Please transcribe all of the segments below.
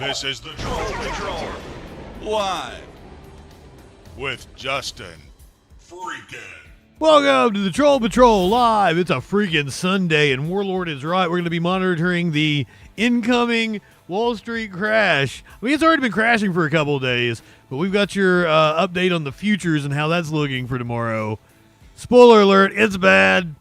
This is the Troll Patrol, live with Justin Freakin. Welcome to the Troll Patrol Live. It's a freaking Sunday, and Warlord is right. We're going to be monitoring the incoming Wall Street crash. I mean, it's already been crashing for a couple of days, but we've got your update on the futures and how that's looking for tomorrow. Spoiler alert, it's bad.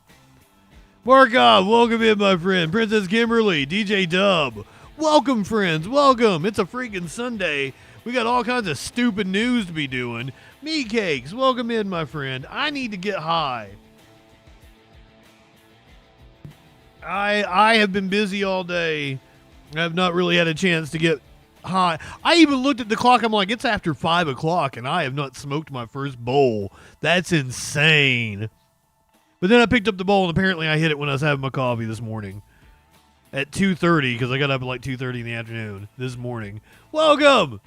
Markov, welcome in, my friend. Princess Kimberly, DJ Dub. Welcome, friends. Welcome. It's a freaking Sunday. We got all kinds of stupid news to be doing. Me Cakes, welcome in, my friend. I need to get high. I have been busy all day. I have not really had a chance to get high. I even looked at the clock. I'm like, it's after 5 o'clock, and I have not smoked my first bowl. That's insane. But then I picked up the bowl, and apparently I hit it when I was having my coffee this morning. At 2:30, because I got up at like 2:30 in the afternoon this morning. Welcome!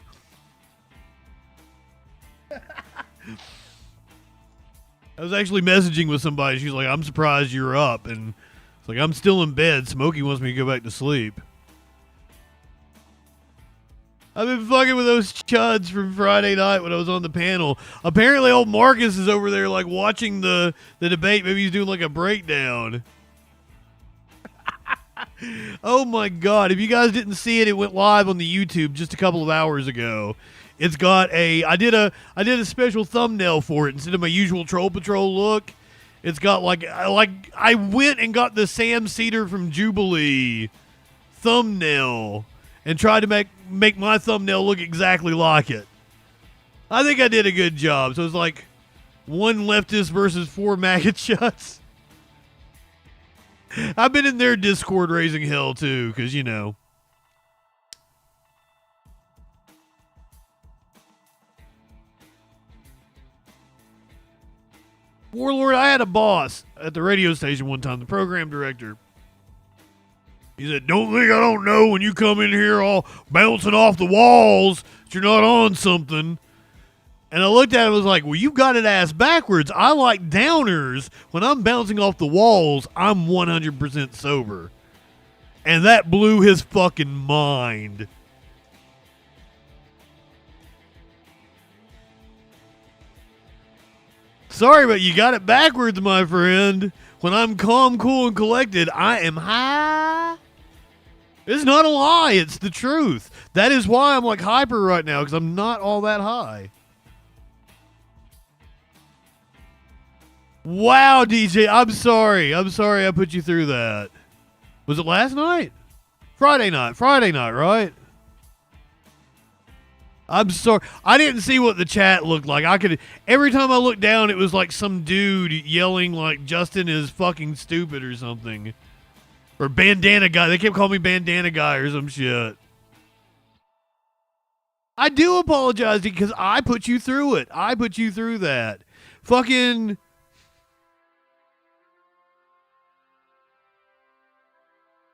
I was actually messaging with somebody. She's like, I'm surprised you're up. And it's like, I'm still in bed. Smokey wants me to go back to sleep. I've been fucking with those chuds from Friday night when I was on the panel. Apparently old Marcus is over there like watching the debate. Maybe he's doing like a breakdown. Oh my God. If you guys didn't see it, it went live on the YouTube just a couple of hours ago. It's got I did a special thumbnail for it instead of my usual Troll Patrol look. It's got like I went and got the Sam Cedar from Jubilee thumbnail and tried to make my thumbnail look exactly like it. I think I did a good job. So it's like one leftist versus 4 maggot shots. I've been in their Discord raising hell too, because you know. Warlord, I had a boss at the radio station one time, the program director. He said, don't think I don't know when you come in here all bouncing off the walls that you're not on something. And I looked at it and was like, well, you got it ass backwards. I like downers. When I'm bouncing off the walls, I'm 100% sober. And that blew his fucking mind. Sorry, but you got it backwards, my friend. When I'm calm, cool, and collected, I am high. It's not a lie. It's the truth. That is why I'm like hyper right now, because I'm not all that high. Wow, DJ, I'm sorry. I'm sorry I put you through that. Was it last night? Friday night, right? I'm sorry. I didn't see what the chat looked like. Every time I looked down, it was like some dude yelling like Justin is fucking stupid or something. Or bandana guy. They kept calling me bandana guy or some shit. I do apologize because I put you through it. I put you through that. Fucking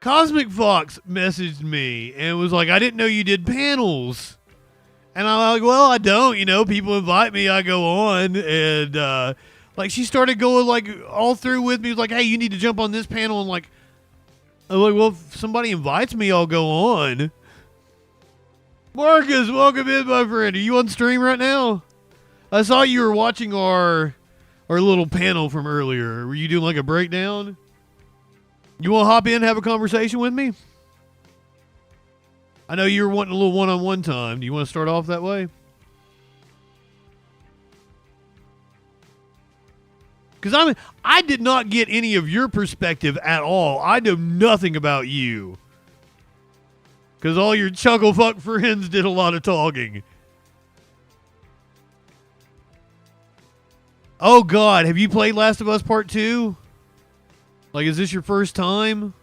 Cosmic Fox messaged me and was like, I didn't know you did panels. And I'm like, well, I don't, you know, people invite me, I go on. And, like, she started going, like, all through with me. It was like, hey, you need to jump on this panel. And, I'm like, well, if somebody invites me, I'll go on. Marcus, welcome in, my friend. Are you on stream right now? I saw you were watching our little panel from earlier. Were you doing, like, a breakdown? You want to hop in and have a conversation with me? I know you were wanting a little one-on-one time. Do you want to start off that way? Because I did not get any of your perspective at all. I know nothing about you. Because all your chucklefuck friends did a lot of talking. Oh, God. Have you played Last of Us Part 2? Like, is this your first time?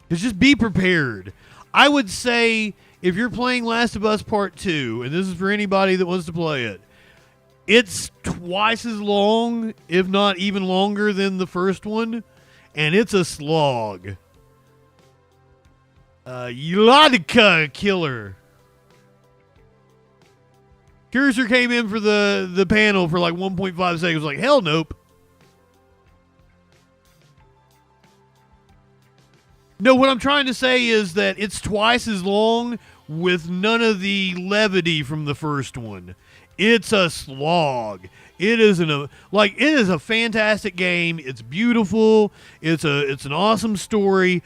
Because just be prepared. I would say if you're playing Last of Us Part 2, and this is for anybody that wants to play it, it's twice as long, if not even longer than the first one, and it's a slog. Yeladica Killer. Cursor came in for the panel for like 1.5 seconds. Like, hell nope. No, what I'm trying to say is that it's twice as long, with none of the levity from the first one. It's a slog. It is it is a fantastic game. It's beautiful. It's an awesome story,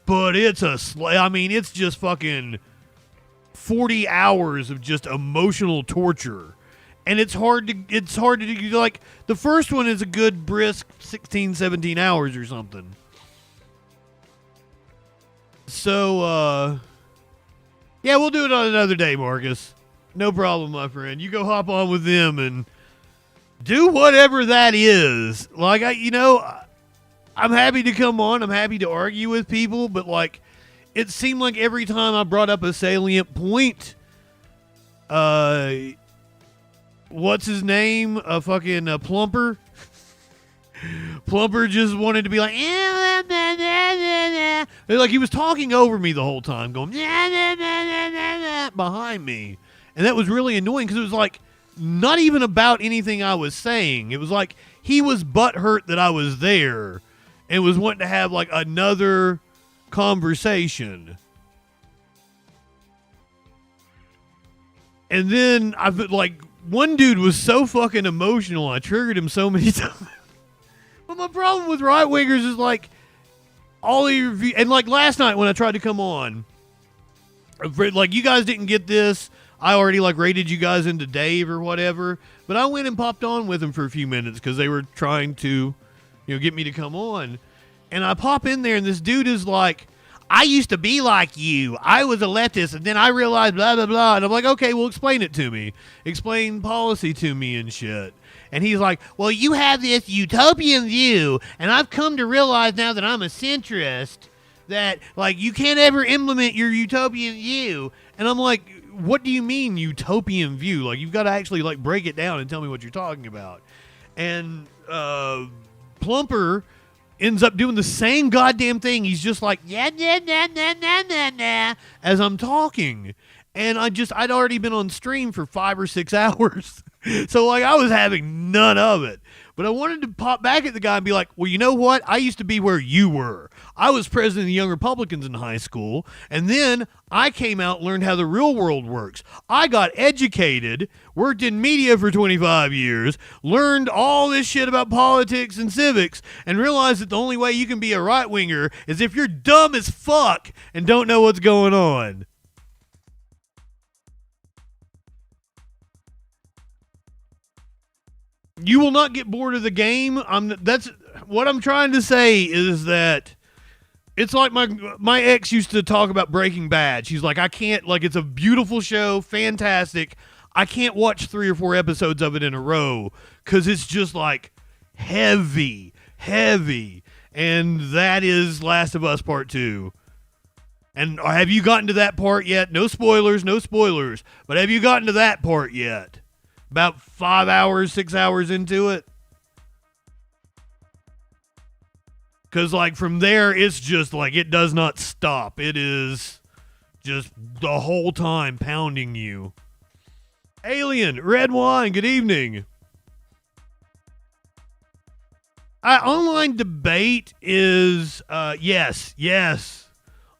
but it's it's just fucking 40 hours of just emotional torture. And it's hard to do. Like, the first one is a good brisk 16, 17 hours or something. So, yeah, we'll do it on another day, Marcus. No problem, my friend. You go hop on with them and do whatever that is. Like, I'm happy to come on. I'm happy to argue with people, but, like, it seemed like every time I brought up a salient point, what's his name? Plumper? Plumper just wanted to be like, like he was talking over me the whole time, going behind me. And that was really annoying because it was like not even about anything I was saying. It was like he was butthurt that I was there and was wanting to have like another conversation. And then one dude was so fucking emotional, I triggered him so many times. But my problem with right wingers is like all of your and like last night when I tried to come on, like you guys didn't get this. I already like rated you guys into Dave or whatever, but I went and popped on with them for a few minutes because they were trying to, get me to come on. And I pop in there and this dude is like, I used to be like you. I was a leftist, and then I realized blah, blah, blah. And I'm like, okay, well, explain it to me. Explain policy to me and shit. And he's like, well, you have this utopian view, and I've come to realize now that I'm a centrist that, like, you can't ever implement your utopian view. And I'm like, what do you mean utopian view? Like, you've got to actually, like, break it down and tell me what you're talking about. And Plumper ends up doing the same goddamn thing. He's just like, yeah, as I'm talking. And I'd already been on stream for 5 or 6 hours. So, like, I was having none of it. But I wanted to pop back at the guy and be like, well, you know what? I used to be where you were. I was president of the Young Republicans in high school, and then I came out and learned how the real world works. I got educated, worked in media for 25 years, learned all this shit about politics and civics, and realized that the only way you can be a right-winger is if you're dumb as fuck and don't know what's going on. You will not get bored of the game. That's what I'm trying to say is that it's like my ex used to talk about Breaking Bad. She's like, I can't, like, it's a beautiful show, fantastic. I can't watch 3 or 4 episodes of it in a row because it's just like heavy. And that is Last of Us Part 2. And have you gotten to that part yet? No spoilers. But have you gotten to that part yet? About 5 hours, 6 hours into it. Because, like, from there, it's just, like, it does not stop. It is just the whole time pounding you. Alien, red wine, good evening. Online debate is, yes.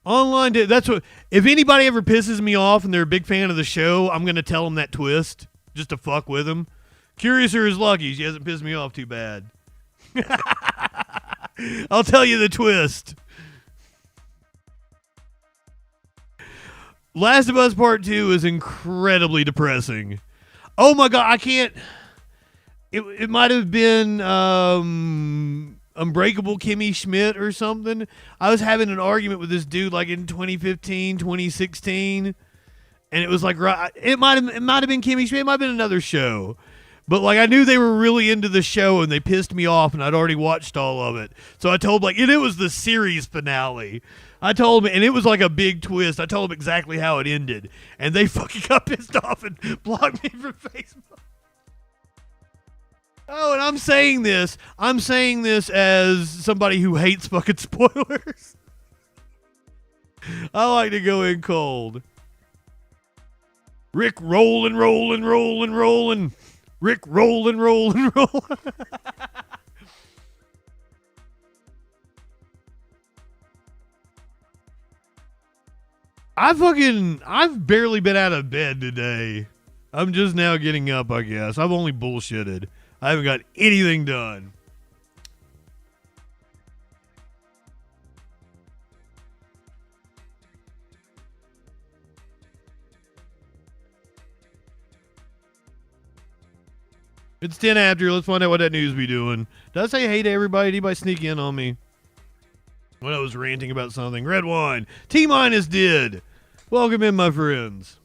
Online, that's what, if anybody ever pisses me off and they're a big fan of the show, I'm going to tell them that twist. Just to fuck with him. Curious or is lucky. She hasn't pissed me off too bad. I'll tell you the twist. Last of Us Part 2 is incredibly depressing. Oh my god, I can't. It might have been Unbreakable Kimmy Schmidt or something. I was having an argument with this dude like in 2015, 2016. And it was like, it might have been Kimmy Schmidt. It might have been another show. But, like, I knew they were really into the show, and they pissed me off, and I'd already watched all of it. So I told, like, and it was the series finale. I told them, and it was like a big twist. I told them exactly how it ended. And they fucking got pissed off and blocked me from Facebook. Oh, and I'm saying this as somebody who hates fucking spoilers. I like to go in cold. Rick rolling. Rick rolling. I've barely been out of bed today. I'm just now getting up, I guess. I've only bullshitted. I haven't got anything done. It's 10 after. Let's find out what that news be doing. Did I say hey to everybody? Did anybody sneak in on me when I was ranting about something? Red wine. T-minus did. Welcome in, my friends.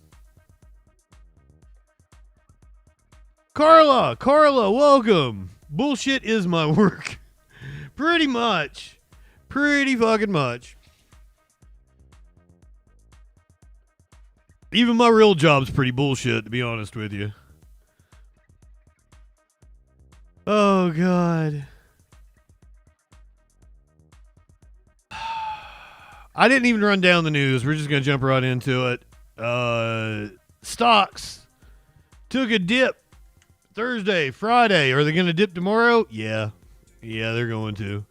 Carla, welcome. Bullshit is my work. Pretty much. Pretty fucking much. Even my real job's pretty bullshit, to be honest with you. Oh, God. I didn't even run down the news. We're just going to jump right into it. Stocks took a dip Thursday, Friday. Are they going to dip tomorrow? Yeah. Yeah, they're going to.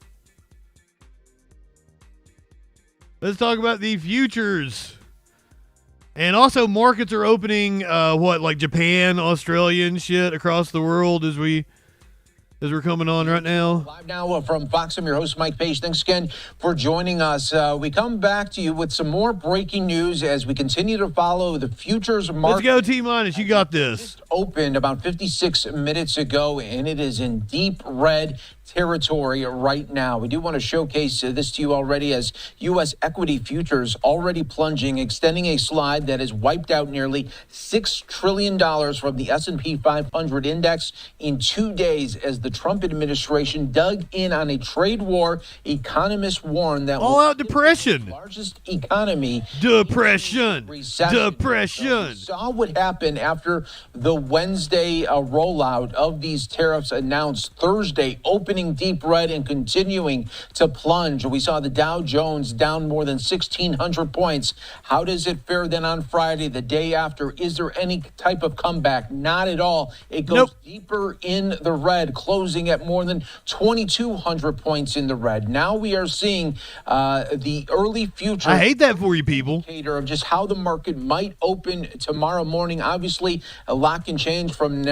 Let's talk about the futures. And also, markets are opening, like Japan, Australia, and shit across the world as we're coming on right now. Live now from Fox, I'm your host, Mike Page. Thanks again for joining us. We come back to you with some more breaking news as we continue to follow the futures market. Let's go, T-minus. You got this. Just opened about 56 minutes ago, and it is in deep red territory right now. We do want to showcase this to you already as U.S. equity futures already plunging, extending a slide that has wiped out nearly $6 trillion from the S&P 500 index in 2 days as the Trump administration dug in on a trade war. Economists warn that all-out depression, largest economy, depression. We saw what happened after the Wednesday rollout of these tariffs announced Thursday, opening deep red and continuing to plunge. We saw the Dow Jones down more than 1,600 points. How does it fare then on Friday, the day after? Is there any type of comeback? Not at all. It goes deeper in the red, closing at more than 2,200 points in the red. Now we are seeing the early future. I hate that for you people. Indicator of just how the market might open tomorrow morning. Obviously, a lot can change from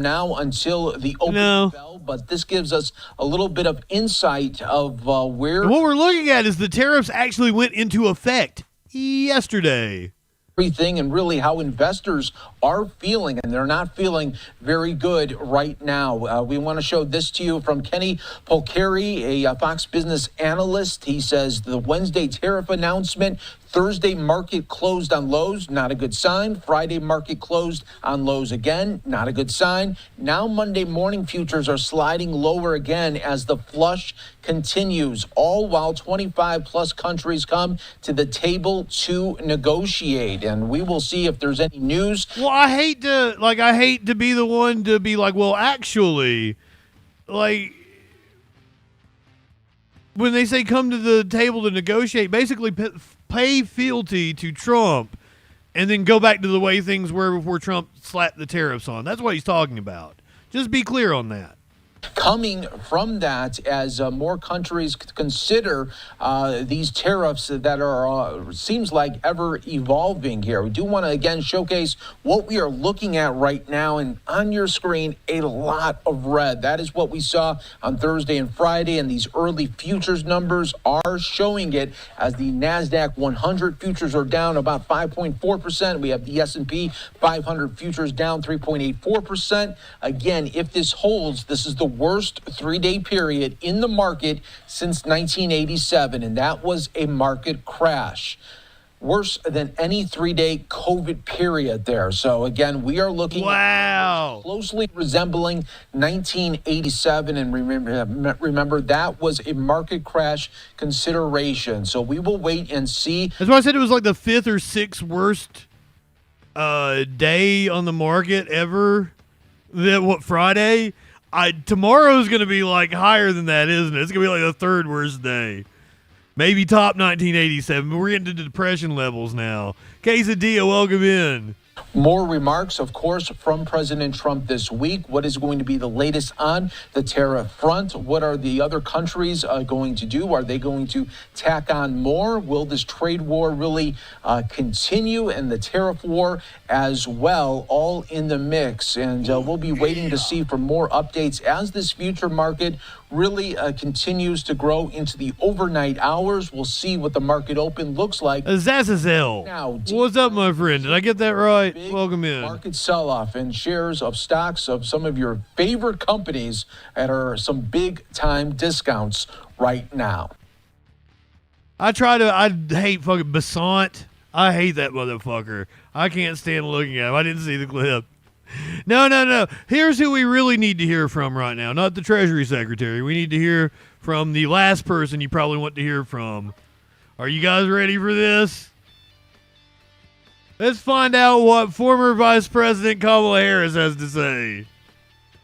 now until the opening bell, but this gives us a little bit of insight of where. And what we're looking at is the tariffs actually went into effect yesterday. Everything and really how investors are feeling, and they're not feeling very good right now. We want to show this to you from Kenny Polcari, a Fox Business analyst. He says the Wednesday tariff announcement, Thursday market closed on lows, not a good sign. Friday market closed on lows again, not a good sign. Now Monday morning futures are sliding lower again as the flush continues, all while 25 plus countries come to the table to negotiate. And we will see if there's any news. Well, I hate to be the one to be like, well, actually, like, when they say come to the table to negotiate, basically pay fealty to Trump and then go back to the way things were before Trump slapped the tariffs on. That's what he's talking about. Just be clear on that. Coming from that, as more countries consider these tariffs that are seems like ever evolving here. We do want to again showcase what we are looking at right now, and on your screen a lot of red. That is what we saw on Thursday and Friday, and these early futures numbers are showing it as the NASDAQ 100 futures are down about 5.4%. We have the S&P 500 futures down 3.84%. Again, if this holds, this is the worst 3-day period in the market since 1987, and that was a market crash. Worse than any 3-day COVID period there. So again, we are looking at closely resembling 1987, and remember that was a market crash consideration. So we will wait and see. That's why I said it was like the 5th or 6th worst day on the market ever. Friday? Tomorrow's going to be like higher than that, isn't it? It's going to be like the 3rd worst day. Maybe top 1987. We're getting to depression levels now. Quesadilla, welcome in. More remarks, of course, from President Trump this week. What is going to be the latest on the tariff front? What are the other countries going to do? Are they going to tack on more? Will this trade war really continue, and the tariff war as well, all in the mix? And we'll be waiting to see for more updates as this future market really continues to grow into the overnight hours. We'll see what the market open looks like. Azazel. Now, what's up, my friend? Did I get that right? Big Welcome in. Market sell-off and shares of stocks of some of your favorite companies that are some big-time discounts right now. I hate fucking Basant. I hate that motherfucker. I can't stand looking at him. I didn't see the clip. No. Here's who we really need to hear from right now. Not the Treasury Secretary. We need to hear from the last person you probably want to hear from. Are you guys ready for this? Let's find out what former Vice President Kamala Harris has to say.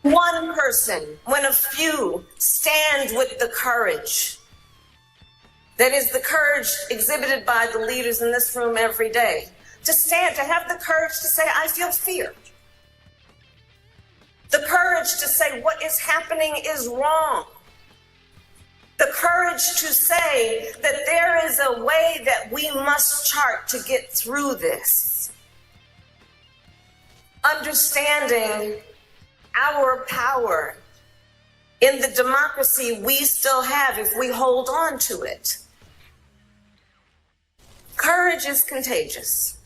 One person, when a few stand with the courage, that is the courage exhibited by the leaders in this room every day, to stand, to have the courage to say, I feel fear. The courage to say what is happening is wrong. The courage to say that there is a way that we must chart to get through this. Understanding our power in the democracy we still have if we hold on to it. Courage is contagious.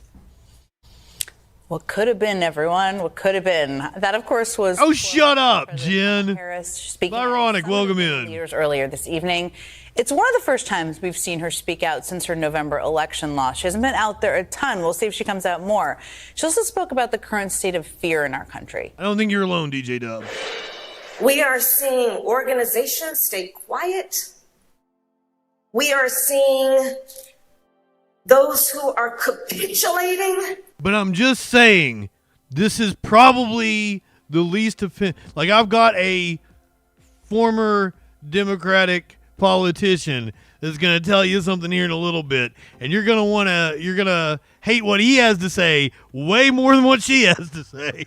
What could have been, everyone? What could have been? That, of course, was. Oh, shut up, President Jen. Harris speaking. Ironic. Welcome in. Years earlier this evening. It's one of the first times we've seen her speak out since her November election loss. She hasn't been out there a ton. We'll see if she comes out more. She also spoke about the current state of fear in our country. I don't think you're alone, DJ Dub. We are seeing organizations stay quiet. We are seeing those who are capitulating. But I'm just saying, this is probably the least like, I've got a former Democratic politician that's going to tell you something here in a little bit, and you're going to hate what he has to say way more than what she has to say.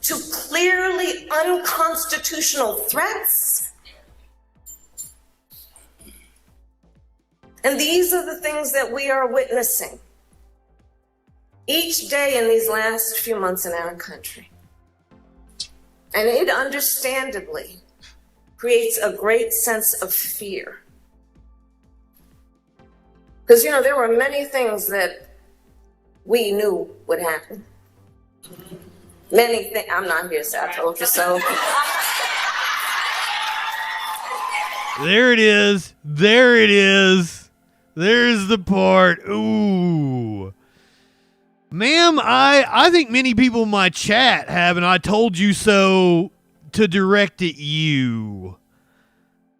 To clearly unconstitutional threats. And these are the things that we are witnessing each day in these last few months in our country. And it understandably creates a great sense of fear. Because, you know, there were many things that we knew would happen. Many things. I'm not here, so I told you so. There it is. There it is. There's the part. Ooh. Ma'am, I think many people in my chat have, and I told you so to direct at you.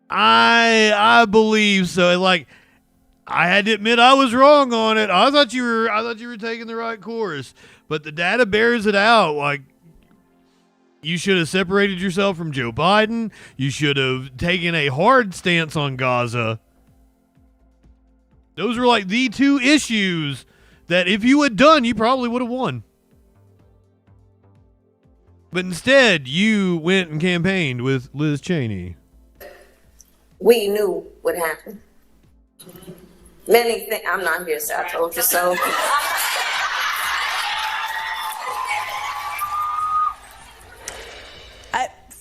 I believe so. Like, I had to admit I was wrong on it. I thought you were taking the right course, but the data bears it out. Like, you should have separated yourself from Joe Biden. You should have taken a hard stance on Gaza. Those were like the two issues that if you had done, you probably would have won. But instead, you went and campaigned with Liz Cheney. We knew would happen. Many things. I'm not here, so I told you so.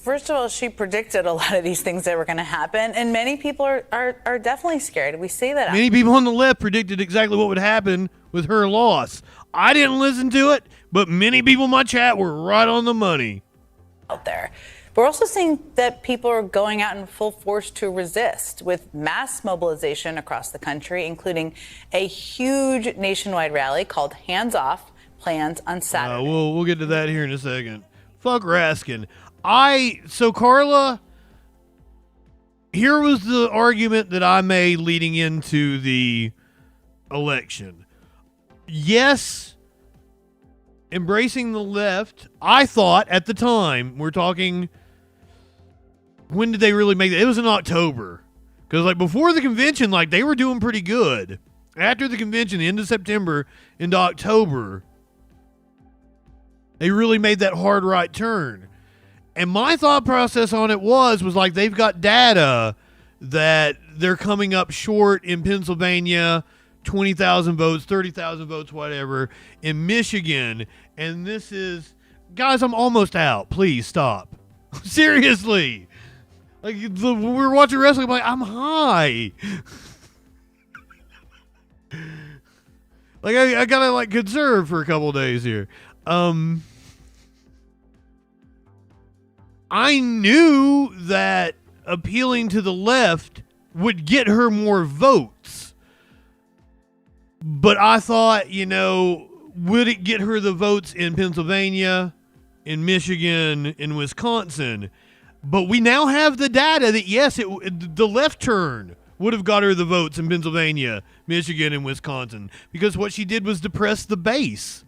First of all, she predicted a lot of these things that were going to happen, and many people are definitely scared. We see that. Many people on the left predicted exactly what would happen with her loss. I didn't listen to it, but many people in my chat were right on the money. Out there. We're also seeing that people are going out in full force to resist, with mass mobilization across the country, including a huge nationwide rally called Hands Off, planned on Saturday. We'll get to that here in a second. Fuck Raskin. So Carla, here was the argument that I made leading into the election. Yes, embracing the left, I thought at the time, we're talking, when did they really make it? It was in October. Because, like, before the convention, like, they were doing pretty good. after the convention, the end of September into October, they really made that hard right turn. And my thought process on it was like they've got data that they're coming up short in Pennsylvania, 20,000 votes, 30,000 votes, whatever, in Michigan. And this is, guys, I'm almost out. Please stop. Seriously. Like, when we were watching wrestling, I'm like, I'm high. Like, I gotta, like, conserve for a couple days here. I knew that appealing to the left would get her more votes. But I thought, you know, would it get her the votes in Pennsylvania, in Michigan, in Wisconsin? But we now have the data that, yes, the left turn would have got her the votes in Pennsylvania, Michigan, and Wisconsin, because what she did was depress the base.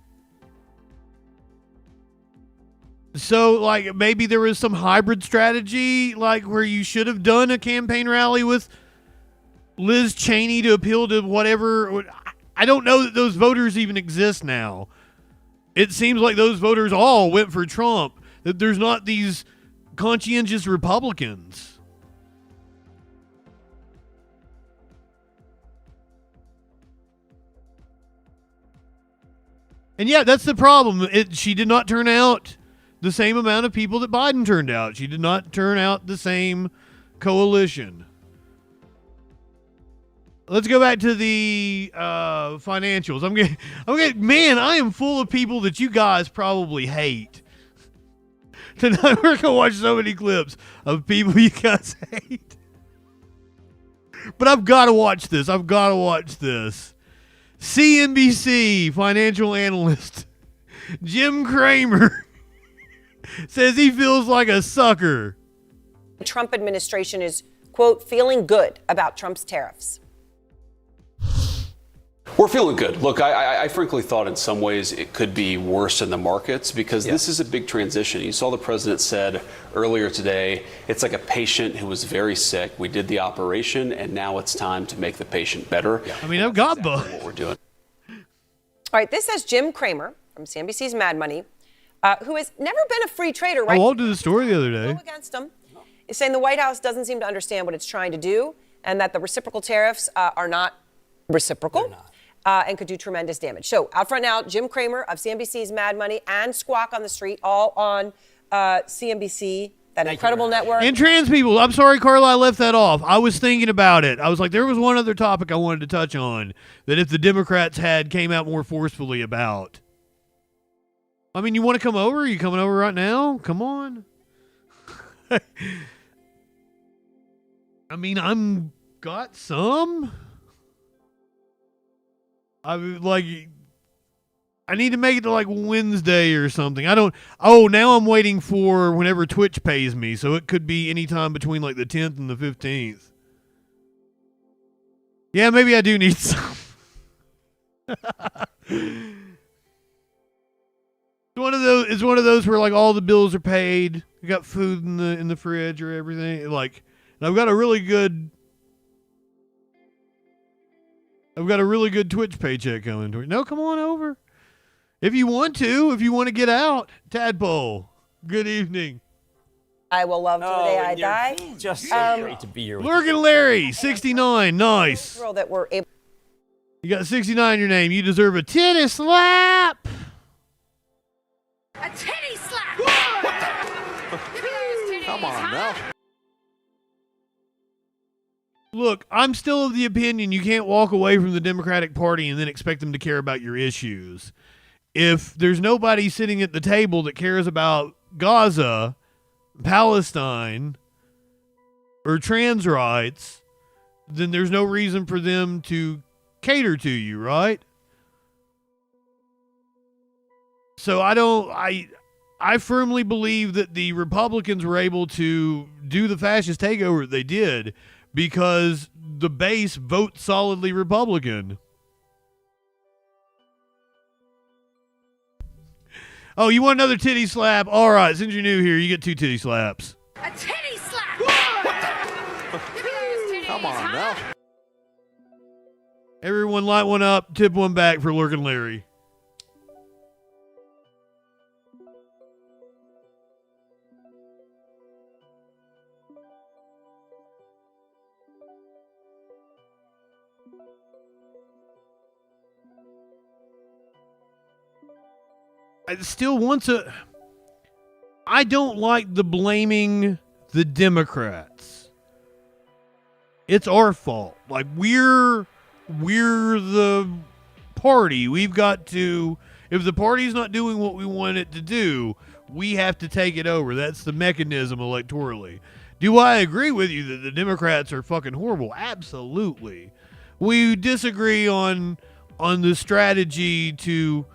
So, like, maybe there was some hybrid strategy, like, where you should have done a campaign rally with Liz Cheney to appeal to whatever. I don't know that those voters even exist now. It seems like those voters all went for Trump, that there's not these conscientious Republicans. And yeah, that's the problem. She did not turn out the same amount of people that Biden turned out. She did not turn out the same coalition. Let's go back to the financials. Man, I am full of people that you guys probably hate. Tonight we're gonna watch so many clips of people you guys hate. But I've got to watch this. CNBC financial analyst Jim Cramer says he feels like a sucker. The Trump administration is, quote, feeling good about Trump's tariffs. We're feeling good. Look, I frankly thought in some ways it could be worse in the markets because this is a big transition. You saw the president said earlier today, it's like a patient who was very sick. We did the operation, and now it's time to make the patient better. I mean, I've got both. What we're doing. All right, this says Jim Cramer from CNBC's Mad Money, who has never been a free trader, right? I walked to the story the other day. Go against him. Is saying the White House doesn't seem to understand what it's trying to do and that the reciprocal tariffs are not reciprocal. And could do tremendous damage. So out front now, Jim Cramer of CNBC's Mad Money and Squawk on the Street, all on CNBC, that incredible network. And trans people. I'm sorry, Carla, I left that off. I was thinking about it. I was like, there was one other topic I wanted to touch on that if the Democrats came out more forcefully about. I mean, you want to come over? Are you coming over right now? Come on. I mean, I'm got some. I need to make it to like Wednesday or something. Now I'm waiting for whenever Twitch pays me, so it could be anytime between like the 10th and the 15th. Yeah, maybe I do need some. It's one of those where like all the bills are paid. You got food in the fridge or everything. Like, and I've got a really good Twitch paycheck coming to it. No, come on over. If you want to get out. Tadpole, good evening. I will love till the day I die. Just so great to be here with Lurgan Larry, 69, nice. Thrilled that we're able. You got 69 in your name. You deserve a titty slap. A titty slap! Come on now. Look, I'm still of the opinion you can't walk away from the Democratic Party and then expect them to care about your issues. If there's nobody sitting at the table that cares about Gaza, Palestine, or trans rights, then there's no reason for them to cater to you, right? So I firmly believe that the Republicans were able to do the fascist takeover that they did because the base votes solidly Republican. Oh, you want another titty slap? All right, since you're new here, you get 2 titty slaps. A titty slap! Come on now. Everyone light one up, tip one back for Lurkin' Larry. I don't like the blaming the Democrats. It's our fault. Like, we're the party. We've got to, if the party's not doing what we want it to do, we have to take it over. That's the mechanism electorally. Do I agree with you that the Democrats are fucking horrible? Absolutely. We disagree on the strategy to,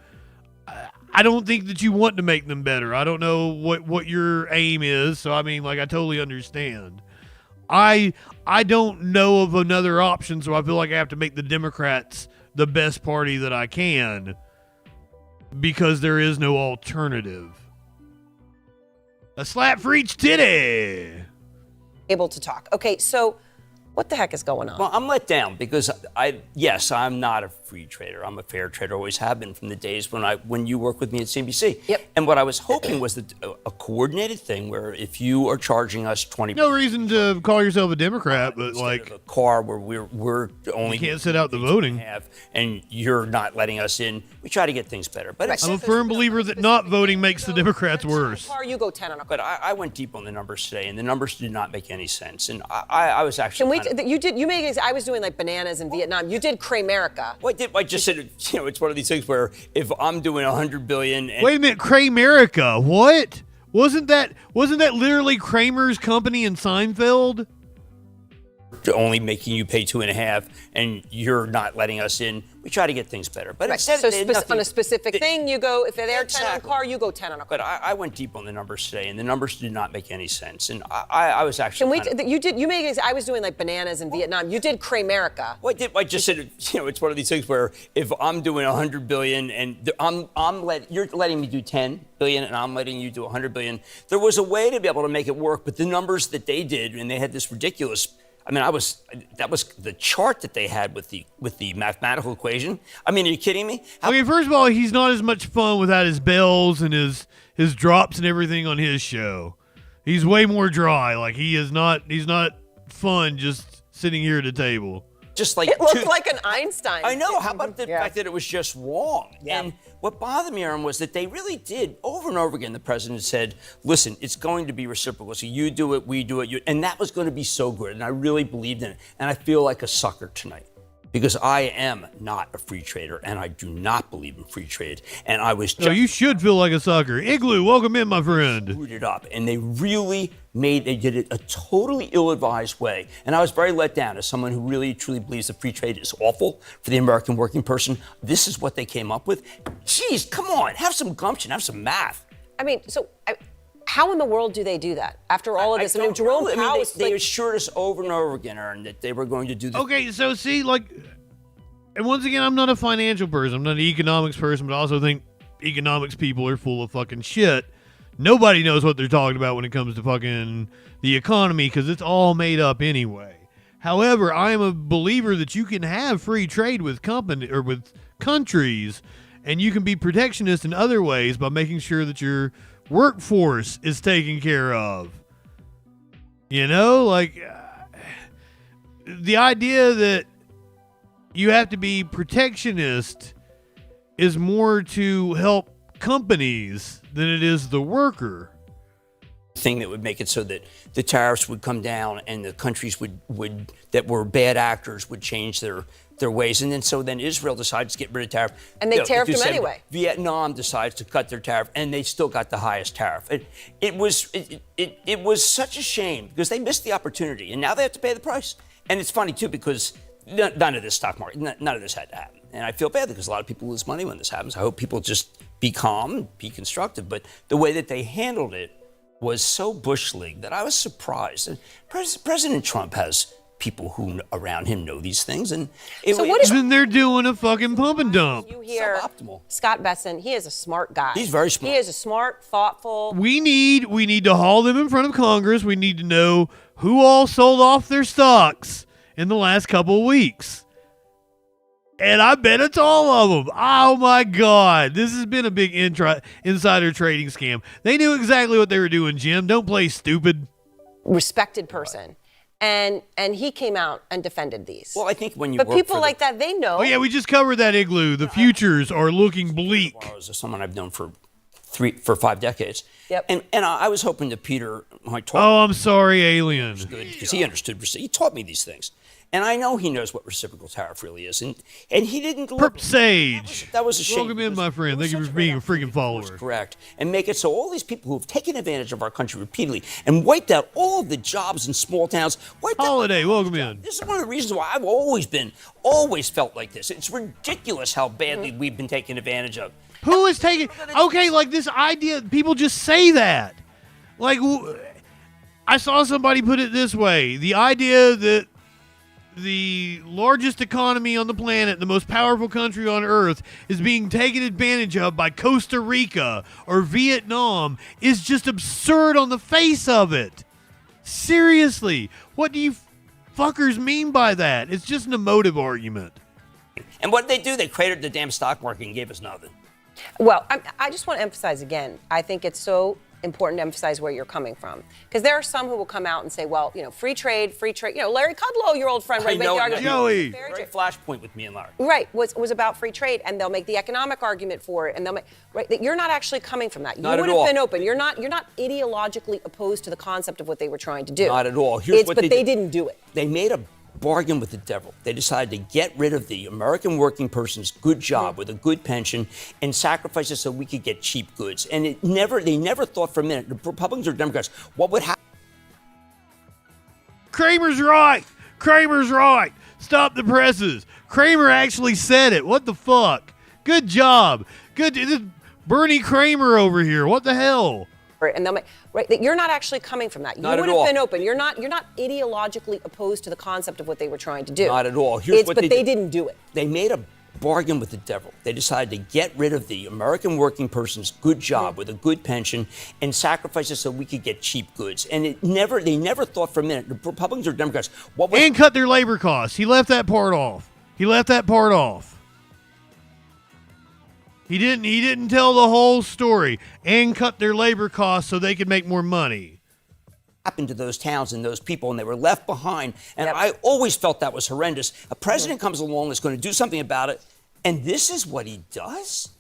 I don't think that you want to make them better. I don't know what your aim is. So, I mean, like, I totally understand. I don't know of another option, so I feel like I have to make the Democrats the best party that I can because there is no alternative. A slap for each titty. Able to talk. Okay, so what the heck is going on? Well, I'm let down because I'm not a free trader. I'm a fair trader, always have been from the days when you worked with me at CNBC. Yep. And what I was hoping was that a coordinated thing where if you are charging us 20%. No reason to call yourself a Democrat, but like a car where we're only you can't sit out the voting, and you're not letting us in. We try to get things better. But Right. I'm a firm believer that not voting makes the Democrats worse. Car, you go 10 on a car. But I went deep on the numbers today, and the numbers did not make any sense. And I was actually. I was doing like bananas in Vietnam. You did Cramerica. I just said, it's one of these things where if I'm doing 100 billion. And wait a minute, Cramerica, what? Wasn't that literally Kramer's company in Seinfeld? Only making you pay 2.5, and you're not letting us in. We try to get things better. But Right. instead, So on a specific thing, you go, if they're 10 on a car, you go 10 on a car. But I went deep on the numbers today, and the numbers did not make any sense. And I was actually. I was doing like bananas in Vietnam. You did Cramerica. I just said, it's one of these things where if I'm doing 100 billion and you're letting me do 10 billion and I'm letting you do 100 billion, there was a way to be able to make it work. But the numbers that they did, and they had this ridiculous. I mean, that was the chart that they had with the mathematical equation. I mean, are you kidding me? Okay, first of all, he's not as much fun without his bells and his drops and everything on his show. He's way more dry. Like he's not fun just sitting here at a table. Just like it looked like an Einstein. I know. How about the fact that it was just wrong? Yeah. And what bothered me, Aaron, was that they really did over and over again. The president said, "Listen, it's going to be reciprocal. So you do it, we do it, and that was going to be so good." And I really believed in it. And I feel like a sucker tonight because I am not a free trader, and I do not believe in free trade. And I was. No, you should feel like a sucker. Igloo, welcome in, my friend. Screwed it up, and they really. They did it a totally ill-advised way. And I was very let down as someone who really, truly believes that free trade is awful for the American working person. This is what they came up with. Jeez, come on, have some gumption, have some math. I mean, how in the world do they do that after all of this? Jerome Powell, they assured us over and over again, Aaron, that they were going to do this. Okay, so see, like, and once again, I'm not a financial person. I'm not an economics person, but I also think economics people are full of fucking shit. Nobody knows what they're talking about when it comes to fucking the economy because it's all made up anyway. However, I am a believer that you can have free trade with countries, and you can be protectionist in other ways by making sure that your workforce is taken care of. You know, like the idea that you have to be protectionist is more to help companies than it is the worker. Thing that would make it so that the tariffs would come down and the countries would that were bad actors would change their ways. And then Israel decides to get rid of tariff. And they tariffed them anyway. Vietnam decides to cut their tariff, and they still got the highest tariff. It was such a shame because they missed the opportunity, and now they have to pay the price. And it's funny, too, because none of this stock market, none of this had to happen. And I feel bad because a lot of people lose money when this happens. I hope people just be calm, be constructive. But the way that they handled it was so Bush League that I was surprised. And President Trump has people who around him know these things. And then they're doing a fucking pump and dump. You hear Scott Besson, he is a smart guy. He's very smart. He is a smart, thoughtful. We need to haul them in front of Congress. We need to know who all sold off their stocks in the last couple of weeks. And I bet it's all of them. Oh, my God. This has been a big insider trading scam. They knew exactly what they were doing, Jim. Don't play stupid. Respected person. And he came out and defended these. Well, I think when you But work people for like that, they know. Oh, yeah, we just covered that, Igloo. The futures are looking bleak. As someone I've known for 5 decades. Yep. And I was hoping that Peter might talk. Oh, I'm sorry, alien. Good, because he understood. He taught me these things. And I know he knows what reciprocal tariff really is. And he didn't deliver. Perp Sage. That was a shame. Welcome in, my friend. Thank you for being a freaking follower. Correct. And make it so all these people who have taken advantage of our country repeatedly and wiped out all of the jobs in small towns. Holiday, welcome in. This is one of the reasons why I've always felt like this. It's ridiculous how badly we've been taken advantage of. Who is taking... Okay, like this idea, people just say that. Like, I saw somebody put it this way. The idea that the largest economy on the planet, the most powerful country on earth, is being taken advantage of by Costa Rica or Vietnam is just absurd on the face of it. Seriously, what do you fuckers mean by that? It's just an emotive argument. And what did they do? They cratered the damn stock market and gave us nothing. Well, I just want to emphasize again, I think it's so important to emphasize where you're coming from. Because there are some who will come out and say, well, free trade. Larry Kudlow, your old friend, right? Joey. Very flashpoint with me and Larry. Right, was about free trade, and they'll make the economic argument for it, and they'll make, right, that you're not actually coming from that. You would have been open. You're not ideologically opposed to the concept of what they were trying to do. Not at all. But they didn't do it. They made a bargain with the devil. They decided to get rid of the American working person's good job with a good pension and sacrifice it so we could get cheap goods. And they never thought for a minute, the Republicans or Democrats, what would happen. Kramer's right. Kramer's right. Stop the presses. Kramer actually said it. What the fuck? Good job. Good. This is Bernie Kramer over here. What the hell? And they'll make, right, that you're not actually coming from that. You would have been open. You're not ideologically opposed to the concept of what they were trying to do. Not at all. But they didn't do it. They made a bargain with the devil. They decided to get rid of the American working person's good job with a good pension and sacrifice it so we could get cheap goods. And they never thought for a minute, the Republicans or Democrats, what would... And cut their labor costs. He left that part off. He didn't tell the whole story and cut their labor costs so they could make more money. Happened to those towns and those people, and they were left behind. And I always felt that was horrendous. A president comes along that's going to do something about it, and this is what he does?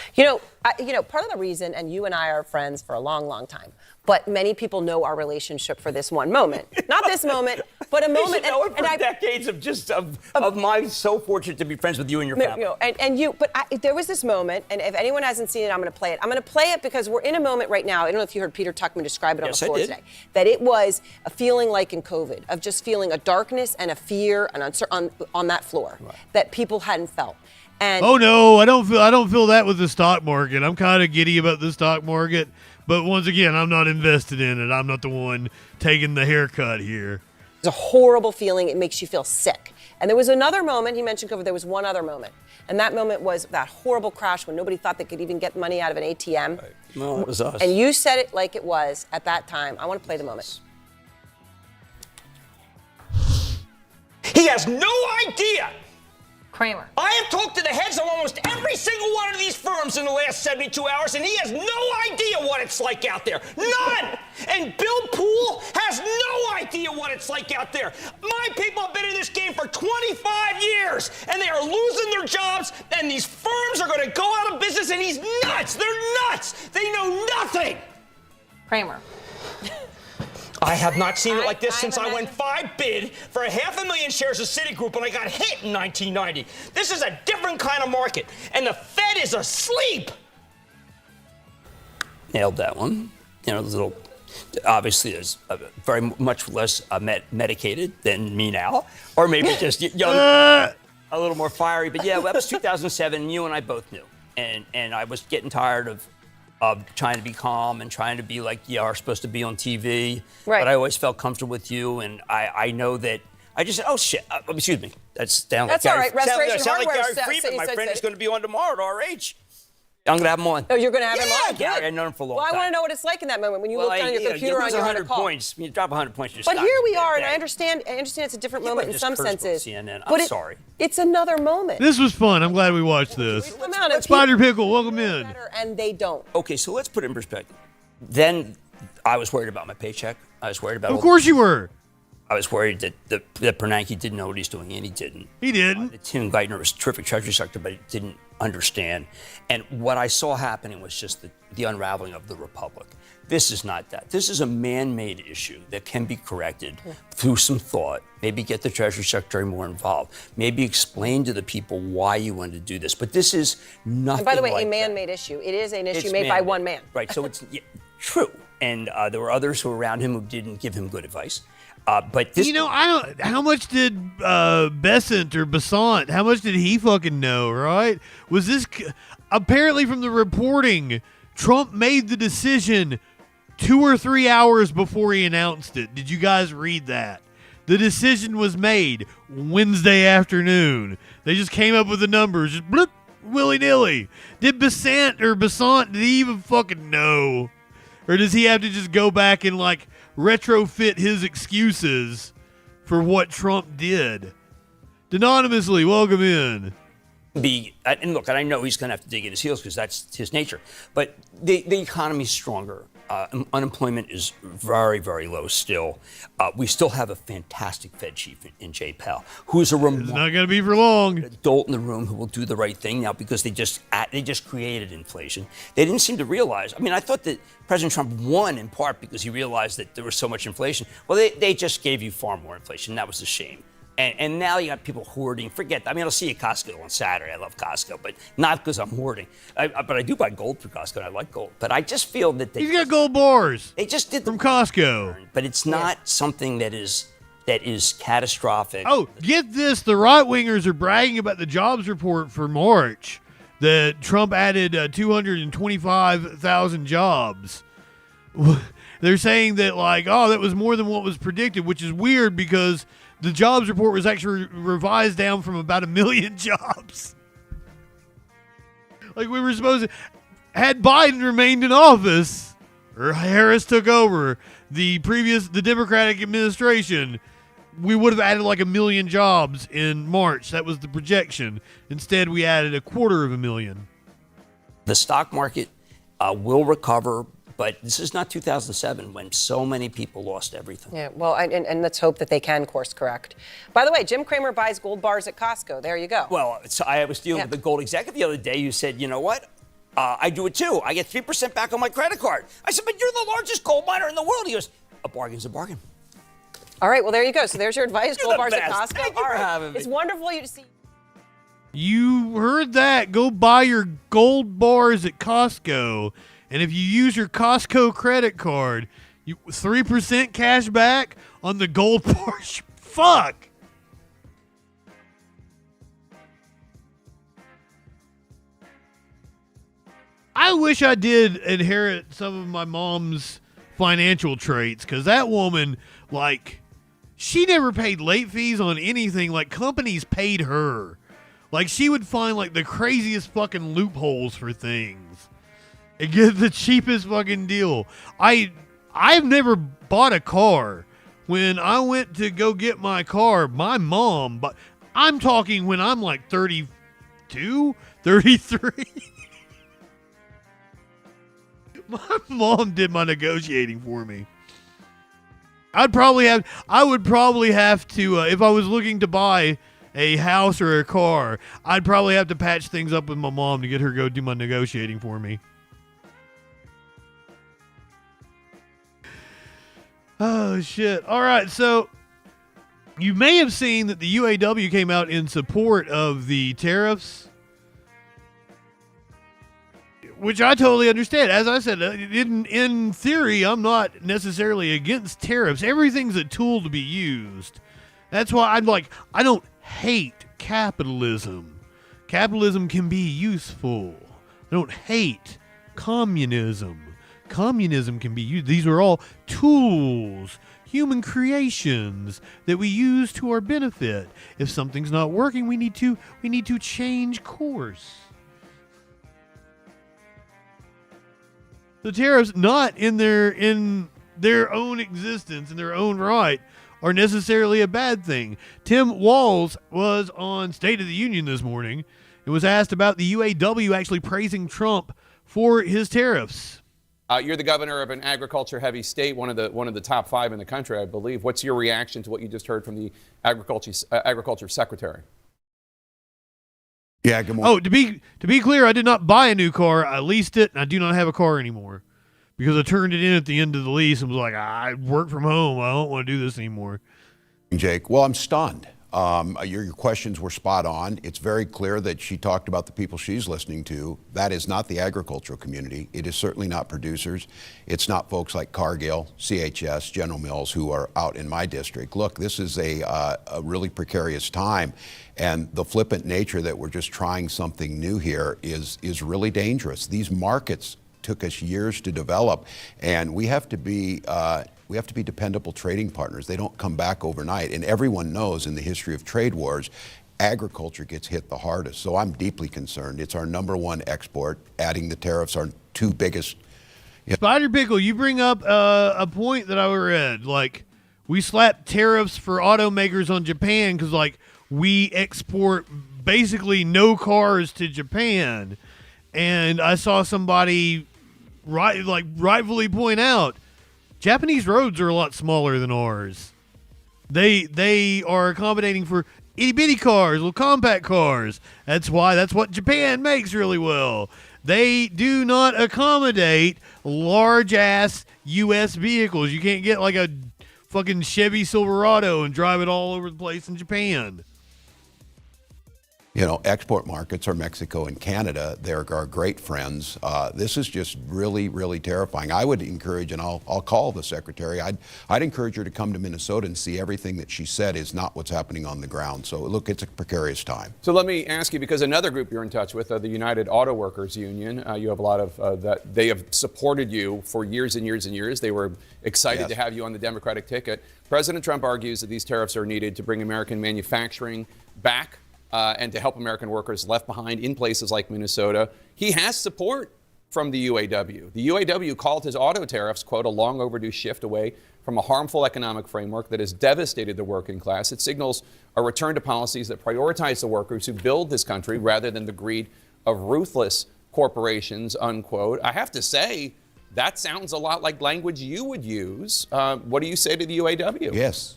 Part of the reason, and you and I are friends for a long, long time, but many people know our relationship for this one moment. Not this moment, but a moment. Decades of my so fortunate to be friends with you and your family. There was this moment, and if anyone hasn't seen it, I'm going to play it. I'm going to play it because we're in a moment right now. I don't know if you heard Peter Tuchman describe it on the floor today. That it was a feeling like in COVID, of just feeling a darkness and a fear and on that floor that people hadn't felt. And oh no, I don't feel that with the stock market. I'm kind of giddy about the stock market, but once again, I'm not invested in it. I'm not the one taking the haircut here. It's a horrible feeling. It makes you feel sick. And there was another moment, he mentioned COVID, there was one other moment. And that moment was that horrible crash when nobody thought they could even get money out of an ATM. Right. No, it was us. And you said it like it was at that time. I want to play the moment. He has no idea. Kramer. I have talked to the heads of almost every single one of these firms in the last 72 hours, and he has no idea what it's like out there. None! And Bill Poole has no idea what it's like out there. My people have been in this game for 25 years, and they are losing their jobs, and these firms are going to go out of business, and he's nuts. They're nuts. They know nothing. Kramer. I have not seen it like this since I went 5 bid for 500,000 shares of Citigroup when I got hit in 1990. This is a different kind of market, and the Fed is asleep. Nailed that one. Obviously is very much less medicated than me now, or maybe just young, a little more fiery. But yeah, that was 2007, and you and I both knew. And I was getting tired of trying to be calm and trying to be like you are supposed to be on TV. Right. But I always felt comfortable with you, and I know that. I just said, oh shit, excuse me. That's down. That's like all right. Gary, Restoration sound like Hardware Gary Friedman. My friend is going to be on tomorrow at RH. I'm going to have him on. Oh, you're going to have him on? Gary, Good. I've known him for a long Well, time. I want to know what it's like in that moment when you look down at your computer on your 100 call. points. You drop 100 points, you're But stuck. here we are, and I understand it's a different moment in just some curse about senses. CNN. But I'm sorry. It's another moment. This was fun. I'm glad we watched this. Come out and Spider Pickle, welcome in. and they don't. Okay, so let's put it in perspective. Then I was worried about my paycheck. I was worried about. Of course you were. I was worried that Bernanke didn't know what he's doing, and he didn't. He didn't. Tim Geithner was a terrific Treasury Secretary, but he didn't understand. And what I saw happening was just the unraveling of the Republic. This is not that. This is a man-made issue that can be corrected through some thought. Maybe get the Treasury Secretary more involved. Maybe explain to the people why you wanted to do this. But this is nothing. And by the way, like a man-made issue. It is an issue made by one man. Right. So it's true. And there were others who were around him who didn't give him good advice. But this, I don't. How much did Besant or Besant? How much did he fucking know? Right? Was this apparently from the reporting? Trump made the decision 2 or 3 hours before he announced it. Did you guys read that? The decision was made Wednesday afternoon. They just came up with the numbers, just blip, willy-nilly. Did Besant, did he even fucking know? Or does he have to just go back and like retrofit his excuses for what Trump did? Anonymously, welcome in. And look, and I know he's going to have to dig in his heels because that's his nature. But the economy's stronger. Unemployment is very, very low still. We still have a fantastic Fed chief in Jay Powell, who's a It's not going to be for long. adult in the room who will do the right thing now because they just created inflation. They didn't seem to realize. I mean, I thought that President Trump won in part because he realized that there was so much inflation. Well, they just gave you far more inflation. That was a shame. And now you got people hoarding. Forget that. I mean, I'll see you at Costco on Saturday. I love Costco, but not because I'm hoarding. But I do buy gold for Costco, and I like gold. But I just feel that He's got gold bars. They just did from Costco. But it's not something that is catastrophic. Oh, get this. The right-wingers are bragging about the jobs report for March that Trump added 225,000 jobs. They're saying that, like, that was more than what was predicted, which is weird because the jobs report was actually revised down from about 1 million jobs. Like we were supposed to, had Biden remained in office or Harris took over the Democratic administration, we would have added like 1 million jobs in March. That was the projection. Instead, we added 250,000. The stock market will recover. But this is not 2007 when so many people lost everything. Yeah, well, and let's hope that they can course correct. By the way, Jim Cramer buys gold bars at Costco. There you go. Well, I was dealing with the gold executive the other day who said, you know what? I do it too. I get 3% back on my credit card. I said, but you're the largest gold miner in the world. He goes, a bargain's a bargain. All right, well, there you go. So there's your advice, You're gold the bars best. at Costco. Thank you for having me. It's wonderful you to see. You heard that. Go buy your gold bars at Costco. And if you use your Costco credit card, 3% cash back on the gold bars. Fuck. I wish I did inherit some of my mom's financial traits, because that woman, like, she never paid late fees on anything. Like, companies paid her. Like, she would find, like, the craziest fucking loopholes for things and get the cheapest fucking deal. I've never bought a car. When I went to go get my car, my mom, but I'm talking when I'm like 32, 33. My mom did my negotiating for me. I would probably have to, if I was looking to buy a house or a car, I'd probably have to patch things up with my mom to get her to go do my negotiating for me. Oh, shit. All right, so you may have seen that the UAW came out in support of the tariffs, which I totally understand. As I said, in theory, I'm not necessarily against tariffs. Everything's a tool to be used. That's why I don't hate capitalism. Capitalism can be useful. I don't hate communism. Communism can be used. These are all tools, human creations that we use to our benefit. If something's not working, we need to change course. the tariffs, not in their own existence, in their own right, are necessarily a bad thing. Tim Walz was on State of the Union this morning and was asked about the UAW actually praising Trump for his tariffs. You're the governor of an agriculture-heavy state, one of the top 5 in the country, I believe. What's your reaction to what you just heard from the agriculture secretary? Yeah, good morning. Oh, to be clear, I did not buy a new car. I leased it, and I do not have a car anymore because I turned it in at the end of the lease and was like, I work from home. I don't want to do this anymore. Jake, well, I'm stunned. Your questions were spot on. It's very clear that she talked about the people she's listening to. That is not the agricultural community. It is certainly not producers. It's not folks like Cargill, CHS, General Mills, who are out in my district. Look, this is a really precarious time, and the flippant nature that we're just trying something new here is really dangerous. These markets took us years to develop, and we have to be dependable trading partners. They don't come back overnight. And everyone knows in the history of trade wars, agriculture gets hit the hardest. So I'm deeply concerned. It's our #1 export. Adding the tariffs, our 2 biggest. Spider Pickle, you bring up a point that I read. Like, we slap tariffs for automakers on Japan because, like, we export basically no cars to Japan. And I saw somebody rightfully point out, Japanese roads are a lot smaller than ours. They are accommodating for itty bitty cars, little compact cars. That's what Japan makes really well. They do not accommodate large ass U.S. vehicles. You can't get like a fucking Chevy Silverado and drive it all over the place in Japan. You know, export markets are Mexico and Canada. They're our great friends. This is just really, really terrifying. I would encourage, and I'll call the secretary, I'd encourage her to come to Minnesota and see everything that she said is not what's happening on the ground. So, look, it's a precarious time. So let me ask you, because another group you're in touch with, the United Auto Workers Union, you have a lot of that. They have supported you for years and years and years. They were excited to have you on the Democratic ticket. President Trump argues that these tariffs are needed to bring American manufacturing back and to help American workers left behind in places like Minnesota. He has support from the UAW. The UAW called his auto tariffs, quote, a long overdue shift away from a harmful economic framework that has devastated the working class. It signals a return to policies that prioritize the workers who build this country rather than the greed of ruthless corporations, unquote. I have to say, that sounds a lot like language you would use. What do you say to the UAW? Yes.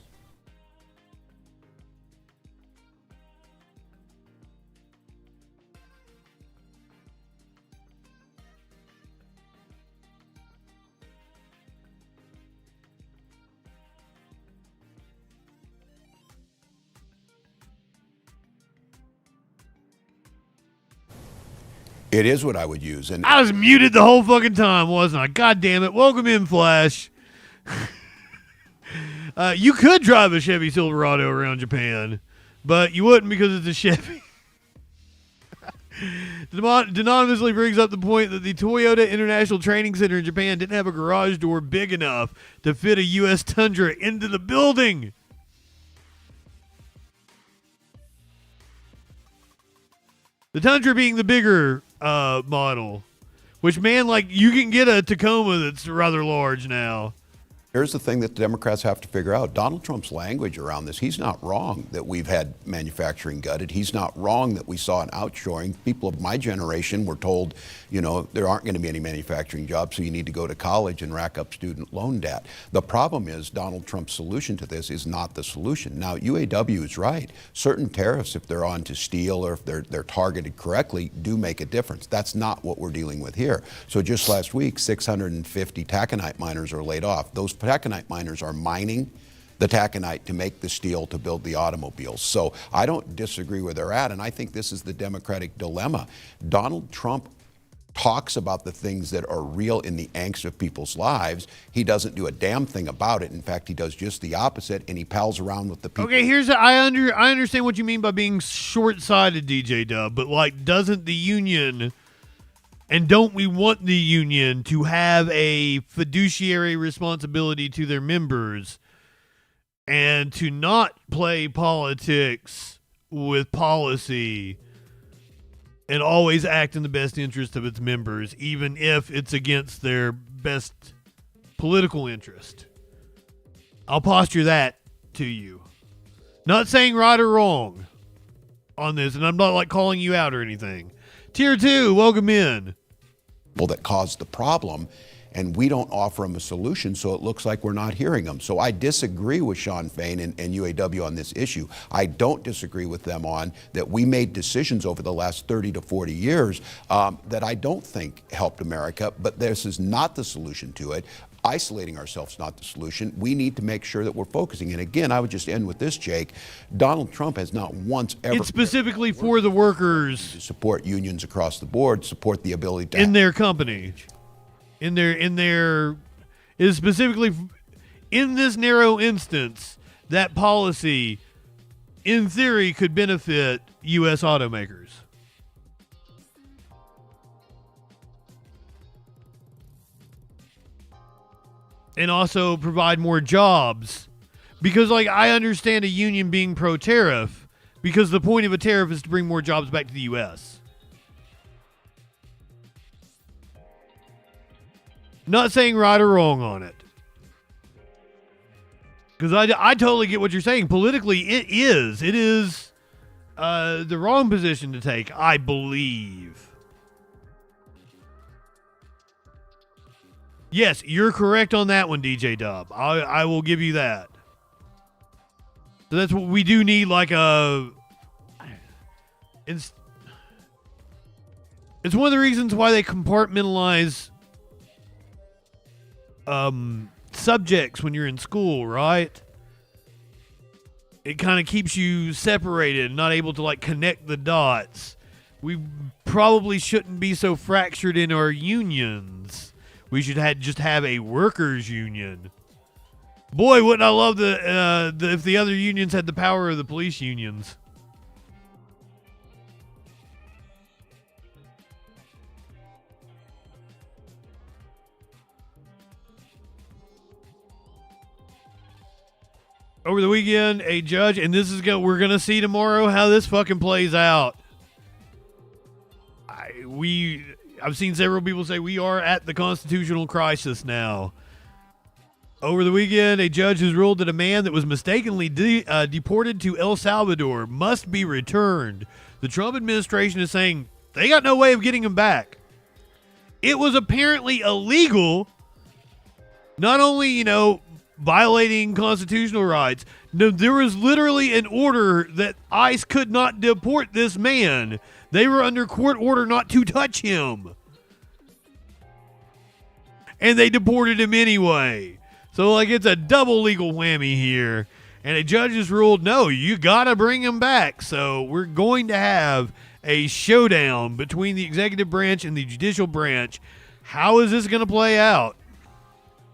It is what I would use. And I was muted the whole fucking time, wasn't I? God damn it. Welcome in, Flash. You could drive a Chevy Silverado around Japan, but you wouldn't because it's a Chevy. Anonymously brings up the point that the Toyota International Training Center in Japan didn't have a garage door big enough to fit a U.S. Tundra into the building. The Tundra being the bigger model, which, man, like, you can get a Tacoma that's rather large now. Here's the thing that the Democrats have to figure out. Donald Trump's language around this, he's not wrong that we've had manufacturing gutted. He's not wrong that we saw an outshoring. People of my generation were told, you know, there aren't going to be any manufacturing jobs, so you need to go to college and rack up student loan debt. The problem is Donald Trump's solution to this is not the solution. Now, UAW is right. Certain tariffs, if they're on to steel or if they're targeted correctly, do make a difference. That's not what we're dealing with here. So just last week, 650 taconite miners are laid off. Those taconite miners are mining the taconite to make the steel to build the automobiles. So I don't disagree where they're at, and I think this is the Democratic dilemma. Donald Trump talks about the things that are real in the angst of people's lives. He doesn't do a damn thing about it. In fact, he does just the opposite, and he pals around with the people. Okay, I understand what you mean by being short-sighted, DJ Dub, but, like, doesn't the union... And don't we want the union to have a fiduciary responsibility to their members and to not play politics with policy and always act in the best interest of its members, even if it's against their best political interest. I'll posture that to you. Not saying right or wrong on this, and I'm not like calling you out or anything. Tier 2, welcome in. That caused the problem, and we don't offer them a solution, so it looks like we're not hearing them. So I disagree with Sean Fain and UAW on this issue. I don't disagree with them on that we made decisions over the last 30 to 40 years that I don't think helped America, but this is not the solution to it. Isolating ourselves is not the solution. We need to make sure that we're focusing. And again, I would just end with this, Jake. Donald Trump has not once ever... It's specifically for the workers. To support unions across the board, support the ability to... In their company. In their... Is specifically... In this narrow instance, that policy, in theory, could benefit U.S. automakers. And also provide more jobs. Because, like, I understand a union being pro-tariff, because the point of a tariff is to bring more jobs back to the U.S. Not saying right or wrong on it. Because I totally get what you're saying. Politically, it is. It is the wrong position to take, I believe. Yes, you're correct on that one, DJ Dub. I will give you that. So that's what we do need, like a... It's one of the reasons why they compartmentalize subjects when you're in school, right? It kind of keeps you separated, not able to, like, connect the dots. We probably shouldn't be so fractured in our unions. We should just have a workers' union. Boy, wouldn't I love if the other unions had the power of the police unions. Over the weekend, a judge, and we're gonna see tomorrow how this fucking plays out. I've seen several people say we are at the constitutional crisis now. Over the weekend, a judge has ruled that a man that was mistakenly deported to El Salvador must be returned. The Trump administration is saying they got no way of getting him back. It was apparently illegal, not only, violating constitutional rights. No, there was literally an order that ICE could not deport this man. They were under court order not to touch him. And they deported him anyway. So, it's a double legal whammy here. And a judge has ruled, no, you got to bring him back. So, we're going to have a showdown between the executive branch and the judicial branch. How is this going to play out?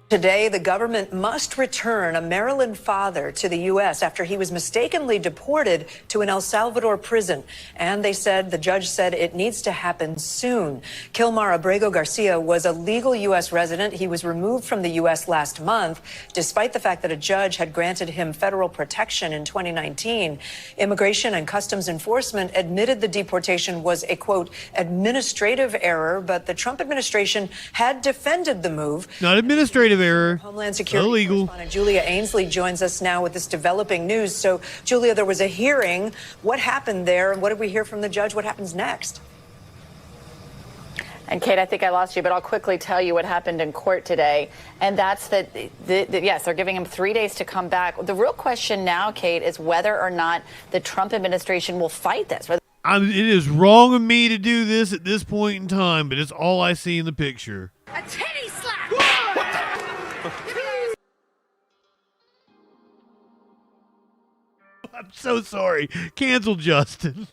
Today, the government must return a Maryland father to the U.S. after he was mistakenly deported to an El Salvador prison. And the judge said it needs to happen soon. Kilmar Abrego Garcia was a legal U.S. resident. He was removed from the U.S. last month, despite the fact that a judge had granted him federal protection in 2019. Immigration and Customs Enforcement admitted the deportation was a, quote, administrative error, but the Trump administration had defended the move. Not administrative error. Homeland Security illegal. Correspondent Julia Ainsley joins us now with this developing news. So, Julia, there was a hearing. What happened there? What did we hear from the judge? What happens next? And Kate, I think I lost you, but I'll quickly tell you what happened in court today. And that's that, yes, they're giving him 3 days to come back. The real question now, Kate, is whether or not the Trump administration will fight this. It is wrong of me to do this at this point in time, but it's all I see in the picture. A titty slap! I'm so sorry. Cancel Justin.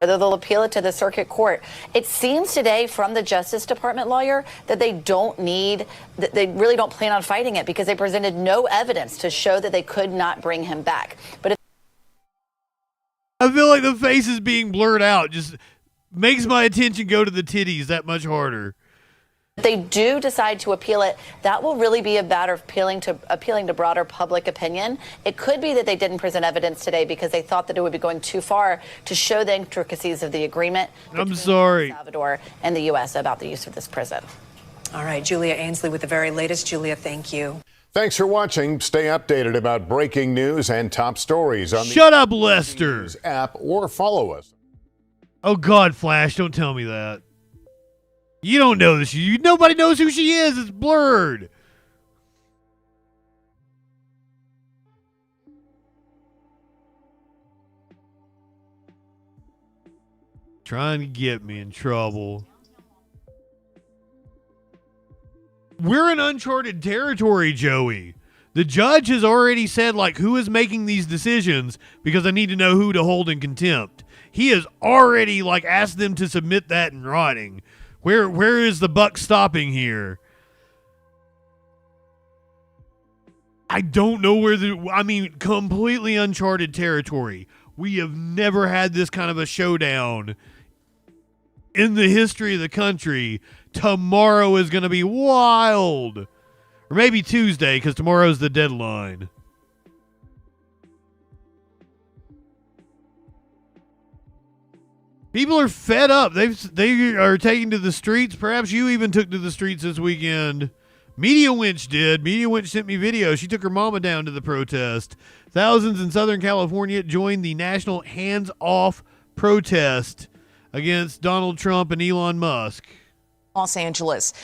Whether they'll appeal it to the circuit court. It seems today from the Justice Department lawyer that they really don't plan on fighting it because they presented no evidence to show that they could not bring him back. But I feel like the face is being blurred out. Just makes my attention go to the titties that much harder. If they do decide to appeal it, that will really be a matter of appealing to broader public opinion. It could be that they didn't present evidence today because they thought that it would be going too far to show the intricacies of the agreement between El Salvador and the U.S. about the use of this prison. All right, Julia Ainsley with the very latest. Julia, thank you. Thanks for watching. Stay updated about breaking news and top stories on Shut up, Lester. News app or follow us. Oh, God, Flash, don't tell me that. You don't know this. Nobody knows who she is. It's blurred. Trying to get me in trouble. We're in uncharted territory, Joey. The judge has already said, like, who is making these decisions because I need to know who to hold in contempt. He has already, like, asked them to submit that in writing. Where is the buck stopping here? I don't know completely uncharted territory. We have never had this kind of a showdown in the history of the country. Tomorrow is going to be wild. Or maybe Tuesday, because tomorrow's the deadline. People are fed up. They are taking to the streets. Perhaps you even took to the streets this weekend. Media Winch did. Media Winch sent me video. She took her mama down to the protest. Thousands in Southern California joined the national hands-off protest against Donald Trump and Elon Musk. Los Angeles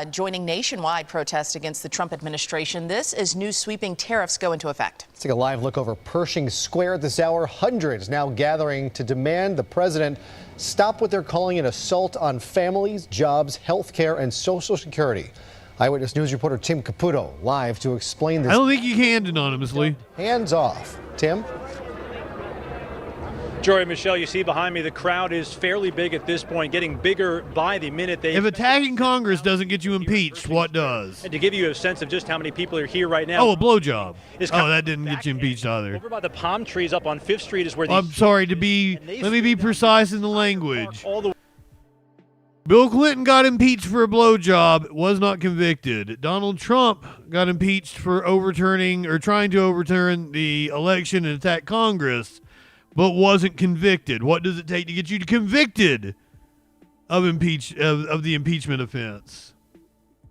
joining nationwide protests against the Trump administration. This as new sweeping tariffs go into effect. Let's take a live look over Pershing Square at this hour. Hundreds now gathering to demand the president stop what they're calling an assault on families, jobs, health care, and Social Security. Eyewitness News reporter Tim Caputo live to explain this. I don't think you can anonymously. Hands off. Tim? Jory, Michelle, you see behind me, the crowd is fairly big at this point, getting bigger by the minute. If attacking Congress doesn't get you impeached, what does? And to give you a sense of just how many people are here right now. Oh, a blowjob. Oh, that didn't get you impeached either. Over by the palm trees up on 5th Street is where I'm sorry to be, let me be precise in the language. Bill Clinton got impeached for a blowjob, was not convicted. Donald Trump got impeached for overturning or trying to overturn the election and attack Congress, but wasn't convicted. What does it take to get you convicted of the impeachment offense?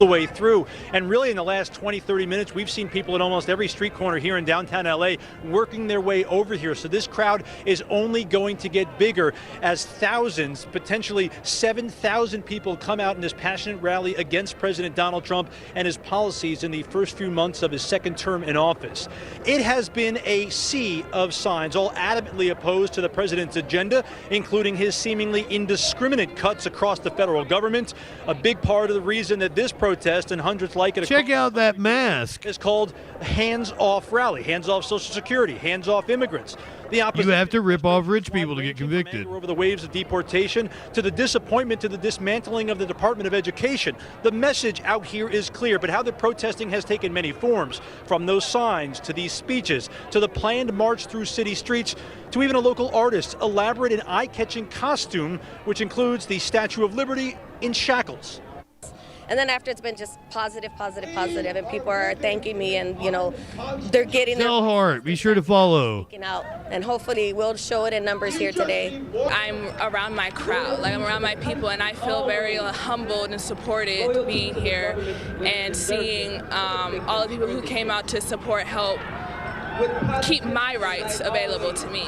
The way through, and really in the last 20-30 minutes we've seen people at almost every street corner here in downtown LA working their way over here. So this crowd is only going to get bigger as thousands, potentially 7,000 people come out in this passionate rally against President Donald Trump and his policies in the first few months of his second term in office. It has been a sea of signs, all adamantly opposed to the president's agenda, including his seemingly indiscriminate cuts across the federal government. A big part of the reason that this protest and hundreds like it. Check out that mask. It's called Hands Off Rally, Hands Off Social Security, Hands Off Immigrants. The opposition. You have to rip off rich people to get convicted. Over the waves of deportation, to the disappointment, to the dismantling of the Department of Education. The message out here is clear, but how the protesting has taken many forms, from those signs to these speeches, to the planned march through city streets, to even a local artist's elaborate and eye-catching costume, which includes the Statue of Liberty in shackles. And then after, it's been just positive, and people are thanking me, and they're getting Tell Hart, be sure to follow. Out, and hopefully we'll show it in numbers here today. I'm around my crowd, I'm around my people, and I feel very humbled and supported being here and seeing all the people who came out to support, help keep my rights available to me.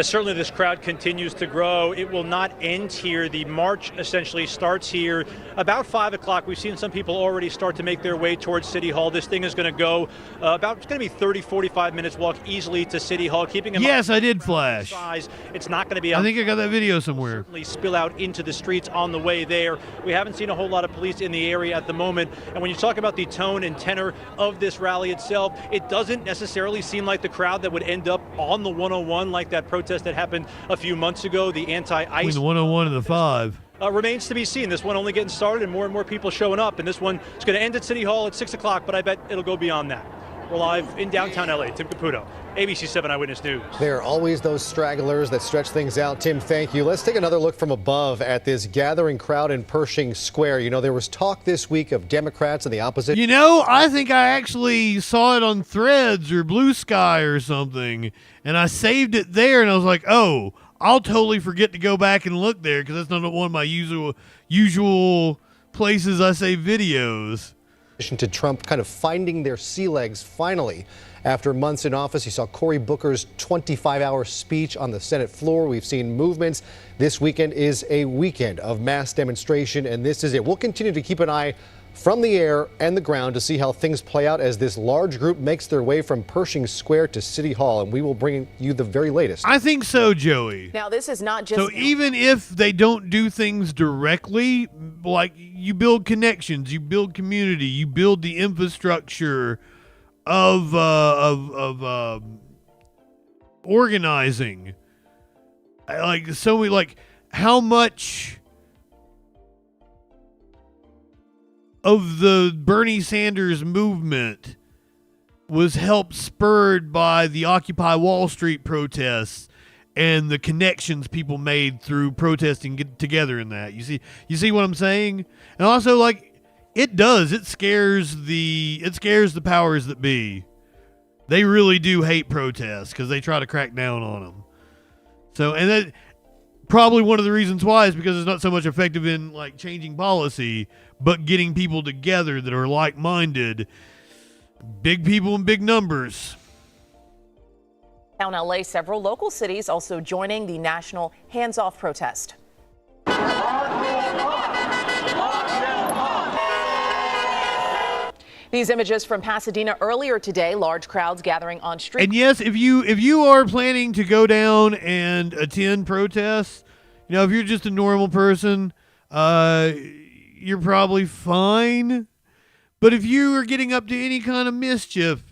Certainly this crowd continues to grow. It will not end here. The march essentially starts here about 5 o'clock. We've seen some people already start to make their way towards City Hall. This thing is going to go it's going to be 30, 45 minutes walk easily to City Hall. Keeping in yes, mind, I did flash. Size, it's not going to be. I think I got that video somewhere. Certainly spill out into the streets on the way there. We haven't seen a whole lot of police in the area at the moment. And when you talk about the tone and tenor of this rally itself, it doesn't necessarily seem like the crowd that would end up on the 101 like that protest that happened a few months ago, the anti-ICE. Between the 101 and the 5. Remains to be seen. This one only getting started and more people showing up. And this one is going to end at City Hall at 6 o'clock, but I bet it'll go beyond that. We're live in downtown LA. Tim Caputo. ABC 7 Eyewitness News. There are always those stragglers that stretch things out. Tim, thank you. Let's take another look from above at this gathering crowd in Pershing Square. You know, there was talk this week of Democrats and the opposition. You know, I think I actually saw it on Threads or Blue Sky or something, and I saved it there, and I was like, oh, I'll totally forget to go back and look there because that's not one of my usual places I save videos. To Trump kind of finding their sea legs finally. After months in office, you saw Cory Booker's 25-hour speech on the Senate floor. We've seen movements. This weekend is a weekend of mass demonstration, and this is it. We'll continue to keep an eye from the air and the ground to see how things play out as this large group makes their way from Pershing Square to City Hall, and we will bring you the very latest. I think so, Joey. Now, this is not just... So even if they don't do things directly, like you build connections, you build community, you build the infrastructure of organizing. Like, so we like how much of the Bernie Sanders movement was helped spurred by the Occupy Wall Street protests and the connections people made through protesting get together in that. You see what I'm saying? And also, like, it scares the powers that be. They really do hate protests because they try to crack down on them. So, and that probably one of the reasons why is because it's not so much effective in like changing policy, but getting people together that are like-minded, big people in big numbers. Down LA, several local cities also joining the national hands-off protest. These images from Pasadena earlier today, large crowds gathering on street. And yes, if you are planning to go down and attend protests, you know, if you're just a normal person, you're probably fine. But if you are getting up to any kind of mischief,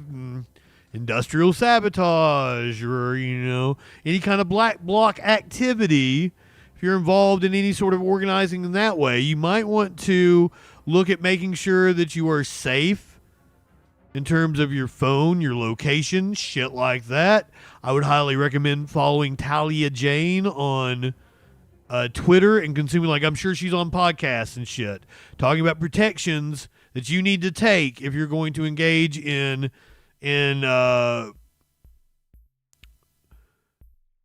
industrial sabotage, or, you know, any kind of black bloc activity, if you're involved in any sort of organizing in that way, you might want to look at making sure that you are safe in terms of your phone, your location, shit like that. I would highly recommend following Talia Jane on Twitter and consuming, like, I'm sure she's on podcasts and shit, talking about protections that you need to take if you're going to engage in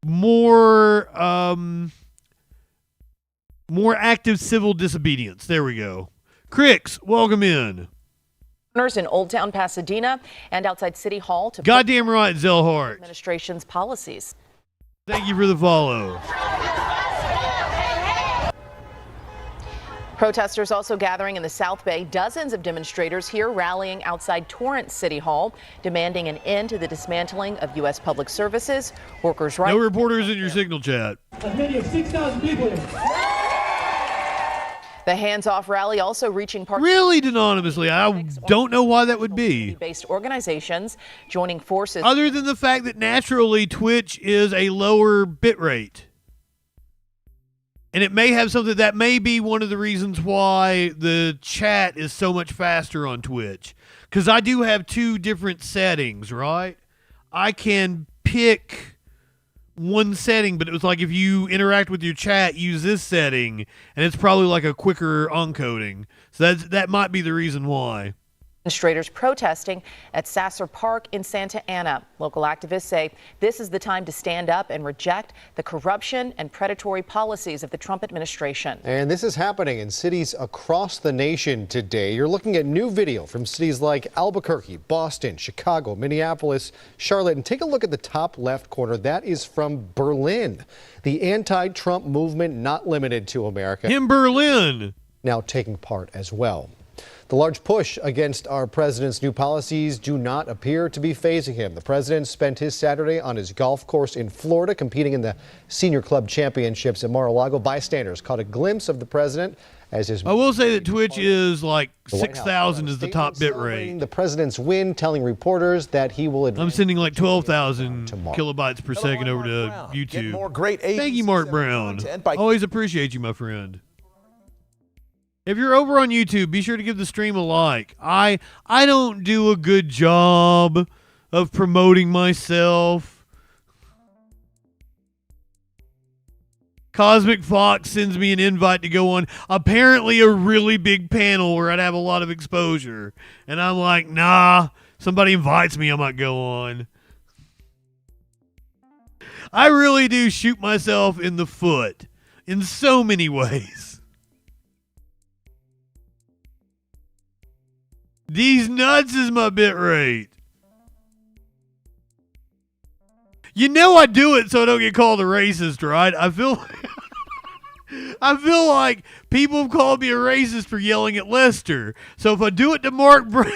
more active civil disobedience. There we go. Cricks, welcome in. In Old Town Pasadena and outside City Hall to goddamn right, Zellhart. Administration's policies. Thank you for the follow. Protesters also gathering in the South Bay. Dozens of demonstrators here rallying outside Torrance City Hall, demanding an end to the dismantling of U.S. public services, workers' rights. No reporters in your signal chat. As many as 6,000 people here. The hands-off rally also reaching really anonymously. I don't know why that would be. Based organizations joining forces. Other than the fact that naturally Twitch is a lower bit rate. And it may have something that may be one of the reasons why the chat is so much faster on Twitch. Because I do have two different settings, right? I can pick one setting, but it was like if you interact with your chat, use this setting, and it's probably like a quicker encoding. So that might be the reason why. Demonstrators protesting at Sasser Park in Santa Ana. Local activists say this is the time to stand up and reject the corruption and predatory policies of the Trump administration. And this is happening in cities across the nation today. You're looking at new video from cities like Albuquerque, Boston, Chicago, Minneapolis, Charlotte. And take a look at the top left corner. That is from Berlin. The anti-Trump movement, not limited to America. In Berlin. Now taking part as well. The large push against our president's new policies do not appear to be phasing him. The president spent his Saturday on his golf course in Florida, competing in the Senior Club Championships at Mar-a-Lago. Bystanders caught a glimpse of the president as his... I will say that Twitch is like 6,000 is the top bit rate. The president's win, telling reporters that he will... I'm sending like 12,000 kilobytes per second over to YouTube. More great Thank you, Mark Brown. Always appreciate you, my friend. If you're over on YouTube, be sure to give the stream a like. I don't do a good job of promoting myself. Cosmic Fox sends me an invite to go on apparently a really big panel where I'd have a lot of exposure. And I'm like, nah, somebody invites me, I might go on. I really do shoot myself in the foot in so many ways. These nuts is my bit rate. You know I do it so I don't get called a racist, right? I feel like people have called me a racist for yelling at Lester. So if I do it to Mark Brown,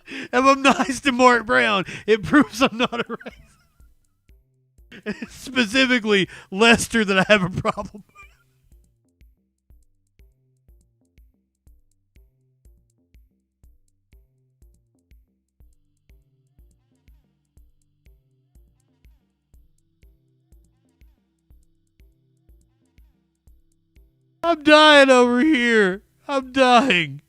if I'm nice to Mark Brown, it proves I'm not a racist. It's specifically Lester that I have a problem with. I'm dying over here. I'm dying.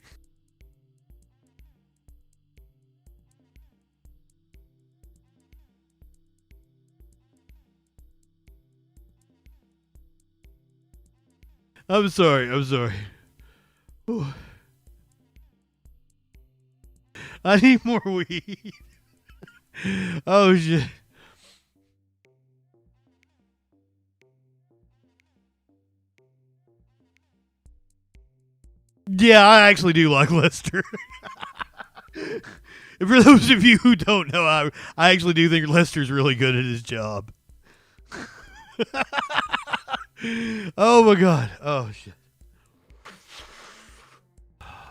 I'm sorry. Ooh. I need more weed. Oh, shit. Yeah, I actually do like Lester. For those of you who don't know, I actually do think Lester's really good at his job. Oh my God. Oh shit.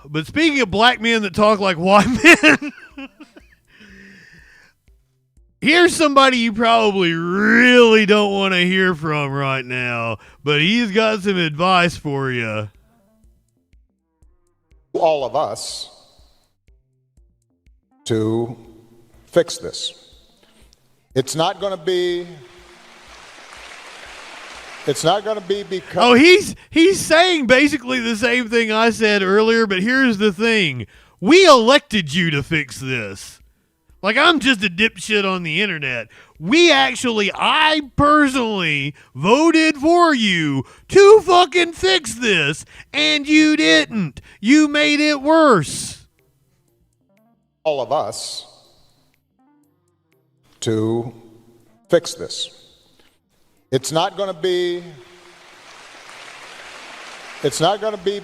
But speaking of black men that talk like white men, here's somebody you probably really don't want to hear from right now, but he's got some advice for you. All of us to fix this. It's not going to be because... Oh, he's saying basically the same thing I said earlier, but here's the thing. We elected you to fix this. Like, I'm just a dipshit on the internet. I personally voted for you to fucking fix this, and you didn't. You made it worse. All of us to fix this. It's not going to be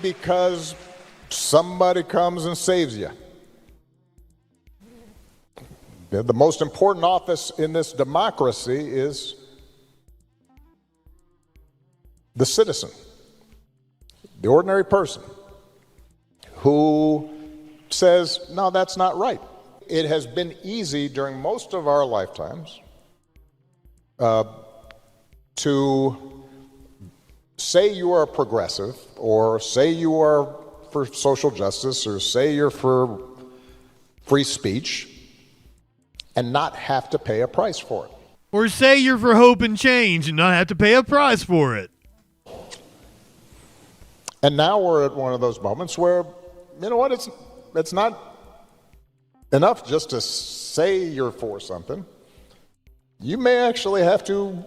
because somebody comes and saves you. The most important office in this democracy is the citizen, the ordinary person who says, no, that's not right. It has been easy during most of our lifetimes to say you are progressive, or say you are for social justice, or say you're for free speech, and not have to pay a price for it. Or say you're for hope and change and not have to pay a price for it. And now we're at one of those moments where, you know what, it's not enough just to say you're for something. You may actually have to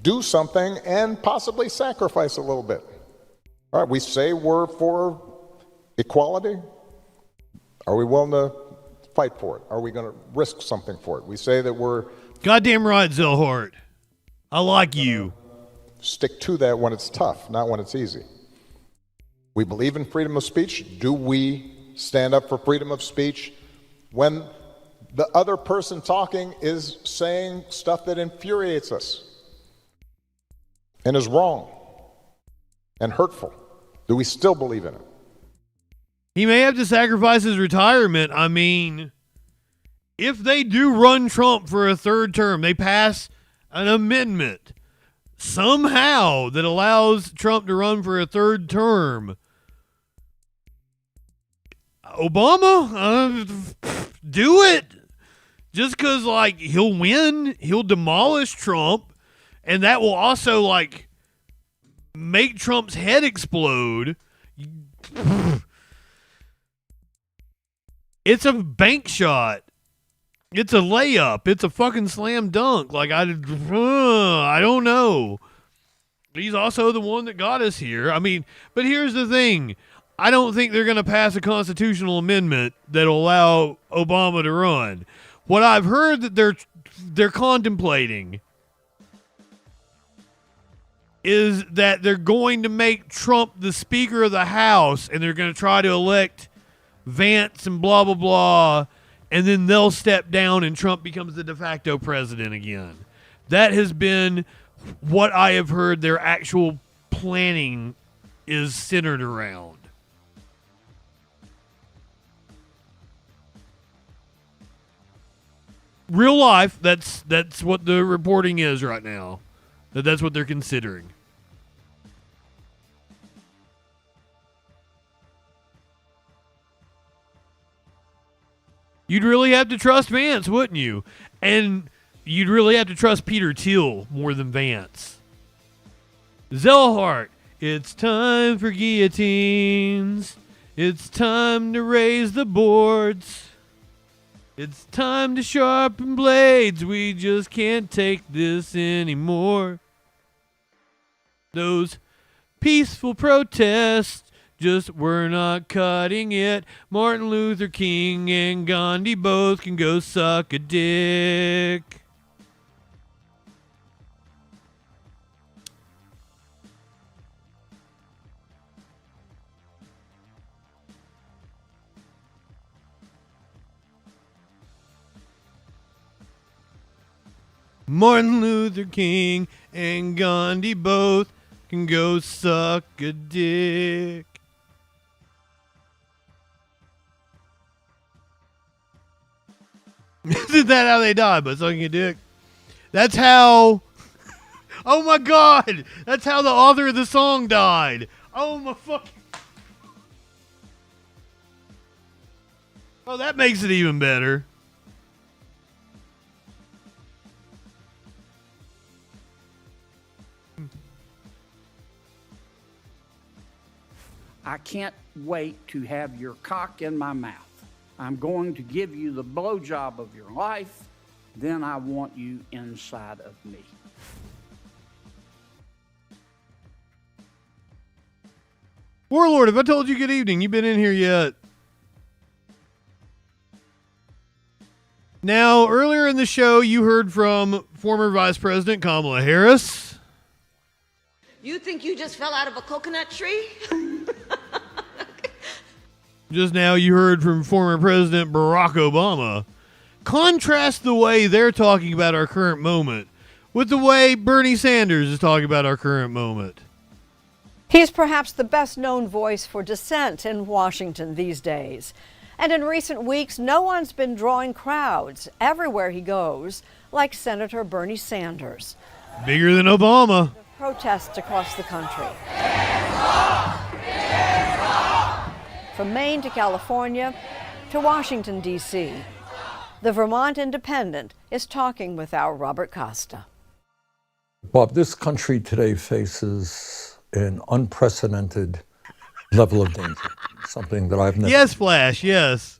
do something and possibly sacrifice a little bit. All right, we say we're for equality. Are we willing to fight for it? Are we going to risk something for it? We say that we're... Goddamn right, Zellhart. I like you. Stick to that when it's tough, not when it's easy. We believe in freedom of speech. Do we stand up for freedom of speech when the other person talking is saying stuff that infuriates us and is wrong and hurtful? Do we still believe in it? He may have to sacrifice his retirement. I mean, if they do run Trump for a third term, they pass an amendment somehow that allows Trump to run for a third term. Obama, do it. Just because, like, he'll win, he'll demolish Trump, and that will also, like, make Trump's head explode. It's a bank shot. It's a layup. It's a fucking slam dunk. Like, I don't know. He's also the one that got us here. I mean, but here's the thing. I don't think they're going to pass a constitutional amendment that'll allow Obama to run. What I've heard that they're contemplating is that they're going to make Trump the Speaker of the House, and they're going to try to elect Vance and blah, blah, blah, and then they'll step down and Trump becomes the de facto president again. That has been what I have heard their actual planning is centered around. Real life, that's what the reporting is right now. That's what they're considering. You'd really have to trust Vance, wouldn't you? And you'd really have to trust Peter Thiel more than Vance. Zellhart, it's time for guillotines. It's time to raise the boards. It's time to sharpen blades. We just can't take this anymore. Those peaceful protests just were not cutting it. Martin Luther King and Gandhi both can go suck a dick. Martin Luther King and Gandhi both can go suck a dick. Isn't that how they died? By sucking a dick? That's how... Oh my God! That's how the author of the song died. Oh my fucking... Oh, that makes it even better. I can't wait to have your cock in my mouth. I'm going to give you the blowjob of your life. Then I want you inside of me. Warlord, have I told you good evening? You been in here yet? Now, earlier in the show, you heard from former Vice President Kamala Harris. You think you just fell out of a coconut tree? Just now, you heard from former President Barack Obama. Contrast the way they're talking about our current moment with the way Bernie Sanders is talking about our current moment. He's perhaps the best-known voice for dissent in Washington these days. And in recent weeks, no one's been drawing crowds everywhere he goes, like Senator Bernie Sanders. Bigger than Obama. Protests across the country. From Maine to California to Washington, D.C., the Vermont Independent is talking with our Robert Costa. Bob, this country today faces an unprecedented level of danger, something that I've never... Yes, Flash, yes.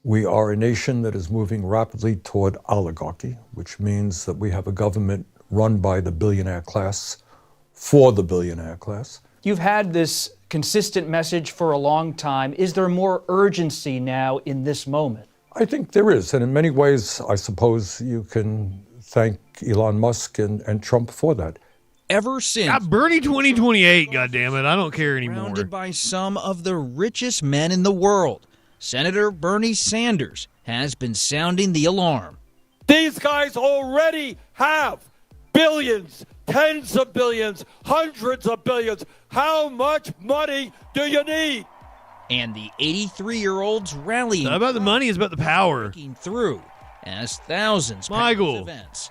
We are a nation that is moving rapidly toward oligarchy, which means that we have a government run by the billionaire class, for the billionaire class. You've had this consistent message for a long time. Is there more urgency now in this moment? I think there is, and in many ways, I suppose you can thank Elon Musk and Trump for that. Ever since... Got Bernie 2028, goddammit. I don't care anymore. Surrounded by some of the richest men in the world, Senator Bernie Sanders has been sounding the alarm. These guys already have billions, tens of billions, hundreds of billions. How much money do you need? And the 83-year-old's rallying. It's not about the money, it's about the power. Breaking through as thousands Michael. events.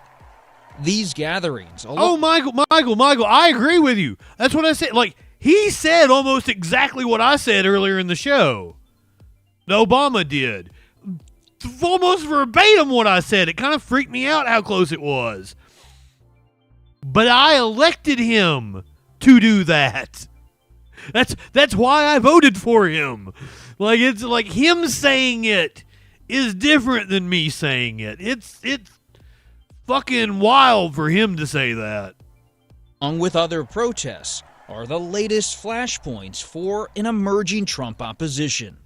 These gatherings. Oh, Michael, I agree with you. That's what I said. Like, he said almost exactly what I said earlier in the show. Obama did. Almost verbatim what I said. It kind of freaked me out how close it was. But I elected him to do that. That's why I voted for him. Like, it's like him saying it is different than me saying it. It's fucking wild for him to say that. Along with other protests are the latest flashpoints for an emerging Trump opposition.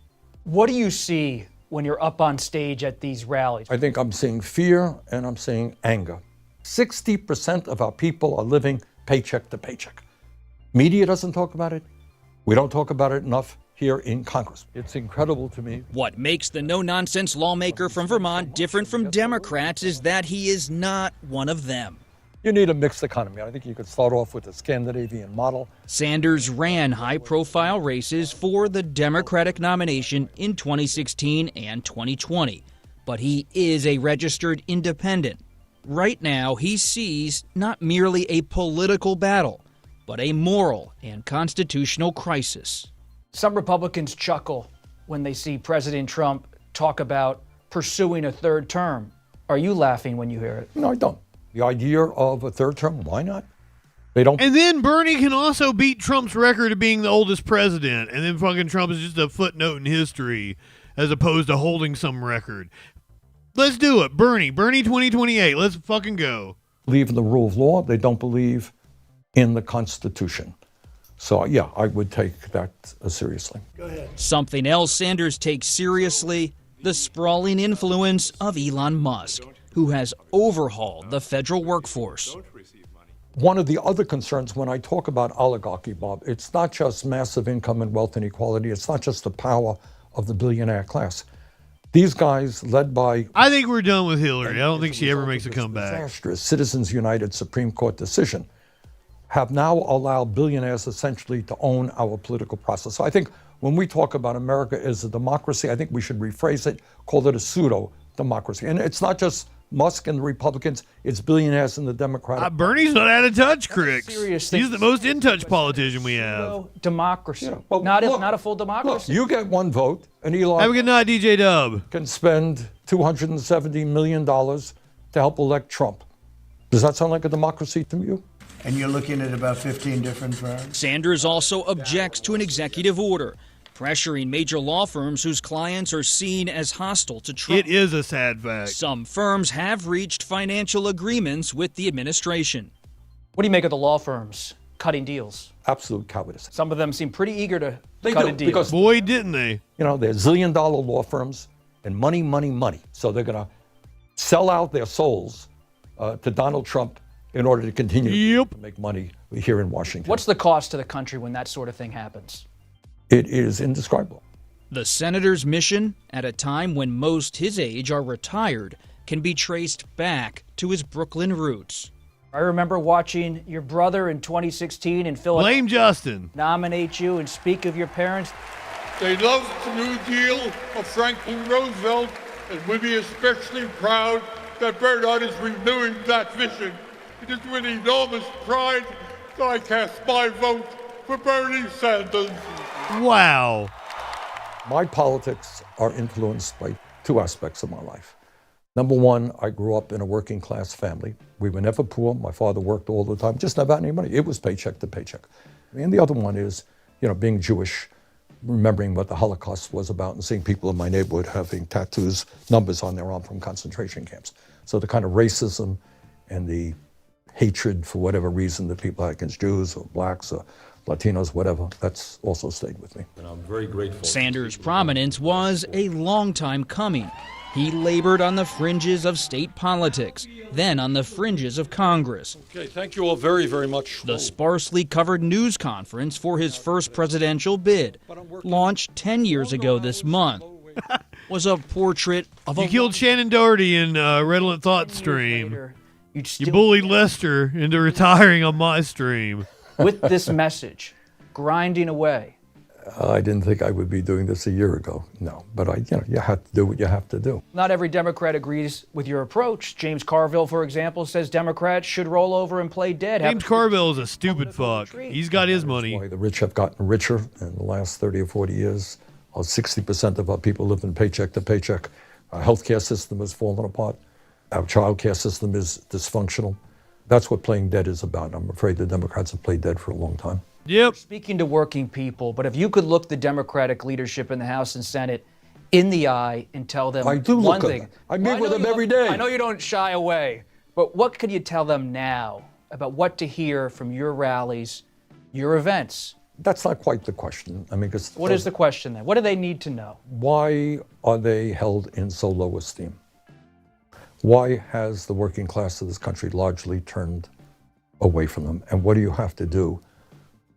What do you see when you're up on stage at these rallies? I think I'm seeing fear and I'm seeing anger. 60% of our people are living paycheck to paycheck. Media doesn't talk about it. We don't talk about it enough here in Congress. It's incredible to me. What makes the no-nonsense lawmaker from Vermont different from Democrats is that he is not one of them. You need a mixed economy. I think you could start off with the Scandinavian model. Sanders ran high-profile races for the Democratic nomination in 2016 and 2020, but he is a registered independent. Right now, he sees not merely a political battle, but a moral and constitutional crisis. Some Republicans chuckle when they see President Trump talk about pursuing a third term. Are you laughing when you hear it? No, I don't. The idea of a third term, why not? They don't. And then Bernie can also beat Trump's record of being the oldest president, and then fucking Trump is just a footnote in history as opposed to holding some record. Let's do it. Bernie 2028. Let's fucking go. Believe in the rule of law. They don't believe in the Constitution. So, yeah, I would take that seriously. Go ahead. Something else Sanders takes seriously, the sprawling influence of Elon Musk, who has overhauled the federal workforce. One of the other concerns when I talk about oligarchy, Bob, it's not just massive income and wealth inequality. It's not just the power of the billionaire class. These guys, led by... I think we're done with Hillary. I don't think she ever makes a comeback. Disastrous Citizens United Supreme Court decision have now allowed billionaires essentially to own our political process. So I think when we talk about America as a democracy, I think we should rephrase it, call it a pseudo-democracy. And it's not just Musk and the Republicans, it's billionaires and the Democratic. Bernie's not out of touch, Cricks. Serious He's the most in-touch politician we have. Democracy. Yeah, well, not look, a full democracy. Look, you get one vote, and Elon Have a good night, DJ Dub. Can spend $270 million to help elect Trump. Does that sound like a democracy to you? And you're looking at about 15 different firms? Sanders also objects to an executive order, pressuring major law firms whose clients are seen as hostile to Trump. It is a sad fact. Some firms have reached financial agreements with the administration. What do you make of the law firms cutting deals? Absolute cowardice. Some of them seem pretty eager to They cut do, a deal. because, boy, didn't they. You know, they're zillion-dollar law firms and money, money, money. So they're going to sell out their souls to Donald Trump in order to continue to make money here in Washington. What's the cost to the country when that sort of thing happens? It is indescribable. The senator's mission, at a time when most his age are retired, can be traced back to his Brooklyn roots. I remember watching your brother in 2016 in Philadelphia. Blame Justin. Nominate you and speak of your parents. They loved the New Deal of Franklin Roosevelt, and we'd be especially proud that Bernard is renewing that vision. It is with enormous pride that I cast my vote for Bernie Sanders. Wow. My politics are influenced by two aspects of my life. Number one, I grew up in a working class family. We were never poor. My father worked all the time, just never had any money. It was paycheck to paycheck. And the other one is, you know, being Jewish, remembering what the Holocaust was about and seeing people in my neighborhood having tattoos, numbers on their arm from concentration camps. So the kind of racism and the hatred for whatever reason that people had against Jews or blacks or Latinos, whatever, that's also stayed with me. And I'm very grateful. Sanders' prominence was a long time coming. He labored on the fringes of state politics, then on the fringes of Congress. Okay, thank you all very, very much. The sparsely covered news conference for his first presidential bid, launched 10 years ago this month, was a portrait of You killed Shannon Doherty in Redolent Thought stream. You bullied Lester into retiring on my stream. With this message, grinding away. I didn't think I would be doing this a year ago, no. But you have to do what you have to do. Not every Democrat agrees with your approach. James Carville, for example, says Democrats should roll over and play dead. James Carville is a stupid fuck. He's got his money. That's why the rich have gotten richer in the last 30 or 40 years. 60% of our people live in paycheck to paycheck. Our healthcare system has fallen apart. Our child care system is dysfunctional. That's what playing dead is about. I'm afraid the Democrats have played dead for a long time. Yep. Speaking to working people, but if you could look the Democratic leadership in the House and Senate in the eye and tell them I do one look thing? at them. I meet with them you every day. I know you don't shy away, but what could you tell them now about what to hear from your rallies, your events? That's not quite the question. I mean, What is the question then? What do they need to know? why are they held in so low esteem? Why has the working class of this country largely turned away from them? And what do you have to do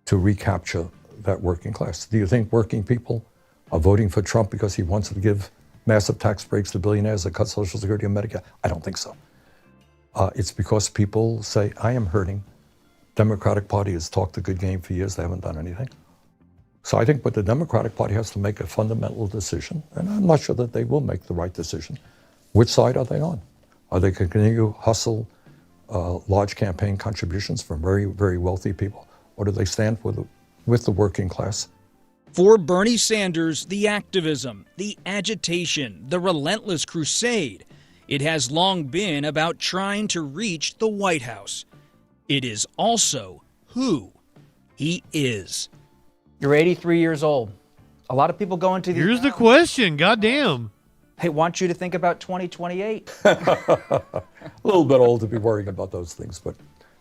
to recapture that working class? Do you think working people are voting for Trump because he wants to give massive tax breaks to billionaires that cut Social Security and Medicare? I don't think so. It's because people say, I am hurting. Democratic Party has talked a good game for years. They haven't done anything. So I think what the Democratic Party has to make a fundamental decision, and I'm not sure that they will make the right decision. Which side are they on? Are they going to continue to hustle large campaign contributions from very, very wealthy people? Or do they stand with the working class? For Bernie Sanders, the activism, the agitation, the relentless crusade, it has long been about trying to reach the White House. It is also who he is. You're 83 years old. A lot of people go into these. Here's the question. Goddamn. They want you to think about 2028. A little bit old to be worrying about those things, but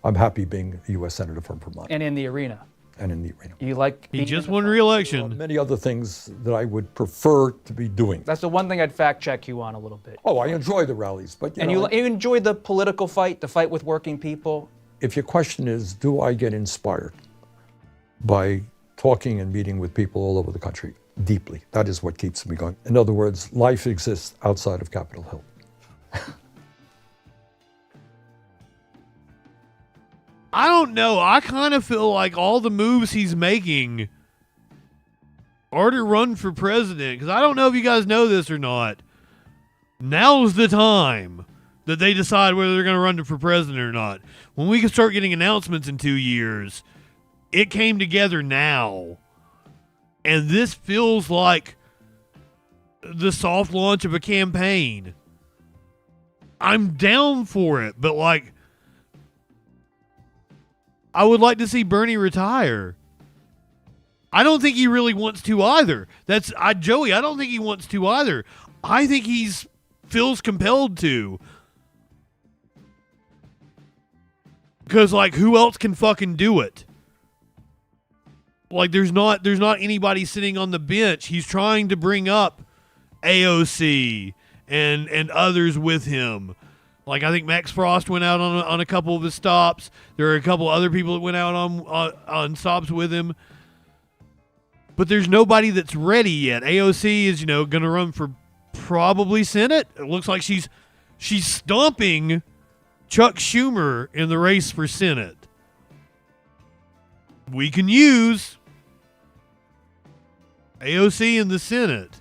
I'm happy being a U.S. Senator from Vermont. And in the arena. And in the arena. You like He just won re-election. Many other things that I would prefer to be doing. That's the one thing I'd fact check you on a little bit. Oh, I enjoy the rallies, but you enjoy the political fight, the fight with working people. If your question is, do I get inspired by talking and meeting with people all over the country? Deeply. That is what keeps me going. In other words, life exists outside of Capitol Hill. I don't know. I kind of feel like all the moves he's making are to run for president. Because I don't know if you guys know this or not. Now's the time that they decide whether they're going to run for president or not. When we can start getting announcements in 2 years, it came together now. And this feels like the soft launch of a campaign. I'm down for it, but like, I would like to see Bernie retire. I don't think he really wants to either. Joey, I don't think he wants to either. I think feels compelled to. Because, like, who else can fucking do it? Like, there's not anybody sitting on the bench. He's trying to bring up AOC and others with him. Like, I think Max Frost went out on a couple of his stops. There are a couple other people that went out on stops with him. But there's nobody that's ready yet. AOC is, going to run for probably Senate. It looks like she's stomping Chuck Schumer in the race for Senate. We can use AOC in the Senate.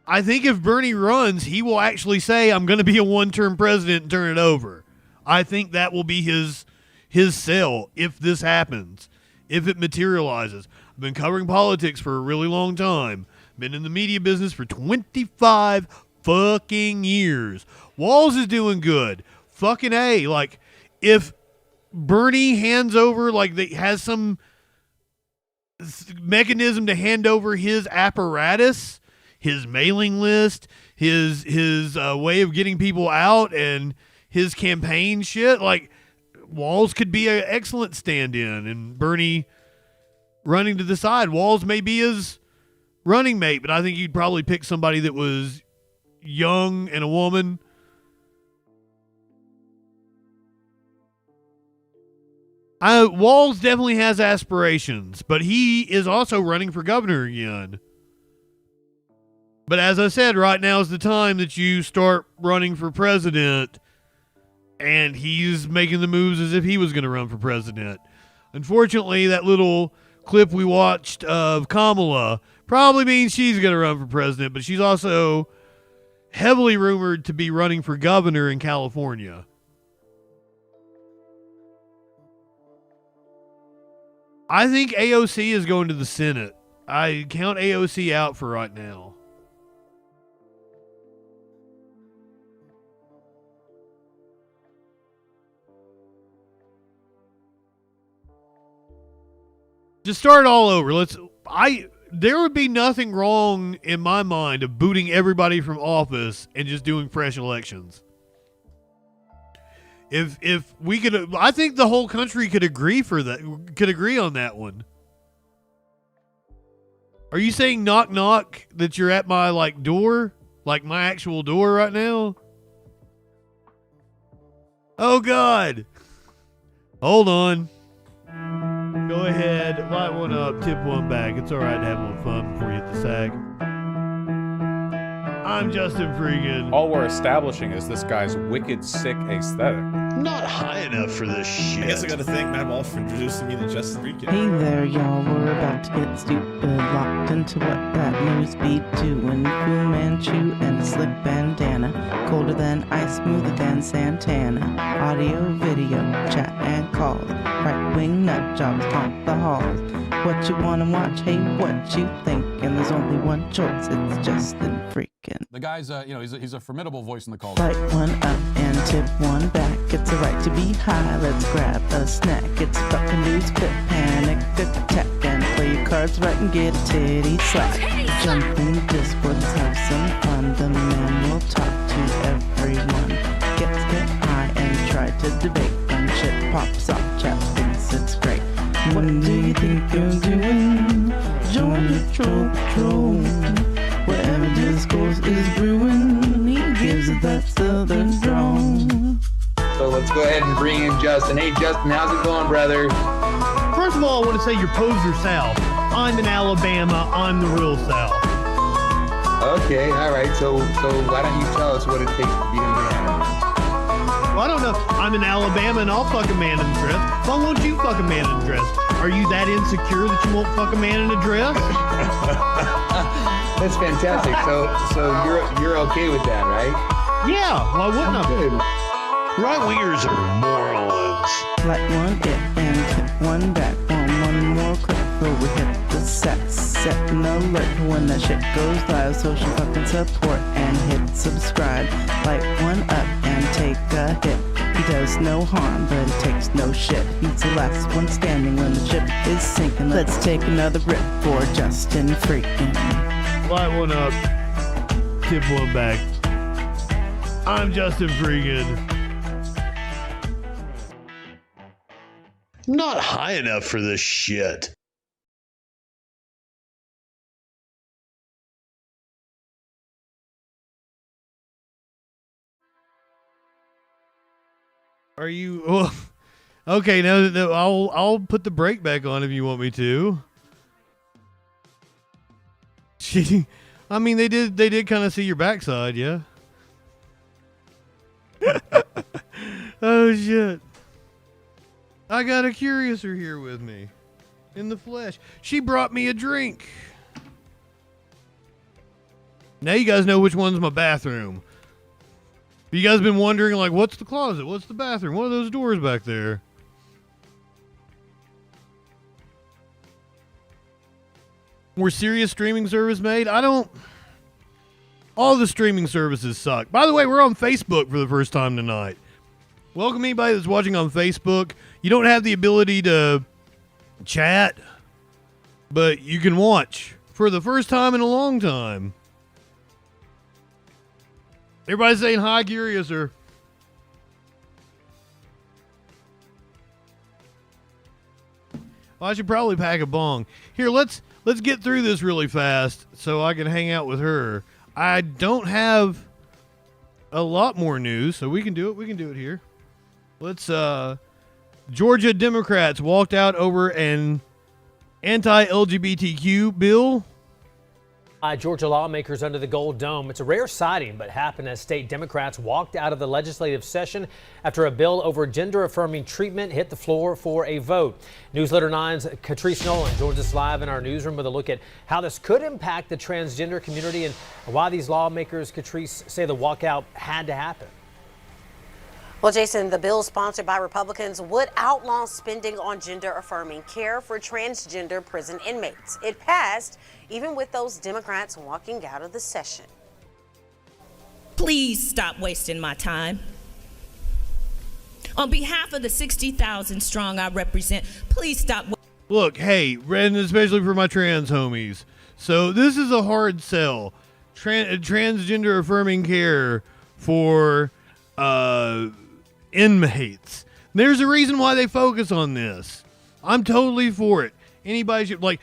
I think if Bernie runs, he will actually say, I'm going to be a one-term president and turn it over. I think that will be his sell if this happens, if it materializes. I've been covering politics for a really long time. Been in the media business for 25 fucking years. Walz is doing good. Fucking A. Like, if Bernie hands over, like, has some mechanism to hand over his apparatus, his mailing list, his way of getting people out, and his campaign shit, like, Walz could be an excellent stand-in, and Bernie running to the side. Walz may be his running mate, but I think you'd probably pick somebody that was young and a woman. Walz definitely has aspirations, but he is also running for governor again. But as I said, right now is the time that you start running for president, and he's making the moves as if he was going to run for president. Unfortunately, that little clip we watched of Kamala probably means she's going to run for president, but she's also heavily rumored to be running for governor in California. I think AOC is going to the Senate. I count AOC out for right now. Just start all over. there would be nothing wrong in my mind of booting everybody from office and just doing fresh elections. If we could, I think the whole country could agree on that one. Are you saying knock knock that you're at my door, like my actual door right now? Oh God! Hold on. Go ahead, light one up, tip one back. It's all right to have a little fun before you hit the sack. I'm JustinFREAKIN. All we're establishing is this guy's wicked sick aesthetic. Not high enough for this shit. I guess I gotta thank Matt Walsh for introducing me to JustinFREAKIN. Hey there, y'all. We're about to get stupid, locked into what that news be doing. Fu Manchu and a slick bandana, colder than ice, smoother than Santana. Audio, video, chat and calls. Right-wing nut jobs haunt the halls. What you wanna watch? Hey, what you think? And there's only one choice. It's JustinFREAKIN. The guy's, he's a formidable voice in the culture. Light one up and tip one back. It's a right to be high. Let's grab a snack. It's fucking news, quit panic, attack, and play your cards right and get a titty slap. Jump in Discords, have some fun. The man will talk to everyone. Get high and try to debate. When shit pops off, chat thinks it's great. What do you think you're doing? Join the troll patrol. Wherever discourse is brewing, he gives it that southern drawl. So let's go ahead and bring in Justin. Hey Justin, how's it going, brother? First of all, I want to say you're poser South. I'm in Alabama. I'm the real South. Okay, all right. So why don't you tell us what it takes to be a man? Well, I don't know. I'm in Alabama and I'll fuck a man in a dress. Why won't you fuck a man in a dress? Are you that insecure that you won't fuck a man in a dress? That's fantastic. So you're okay with that, right? Yeah. Why wouldn't I? Right-wingers are morons. Light one hit and hit one back. One more click before we hit the set. Set an alert when that shit goes live. Social fucking support and hit subscribe. Light one up and take a hit. He does no harm, but he takes no shit. He's the last one standing when the ship is sinking. Let's take another rip for JustinFREAKIN. Light one up, tip one back. I'm JustinFREAKIN. Not high enough for this shit. Are you? Well, okay, now I'll put the brake back on if you want me to. I mean, they did kind of see your backside, yeah. Oh shit! I got a Curiouser here with me, in the flesh. She brought me a drink. Now you guys know which one's my bathroom. You guys been wondering, like, what's the closet? What's the bathroom? What are those doors back there? More serious streaming service made? All the streaming services suck. By the way, we're on Facebook for the first time tonight. Welcome anybody that's watching on Facebook. You don't have the ability to chat, but you can watch for the first time in a long time. Everybody's saying hi, Curiouser. Well, I should probably pack a bong. Here, let's get through this really fast so I can hang out with her. I don't have a lot more news, so we can do it. We can do it here. Let's, Georgia Democrats walked out over an anti-LGBTQ bill. Georgia lawmakers under the Gold Dome. It's a rare sighting, but happened as state Democrats walked out of the legislative session after a bill over gender-affirming treatment hit the floor for a vote. Newsletter 9's Catrice Nolan joins us live in our newsroom with a look at how this could impact the transgender community and why these lawmakers, Catrice, say the walkout had to happen. Well, Jason, the bill sponsored by Republicans would outlaw spending on gender-affirming care for transgender prison inmates. It passed, even with those Democrats walking out of the session. Please stop wasting my time. On behalf of the 60,000 strong I represent, please stop. Look, hey, and especially for my trans homies, So this is a hard sell. Transgender affirming care for inmates. There's a reason why they focus on this. I'm totally for it. Anybody should, like,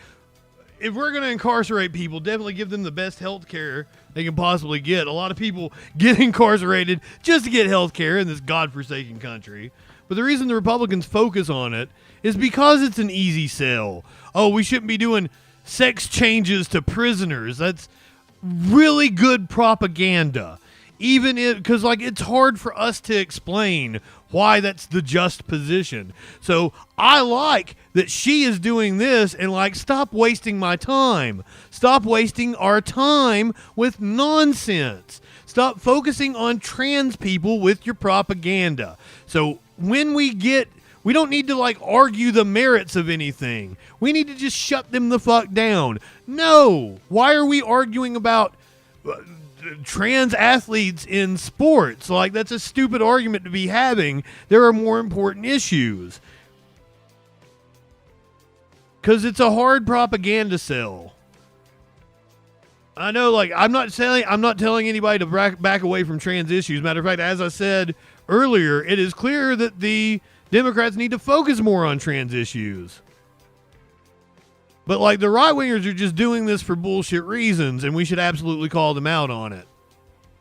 if we're going to incarcerate people, definitely give them the best health care they can possibly get. A lot of people get incarcerated just to get health care in this godforsaken country. But the reason the Republicans focus on it is because it's an easy sell. Oh, we shouldn't be doing sex changes to prisoners. That's really good propaganda. Even if, because like it's hard for us to explain why that's the just position. So I like that she is doing this and like, stop wasting my time. Stop wasting our time with nonsense. Stop focusing on trans people with your propaganda. So when we don't need to like argue the merits of anything. We need to just shut them the fuck down. No. Why are we arguing about trans athletes in sports? Like, that's a stupid argument to be having. There are more important issues. Because it's a hard propaganda sell. I know, like, I'm not telling anybody to back away from trans issues. Matter of fact, as I said earlier, it is clear that the Democrats need to focus more on trans issues. But, like, the right-wingers are just doing this for bullshit reasons, and we should absolutely call them out on it.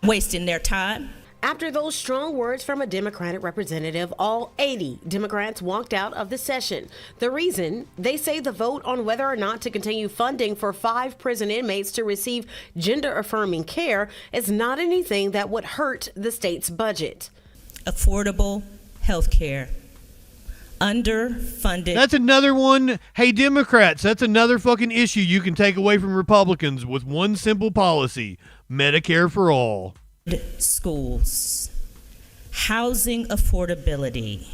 Wasting their time. After those strong words from a Democratic representative, all 80 Democrats walked out of the session. The reason? They say the vote on whether or not to continue funding for 5 prison inmates to receive gender-affirming care is not anything that would hurt the state's budget. Affordable health care. Underfunded. That's another one. Hey, Democrats, that's another fucking issue you can take away from Republicans with one simple policy: Medicare for all. Schools, housing affordability,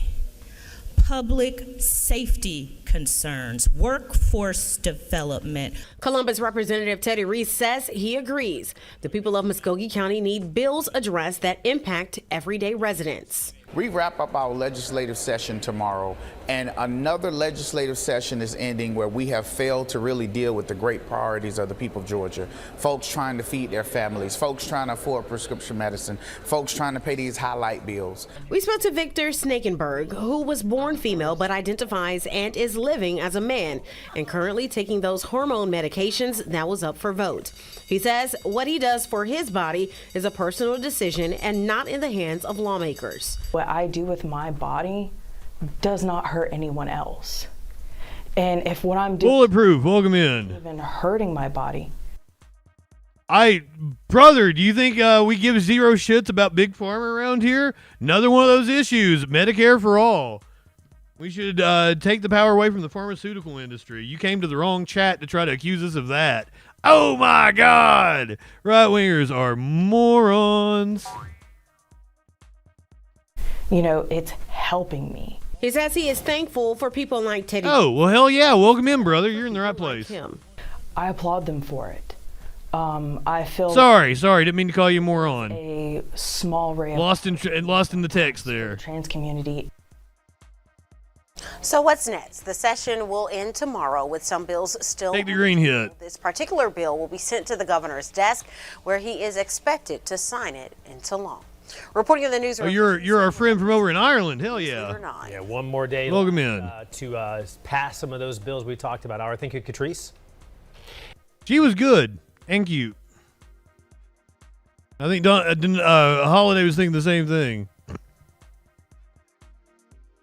public safety concerns, workforce development. Columbus Representative Teddy Reese says he agrees. The people of Muskogee County need bills addressed that impact everyday residents. We wrap up our legislative session tomorrow, and another legislative session is ending where we have failed to really deal with the great priorities of the people of Georgia. Folks trying to feed their families, folks trying to afford prescription medicine, folks trying to pay these high light bills. We spoke to Victor Snakenberg, who was born female but identifies and is living as a man, and currently taking those hormone medications that was up for vote. He says what he does for his body is a personal decision and not in the hands of lawmakers. What I do with my body does not hurt anyone else. And if what I'm doing Bulletproof, welcome in. Even hurting my body. Brother, do you think we give zero shits about Big Pharma around here? Another one of those issues, Medicare for all. We should take the power away from the pharmaceutical industry. You came to the wrong chat to try to accuse us of that. Oh my God! Right-wingers are morons. You know, it's helping me. He says he is thankful for people like Teddy. Oh, well, hell yeah. Welcome in, brother. You're in the right place. I applaud them for it. I feel Sorry. Didn't mean to call you a moron. A small ray of lost in the text there. Trans community. So what's next? The session will end tomorrow with some bills still. Take the green hit. This particular bill will be sent to the governor's desk, where he is expected to sign it into law. Reporting in the newsroom. Oh, you're our friend from over in Ireland. Hell yeah. Yeah, one more day. Welcome in. To pass some of those bills we talked about. I think of Catrice. She was good and cute. I think Holiday was thinking the same thing.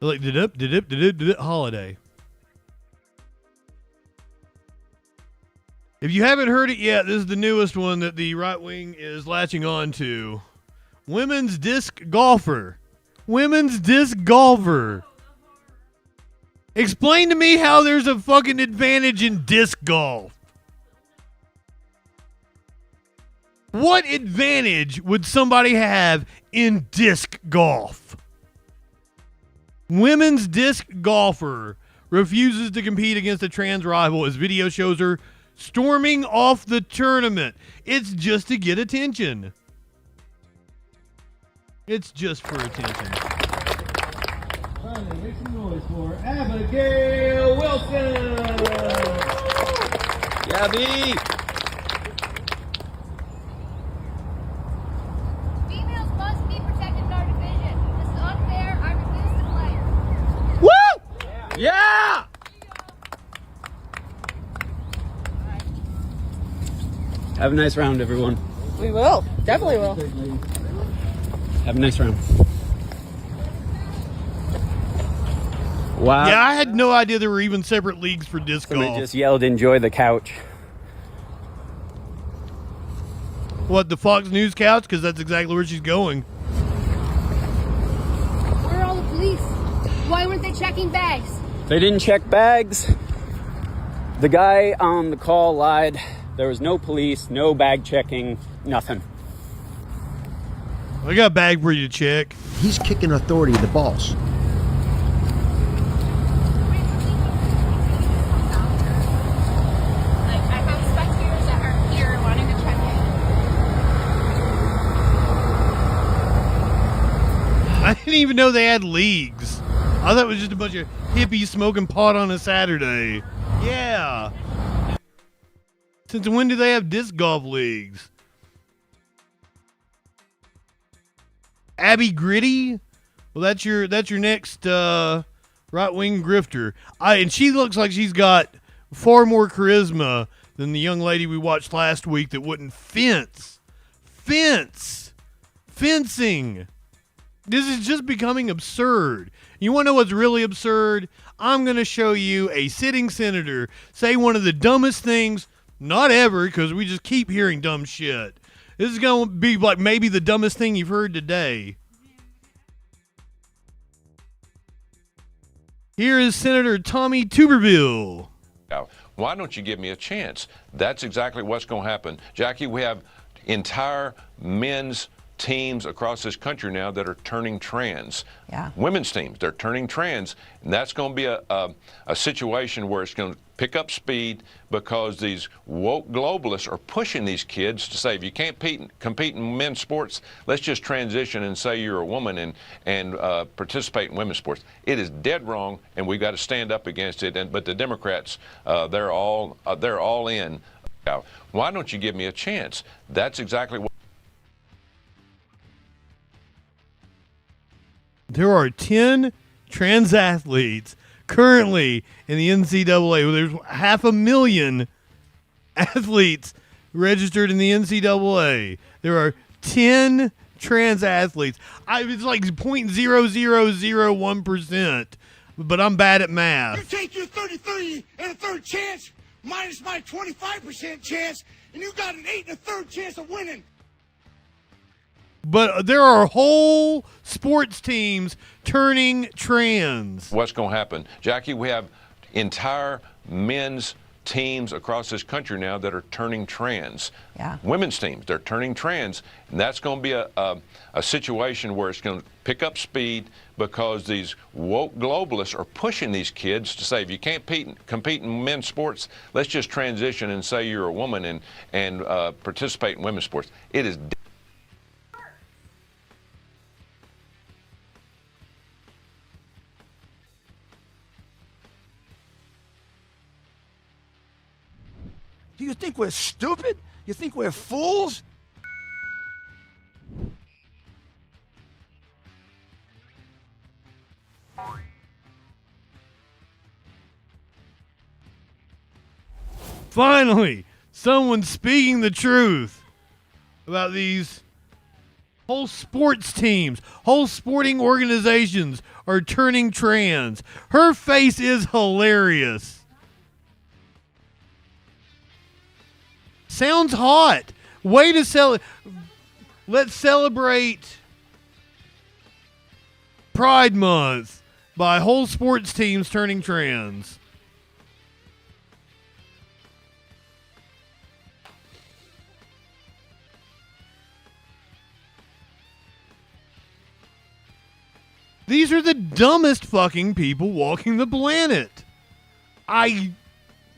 Like, did Holiday. If you haven't heard it yet, this is the newest one that the right wing is latching on to. Women's disc golfer. Women's disc golfer. Explain to me how there's a fucking advantage in disc golf. What advantage would somebody have in disc golf? Women's disc golfer refuses to compete against a trans rival as video shows her storming off the tournament. It's just to get attention. It's just for attention. Finally, make some noise for Abigail Wilson. Gabby. Have a nice round, everyone. We will. Definitely will. Have a nice round. Wow. Yeah, I had no idea there were even separate leagues for disc Somebody golf. just yelled, "Enjoy the couch." What, the Fox News couch? Because that's exactly where she's going. Where are all the police? Why weren't they checking bags? They didn't check bags. The guy on the call lied. There was no police, no bag checking, nothing. I got a bag for you to check. He's kicking authority, the boss. I didn't even know they had leagues. I thought it was just a bunch of hippies smoking pot on a Saturday. Yeah. Since when do they have disc golf leagues? Abby Gritty? Well, that's your next right-wing grifter. And she looks like she's got far more charisma than the young lady we watched last week that wouldn't fence. Fencing. This is just becoming absurd. You want to know what's really absurd? I'm going to show you a sitting senator say one of the dumbest things, not ever, because we just keep hearing dumb shit. This is going to be like maybe the dumbest thing you've heard today. Here is Senator Tommy Tuberville. Now, why don't you give me a chance? That's exactly what's going to happen. Jackie, we have entire men's teams across this country now that are turning trans. Yeah. Women's teams, they're turning trans. And that's going to be a situation where it's going to pick up speed because these woke globalists are pushing these kids to say, if you can't compete in men's sports, let's just transition and say you're a woman and participate in women's sports. It is dead wrong, and we've got to stand up against it. But the Democrats, they're all in. Why don't you give me a chance? That's exactly what. There are 10 trans athletes currently in the NCAA. There's 500,000 athletes registered in the NCAA. There are 10 trans athletes. It's like 0.0001%, but I'm bad at math. You take your 33 and a third chance minus my 25% chance, and you got an 8 and a third chance of winning. But there are whole sports teams turning trans. What's going to happen? Jackie, we have entire men's teams across this country now that are turning trans. Yeah. Women's teams, they're turning trans. And that's going to be a situation where it's going to pick up speed because these woke globalists are pushing these kids to say, if you can't compete in men's sports, let's just transition and say you're a woman and participate in women's sports. It is. Do you think we're stupid? You think we're fools? Finally, someone speaking the truth about these whole sports teams, whole sporting organizations are turning trans. Her face is hilarious. Sounds hot. Way to sell. Let's celebrate Pride Month by whole sports teams turning trans. These are the dumbest fucking people walking the planet.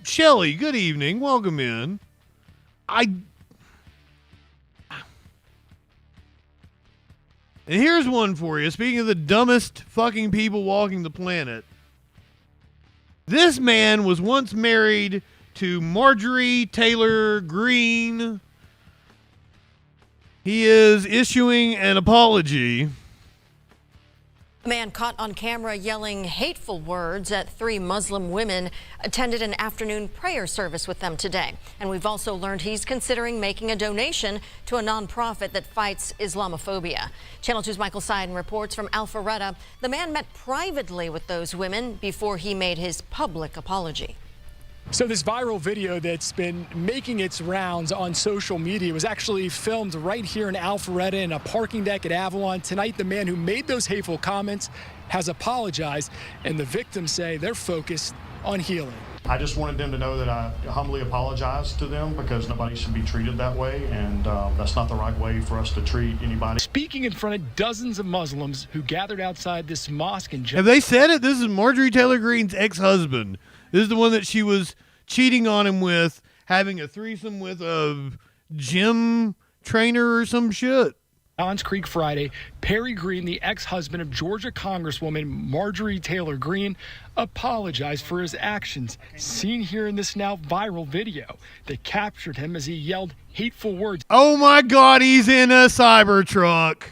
Shelly, good evening. Welcome in. And here's one for you. Speaking of the dumbest fucking people walking the planet, this man was once married to Marjorie Taylor Greene. He is issuing an apology A man caught on camera yelling hateful words at 3 Muslim women attended an afternoon prayer service with them today. And we've also learned he's considering making a donation to a nonprofit that fights Islamophobia. Channel 2's Michael Seiden reports from Alpharetta. The man met privately with those women before he made his public apology. So this viral video that's been making its rounds on social media was actually filmed right here in Alpharetta in a parking deck at Avalon. Tonight, the man who made those hateful comments has apologized, and the victims say they're focused on healing. I just wanted them to know that I humbly apologize to them because nobody should be treated that way, and that's not the right way for us to treat anybody. Speaking in front of dozens of Muslims who gathered outside this mosque in Have they said it? This is Marjorie Taylor Greene's ex-husband. This is the one that she was cheating on him with, having a threesome with a gym trainer or some shit. Johns Creek Friday, Perry Green, the ex-husband of Georgia Congresswoman Marjorie Taylor Greene, apologized for his actions, seen here in this now viral video that captured him as he yelled hateful words. Oh my God, he's in a Cybertruck.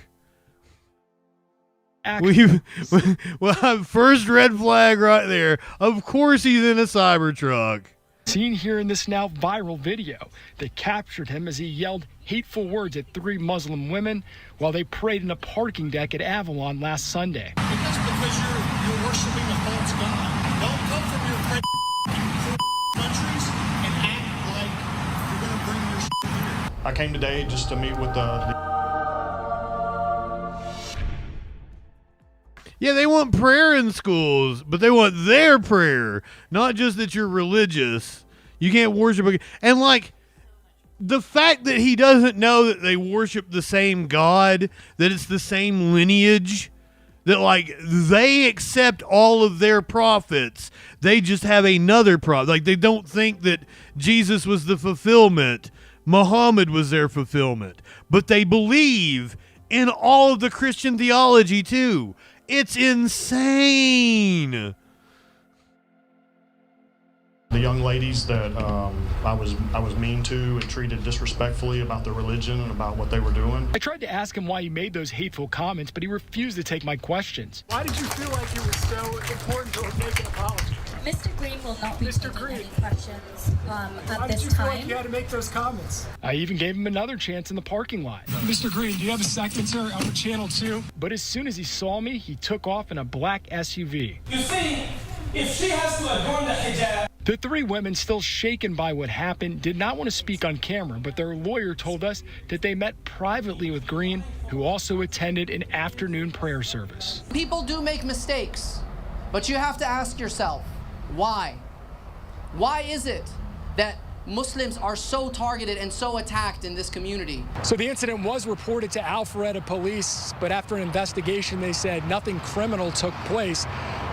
Well, first red flag right there. Of course he's in a Cybertruck. Seen here in this now viral video that captured him as he yelled hateful words at 3 Muslim women while they prayed in a parking deck at Avalon last Sunday. That's because you're worshiping a false god. Don't come from your countries and act like you're going to bring your here. I came today just to meet with Yeah, they want prayer in schools, but they want their prayer, not just that you're religious. You can't worship. And, like, the fact that he doesn't know that they worship the same God, that it's the same lineage, that, like, they accept all of their prophets. They just have another prophet. Like, they don't think that Jesus was the fulfillment. Muhammad was their fulfillment. But they believe in all of the Christian theology, too. It's insane. the young ladies that I was mean to and treated disrespectfully about their religion and about what they were doing. I tried to ask him why he made those hateful comments, but he refused to take my questions. Why did you feel like it was so important to make an apology? Mr. Green will not be taking any questions at this time. Why did you feel like you had to make those comments? I even gave him another chance in the parking lot. Mr. Green, do you have a second, sir? I'm on Channel 2. But as soon as he saw me, he took off in a black SUV. You see, if she has to adorn the hijab. The three women, still shaken by what happened, did not want to speak on camera, but their lawyer told us that they met privately with Green, who also attended an afternoon prayer service. People do make mistakes, but you have to ask yourself, why? Why is it that Muslims are so targeted and so attacked in this community? So the incident was reported to Alpharetta police, but after an investigation, they said nothing criminal took place.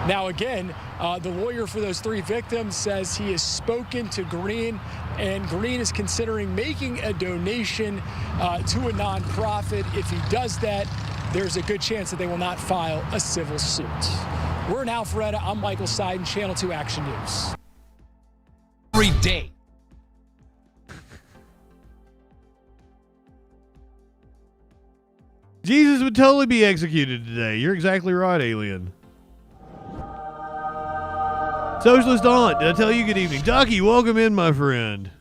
Now, again, the lawyer for those three victims says he has spoken to Green, and Green is considering making a donation to a nonprofit. If he does that, there's a good chance that they will not file a civil suit. We're in Alpharetta. I'm Michael Seiden, Channel 2 Action News. Every day. Jesus would totally be executed today. You're exactly right, Alien. Socialist Aunt, did I tell you good evening? Ducky, welcome in, my friend.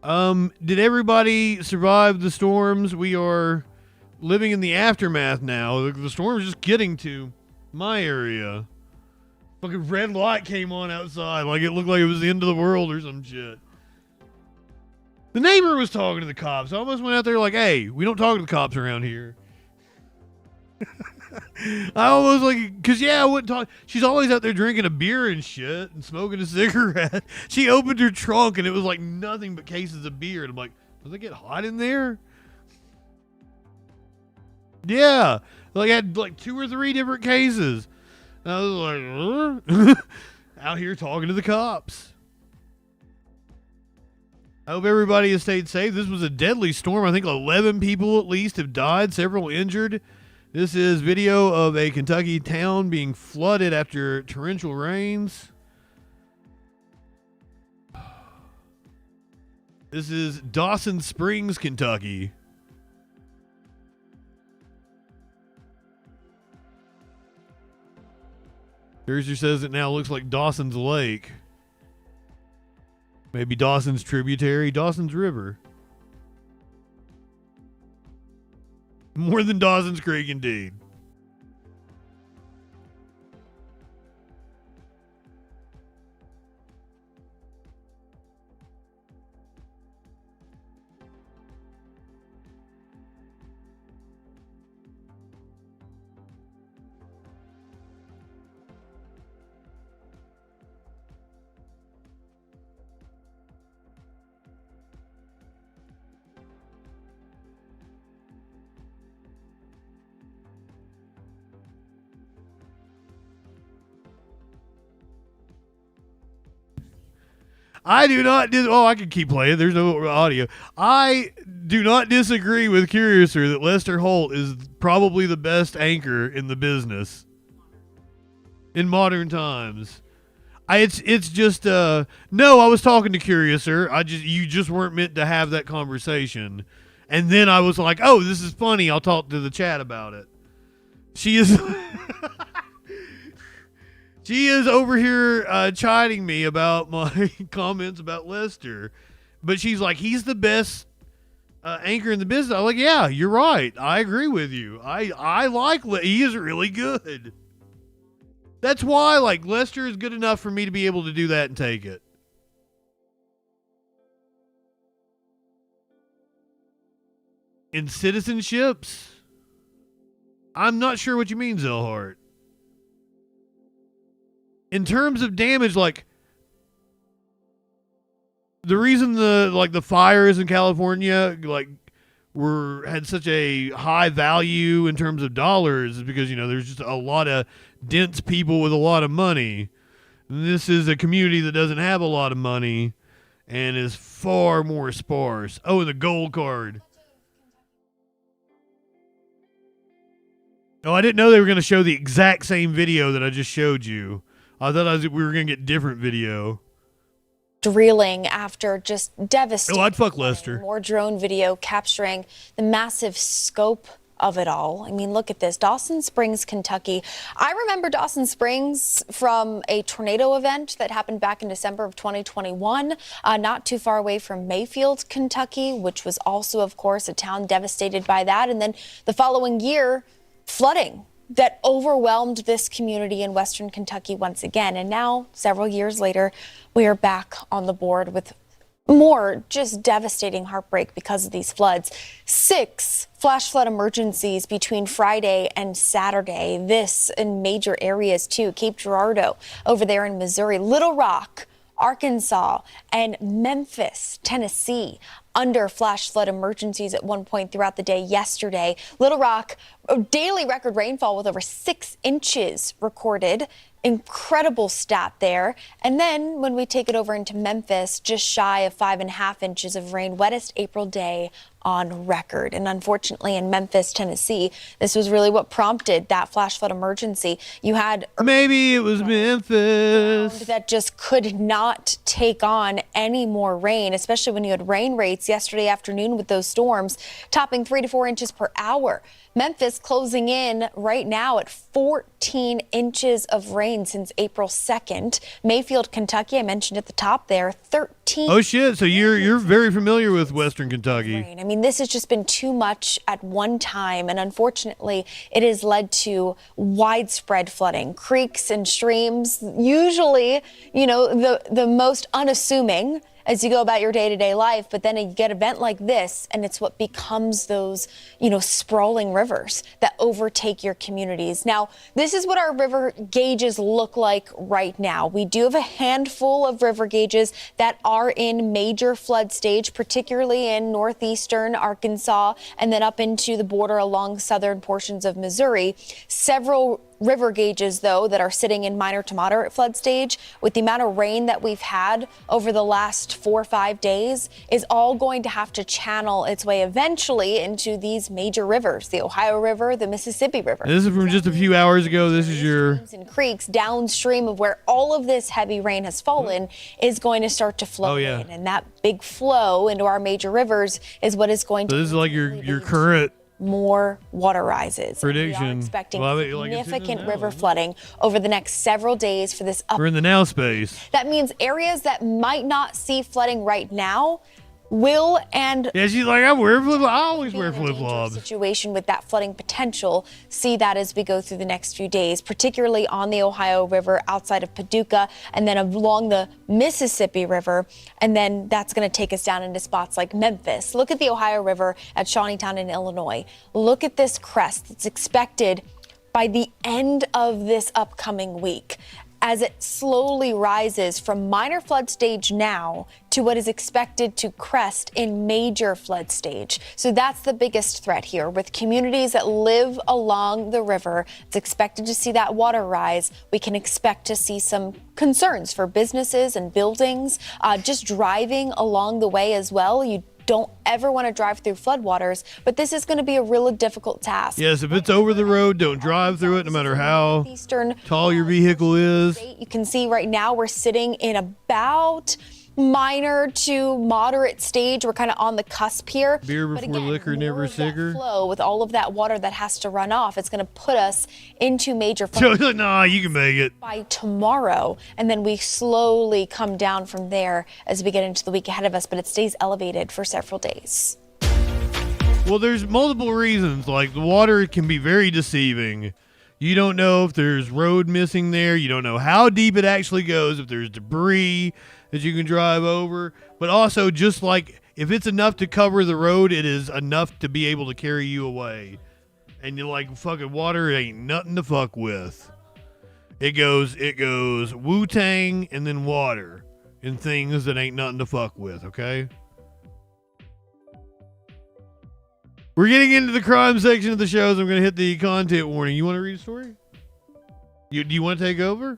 Did everybody survive the storms? We are living in the aftermath now. The storm is just getting to my area. Fucking red light came on outside. Like it looked like it was the end of the world or some shit. The neighbor was talking to the cops. I almost went out there like, hey, we don't talk to the cops around here. I almost like, because I wouldn't talk. She's always out there drinking a beer and shit and smoking a cigarette. She opened her trunk and it was like nothing but cases of beer. And I'm like, does it get hot in there? Yeah. Like I had like 2 or 3 different cases. And I was like, out here talking to the cops. I hope everybody has stayed safe. This was a deadly storm. I think 11 people at least have died, several injured. This is video of a Kentucky town being flooded after torrential rains. This is Dawson Springs, Kentucky. Curiouser says it now looks like Dawson's Lake. Maybe Dawson's tributary, Dawson's River. More than Dawson's Creek, indeed. I do not I can keep playing. There's no audio. I do not disagree with Curiouser that Lester Holt is probably the best anchor in the business in modern times. It's just no, I was talking to Curiouser. You just weren't meant to have that conversation. And then I was like, "Oh, this is funny. I'll talk to the chat about it." She is She is over here chiding me about my comments about Lester. But she's like, he's the best anchor in the business. I'm like, yeah, you're right. I agree with you. I like he is really good. That's why, like, Lester is good enough for me to be able to do that and take it. In citizenships? I'm not sure what you mean, Zellhart. In terms of damage, like, the reason the fires in California had such a high value in terms of dollars is because, there's just a lot of dense people with a lot of money. And this is a community that doesn't have a lot of money and is far more sparse. Oh, and the gold card. Oh, I didn't know they were going to show the exact same video that I just showed you. I thought we were going to get different video. Reeling after just devastating. Oh, I'd fuck Lester. More drone video capturing the massive scope of it all. I mean, look at this. Dawson Springs, Kentucky. I remember Dawson Springs from a tornado event that happened back in December of 2021, not too far away from Mayfield, Kentucky, which was also, of course, a town devastated by that. And then the following year, flooding that overwhelmed this community in Western Kentucky once again. And now, several years later, we are back on the board with more just devastating heartbreak because of these floods. 6 flash flood emergencies between Friday and Saturday. This in major areas too. Cape Girardeau over there in Missouri, Little Rock, Arkansas, and Memphis, Tennessee, under flash flood emergencies at one point throughout the day yesterday. Little Rock, daily record rainfall with over 6 inches recorded. Incredible stat there. And then when we take it over into Memphis, just shy of 5.5 inches of rain, wettest April day on record. And unfortunately in Memphis, Tennessee, this was really what prompted that flash flood emergency. You had maybe it was Memphis that just could not take on any more rain, especially when you had rain rates yesterday afternoon with those storms topping 3 to 4 inches per hour. Memphis closing in right now at 14 inches of rain since April 2nd. Mayfield, Kentucky, I mentioned at the top there, 13. Oh shit, so you're very familiar with Western Kentucky. I mean, this has just been too much at one time, and unfortunately, it has led to widespread flooding. Creeks and streams, usually, the most unassuming as you go about your day-to-day life, but then you get an event like this, and it's what becomes those, sprawling rivers that overtake your communities. Now, this is what our river gauges look like right now. We do have a handful of river gauges that are in major flood stage, particularly in northeastern Arkansas, and then up into the border along southern portions of Missouri. Several river gauges, though, that are sitting in minor to moderate flood stage. With the amount of rain that we've had over the last 4 or 5 days, is all going to have to channel its way eventually into these major rivers, the Ohio River, the Mississippi River. This is from just a few hours ago. This is your and creeks downstream of where all of this heavy rain has fallen is going to start to flow in, and that big flow into our major rivers is what is going to. So this is like your current more water rises. Prediction. We are expecting Well, I mean, like, it's in the significant now, river isn't it? flooding over the next several days for this We're in the now space. That means areas that might not see flooding right now will and Yeah, she's like, I wear flip. I always wear in a dangerous flip-flops. situation with that flooding potential. See that as we go through the next few days, particularly on the Ohio River outside of Paducah and then along the Mississippi River. And then that's going to take us down into spots like Memphis. Look at the Ohio River at Shawneetown in Illinois. Look at this crest that's expected by the end of this upcoming week, as it slowly rises from minor flood stage now to what is expected to crest in major flood stage. So that's the biggest threat here. With communities that live along the river, it's expected to see that water rise. We can expect to see some concerns for businesses and buildings. Just driving along the way as well. You don't ever want to drive through floodwaters, but this is going to be a really difficult task. Yes, if it's over the road, don't drive through it no matter how tall your vehicle is. You can see right now we're sitting in about minor to moderate stage. We're kind of on the cusp here. Beer before liquor, never sicker. Flow with all of that water that has to run off. It's going to put us into major flood Nah, you can make it. by tomorrow, and then we slowly come down from there as we get into the week ahead of us, but it stays elevated for several days. Well, there's multiple reasons. Like, the water can be very deceiving. You don't know if there's road missing there. You don't know how deep it actually goes, if there's debris that you can drive over. But also, just like, if it's enough to cover the road, it is enough to be able to carry you away. And you're like, fucking water ain't nothing to fuck with. It goes Wu-Tang and then water and things that ain't nothing to fuck with, okay? We're getting into the crime section of the shows. I'm going to hit the content warning. You want to read a story? Do you want to take over?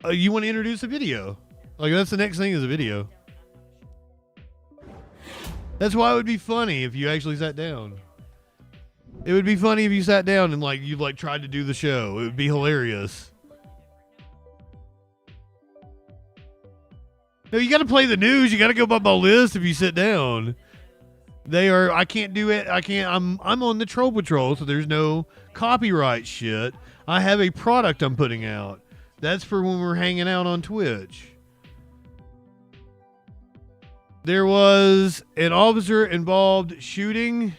You want to introduce a video? Like, that's the next thing is a video. That's why it would be funny if you actually sat down. It would be funny if you sat down and you tried to do the show. It would be hilarious. No, you got to play the news. You got to go by my list if you sit down. I can't do it. I'm on the Troll Patrol, so there's no copyright shit. I have a product I'm putting out. That's for when we're hanging out on Twitch. There was an officer-involved shooting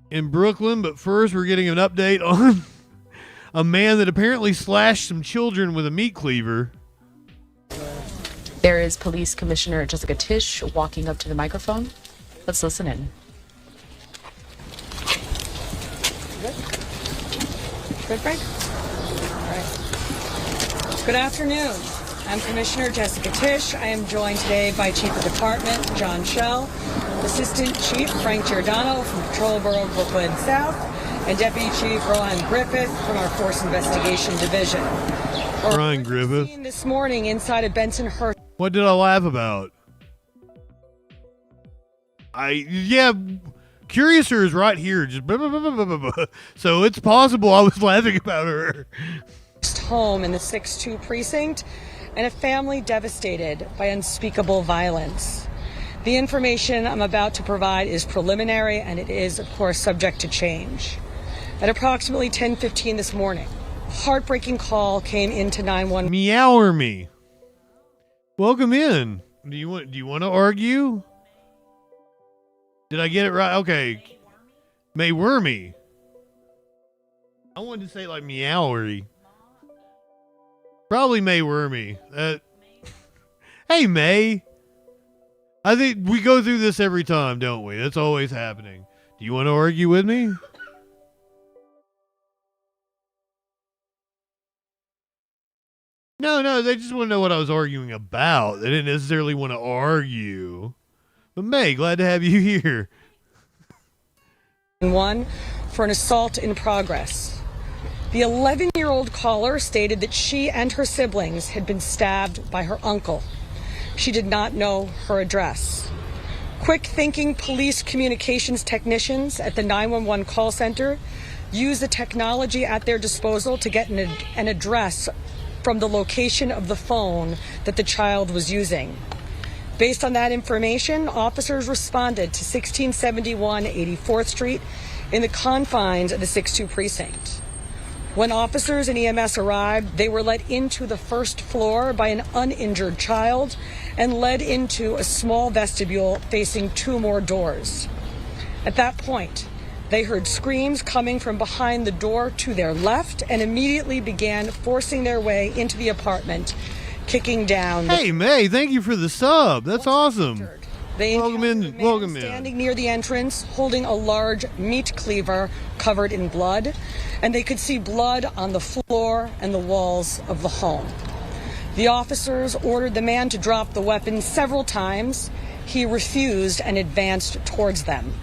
in Brooklyn, but first we're getting an update on a man that apparently slashed some children with a meat cleaver. There is Police Commissioner Jessica Tisch walking up to the microphone. Let's listen in. Good, Frank? All right. Good afternoon. I'm Commissioner Jessica Tisch. I am joined today by Chief of Department John Schell, Assistant Chief Frank Giordano from Patrol Borough Brooklyn South, and Deputy Chief Rohan Griffith from our Force Investigation Division. Ryan Griffith. This morning inside of Bensonhurst. What did I laugh about? Curiouser is right here. Just blah, blah, blah, blah, blah, blah. So it's possible I was laughing about her. Home in the 6-2 precinct, and a family devastated by unspeakable violence. The information I'm about to provide is preliminary, and it is, of course, subject to change. At approximately 10:15 this morning, a heartbreaking call came into 911. Meower me. Welcome in. Do you want to argue? Did I get it right? Okay. Maywormy. I wanted to say like meowery. Probably Maywormy. Hey, May. I think we go through this every time, don't we? That's always happening. Do you want to argue with me? No, they just want to know what I was arguing about. They didn't necessarily want to argue. But May, glad to have you here. One for an assault in progress. The 11-year-old caller stated that she and her siblings had been stabbed by her uncle. She did not know her address. Quick-thinking police communications technicians at the 911 call center use the technology at their disposal to get an address from the location of the phone that the child was using. Based on that information, officers responded to 1671 84th Street in the confines of the 6-2 precinct. When officers and EMS arrived, they were led into the first floor by an uninjured child and led into a small vestibule facing 2 more doors. At that point, they heard screams coming from behind the door to their left and immediately began forcing their way into the apartment, kicking down. Hey, May, thank you for the sub. That's awesome. They welcome in. Standing near the entrance, holding a large meat cleaver covered in blood, and they could see blood on the floor and the walls of the home. The officers ordered the man to drop the weapon several times. He refused and advanced towards them.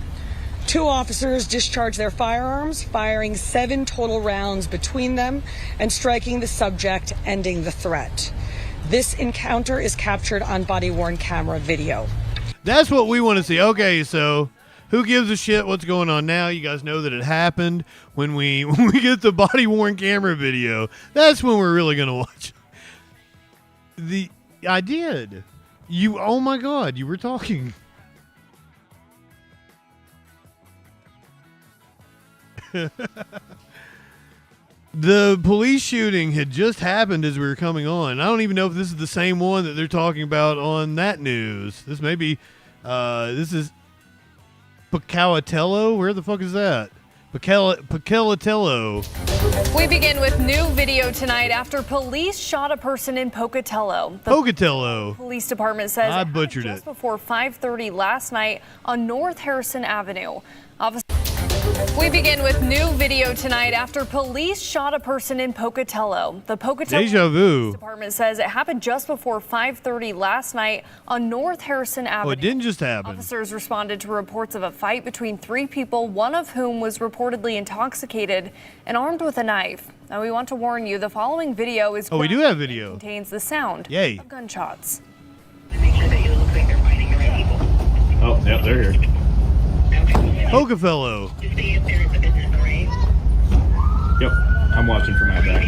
2 officers discharged their firearms, firing 7 total rounds between them and striking the subject, ending the threat. This encounter is captured on body-worn camera video. That's what we want to see. Okay, so who gives a shit what's going on now? You guys know that it happened when we get the body-worn camera video. That's when we're really going to watch. I did. Oh my God, you were talking. The police shooting had just happened as we were coming on. I don't even know if this is the same one that they're talking about on that news. This may be, this is Pocatello. Where the fuck is that? Pocatello. We begin with new video tonight after police shot a person in Pocatello. The Pocatello. Police department says I butchered just before 5:30 last night on North Harrison Avenue. We begin with new video tonight after police shot a person in Pocatello. The Pocatello Deja vu. Police Department says it happened just before 5:30 last night on North Harrison Avenue. Oh, it didn't just happen. Officers responded to reports of a fight between 3 people, one of whom was reportedly intoxicated and armed with a knife. Now, we want to warn you, the following video is we do have video. Contains the sound of gunshots. Oh, yeah, they're here. Pocatello. Yep, I'm watching from my back.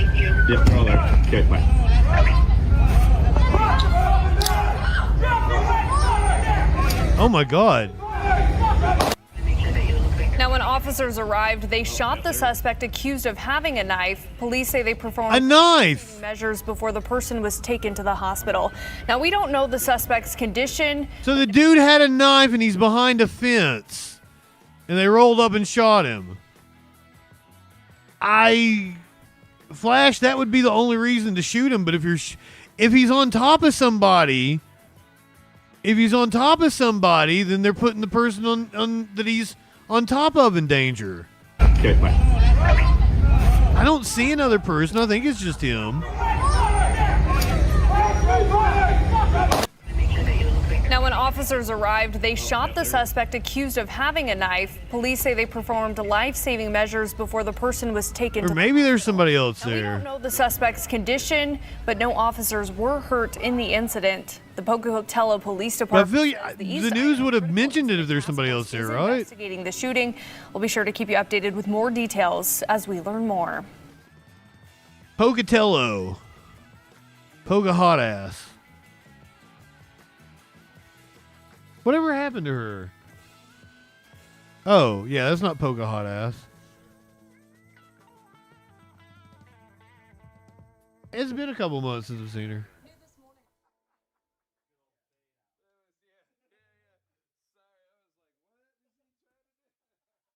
Yep, they're all there. Okay, bye. Oh my God. Now, when officers arrived, they shot the suspect accused of having a knife. Police say they performed a knife measures before the person was taken to the hospital. Now, we don't know the suspect's condition. So the dude had a knife and he's behind a fence. And they rolled up and shot him. Flash, that would be the only reason to shoot him. But if he's on top of somebody, then they're putting the person on that he's on top of in danger. Okay, bye. I don't see another person. I think it's just him. Now, when officers arrived, they shot the suspect accused of having a knife. Police say they performed life-saving measures before the person was taken. Or maybe there's somebody else there. We don't know the suspect's condition, but no officers were hurt in the incident. The Pocatello Police Department. I feel the news would have mentioned it if there's somebody else there, right? Investigating the shooting. We'll be sure to keep you updated with more details as we learn more. Pocatello. Poca hot ass. Whatever happened to her? Oh, yeah, that's not Poca hot ass. It's been a couple months since I've seen her.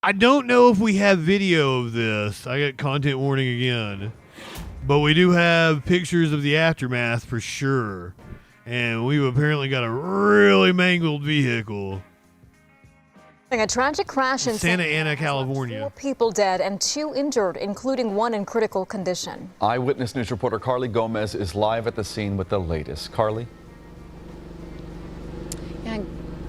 I don't know if we have video of this. I got content warning again. But we do have pictures of the aftermath for sure. And we've apparently got a really mangled vehicle. A tragic crash in Santa Ana, California. 4 people dead and 2 injured, including 1 in critical condition. Eyewitness News reporter Carly Gomez is live at the scene with the latest. Carly? Yeah,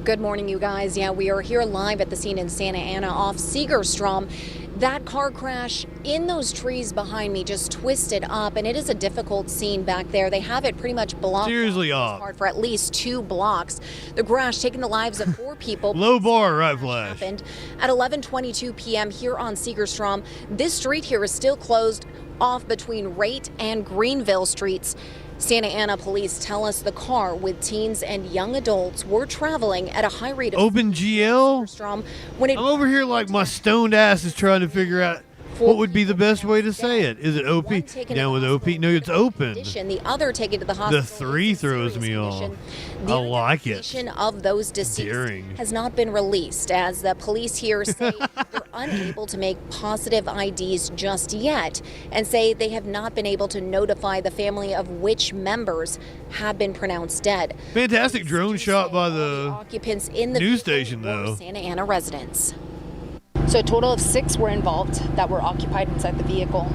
good morning, you guys. Yeah, we are here live at the scene in Santa Ana off Segerstrom. That car crash in those trees behind me just twisted up, and it is a difficult scene back there. They have it pretty much blocked seriously off for at least 2 blocks. The crash taking the lives of 4 people. Low bar, right, Flash? Happened at 11:22 p.m. here on Segerstrom. This street here is still closed off between Rate and Greenville streets. Santa Ana police tell us the car with teens and young adults were traveling at a high rate of Open GL? when I'm over here like my stoned ass is trying to figure out what would be the best way to say it. Is it OP? Down with OP? No, it's open. The other taken to the hospital. The 3 throws me off. I like it. Of those deceased has not been released, as the police here say they're unable to make positive IDs just yet, and say they have not been able to notify the family of which members have been pronounced dead. Fantastic drone shot by the occupants in the news station, though. Santa Ana residents. So a total of 6 were involved that were occupied inside the vehicle.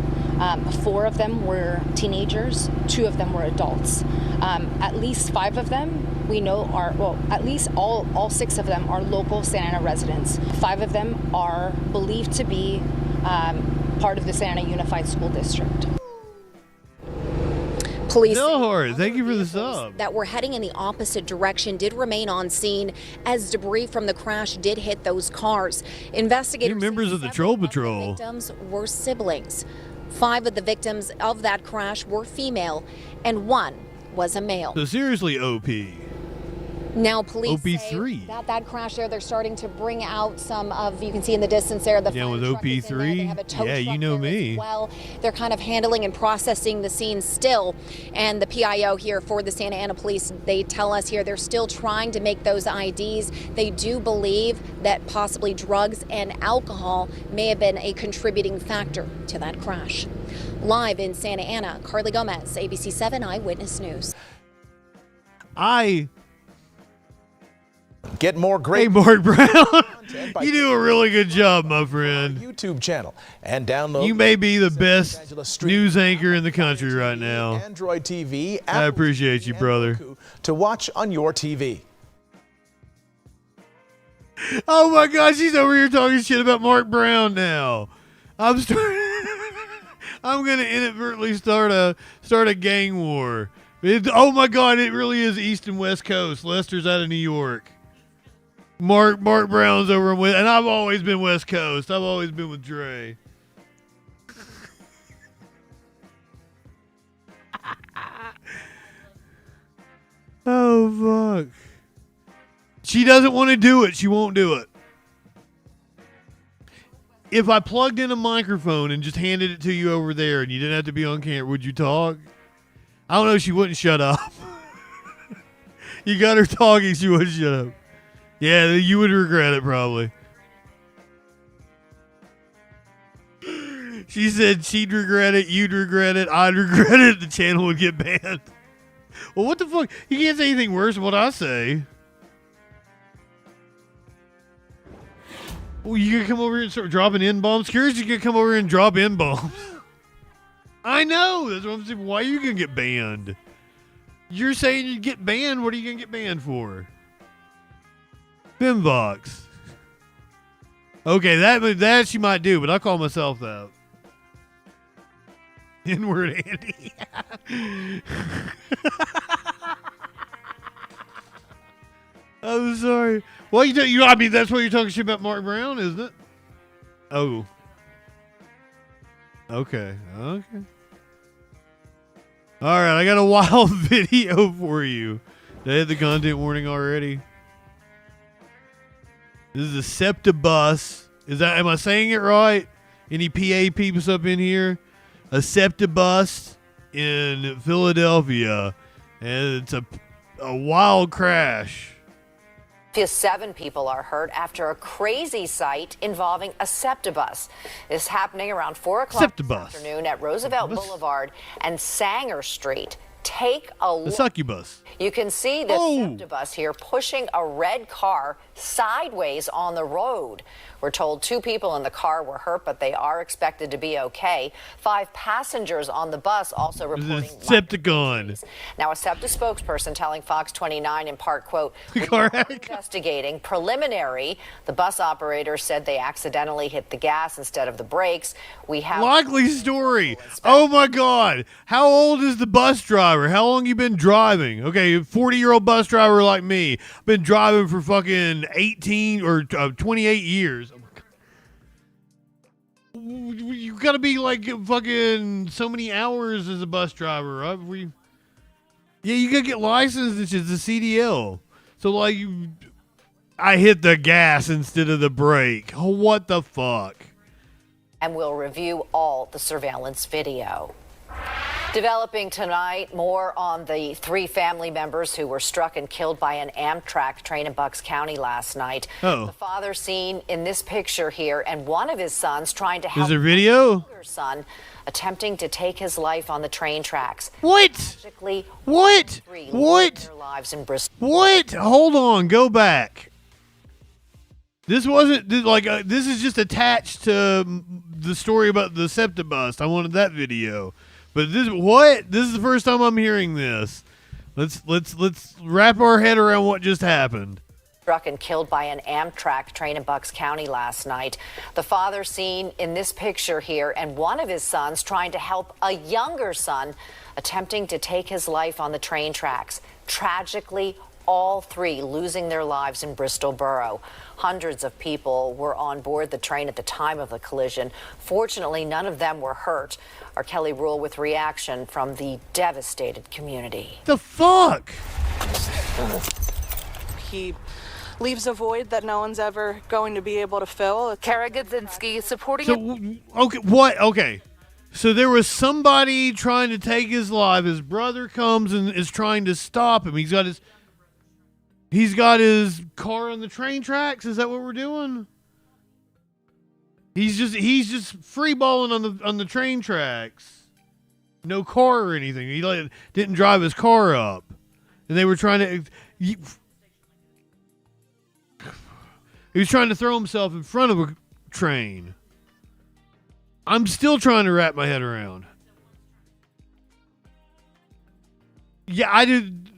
4 of them were teenagers, 2 of them were adults. At least 5 of them we know are, well, at least all 6 of them are local Santa Ana residents. 5 of them are believed to be part of the Santa Ana Unified School District. Police thank you for the sub. That were heading in the opposite direction did remain on scene as debris from the crash did hit those cars. Investigators members of the Troll Patrol. Victims were siblings. 5 of the victims of that crash were female, and 1 was a male. So seriously, OP. Now police OP3. say that crash there, they're starting to bring out some of, you can see in the distance there, the down with fire truck is in there. They have a tow OP3. Yeah, you truck know there me. as well, they're kind of handling and processing the scene still. And the PIO here for the Santa Ana Police, they tell us here they're still trying to make those IDs. They do believe that possibly drugs and alcohol may have been a contributing factor to that crash. Live in Santa Ana, Carly Gomez, ABC 7 Eyewitness News. Get more great. Hey, Mark Brown. You do a really good job, my friend. YouTube channel and download. You may be the best news anchor in the country right now. Android TV. I appreciate you, brother. To watch on your TV. Oh my gosh, he's over here talking shit about Mark Brown now. I'm gonna inadvertently start a gang war. Oh my God, it really is East and West Coast. Lester's out of New York. Mark Brown's over in West, and I've always been West Coast. I've always been with Dre. Oh fuck. She doesn't want to do it. She won't do it. If I plugged in a microphone and just handed it to you over there and you didn't have to be on camera, would you talk? I don't know. She wouldn't shut up. You got her talking. She wouldn't shut up. Yeah, you would regret it probably. She said she'd regret it, you'd regret it, I'd regret it, the channel would get banned. Well, what the fuck? You can't say anything worse than what I say. Well, you gonna come over here and start dropping N-bombs? Curious, you gonna come over here and drop N-bombs? I know. That's what I'm saying. Why are you gonna get banned? You're saying you get banned. What are you gonna get banned for? Fembox. Okay, that she might do, but I call myself that. N-word Andy. I'm sorry. Well, I mean, that's what you're talking shit about Mark Brown, isn't it? Oh. Okay. All right, I got a wild video for you. Did I hit the content warning already? This is a SEPTA bus. Am I saying it right? Any PA peeps up in here? A SEPTA bus in Philadelphia. And it's a wild crash. 7 people are hurt after a crazy sight involving a SEPTA bus. This is happening around 4 o'clock this afternoon at Roosevelt Boulevard and Sanger Street. Take a look. The succubus. You can see this SEPTA bus here pushing a red car sideways on the road. We're told 2 people in the car were hurt, but they are expected to be okay. 5 passengers on the bus also reporting. Septicon. Now, a SEPTA spokesperson telling Fox 29 in part, quote, "We are investigating preliminary. The bus operator said they accidentally hit the gas instead of the brakes. We have likely story. Oh my God. How old is the bus driver? How long you been driving? Okay, 40-year-old bus driver like me. Been driving for fucking 18 or 28 years. Oh my God. You gotta be like fucking so many hours as a bus driver, right? Yeah, you gotta get licensed. It's just a CDL. So like, I hit the gas instead of the brake. Oh, what the fuck? And we'll review all the surveillance video. Developing tonight, more on the 3 family members who were struck and killed by an Amtrak train in Bucks County last night. Oh. The father seen in this picture here, and one of his sons trying to help Is there video? his son attempting to take his life on the train tracks. What? Tragically, What? 3 What? lost their lives in Bristol. What? Hold on. Go back. This wasn't like this is just attached to the story about the septic bust. I wanted that video. But this what? This is the first time I'm hearing this. Let's wrap our head around what just happened. Struck and killed by an Amtrak train in Bucks County last night. The father seen in this picture here, and one of his sons trying to help a younger son attempting to take his life on the train tracks. Tragically, all 3 losing their lives in Bristol Borough. Hundreds of people were on board the train at the time of the collision. Fortunately, none of them were hurt. Our Kelly Rule with reaction from the devastated community. The fuck? He leaves a void that no one's ever going to be able to fill. Kara Gudzinski supporting Okay, what? Okay. So there was somebody trying to take his life. His brother comes and is trying to stop him. He's got his car on the train tracks. Is that what we're doing? He's just free balling on the train tracks. No car or anything. He didn't drive his car up, and they were trying to. He was trying to throw himself in front of a train. I'm still trying to wrap my head around. Yeah, I did.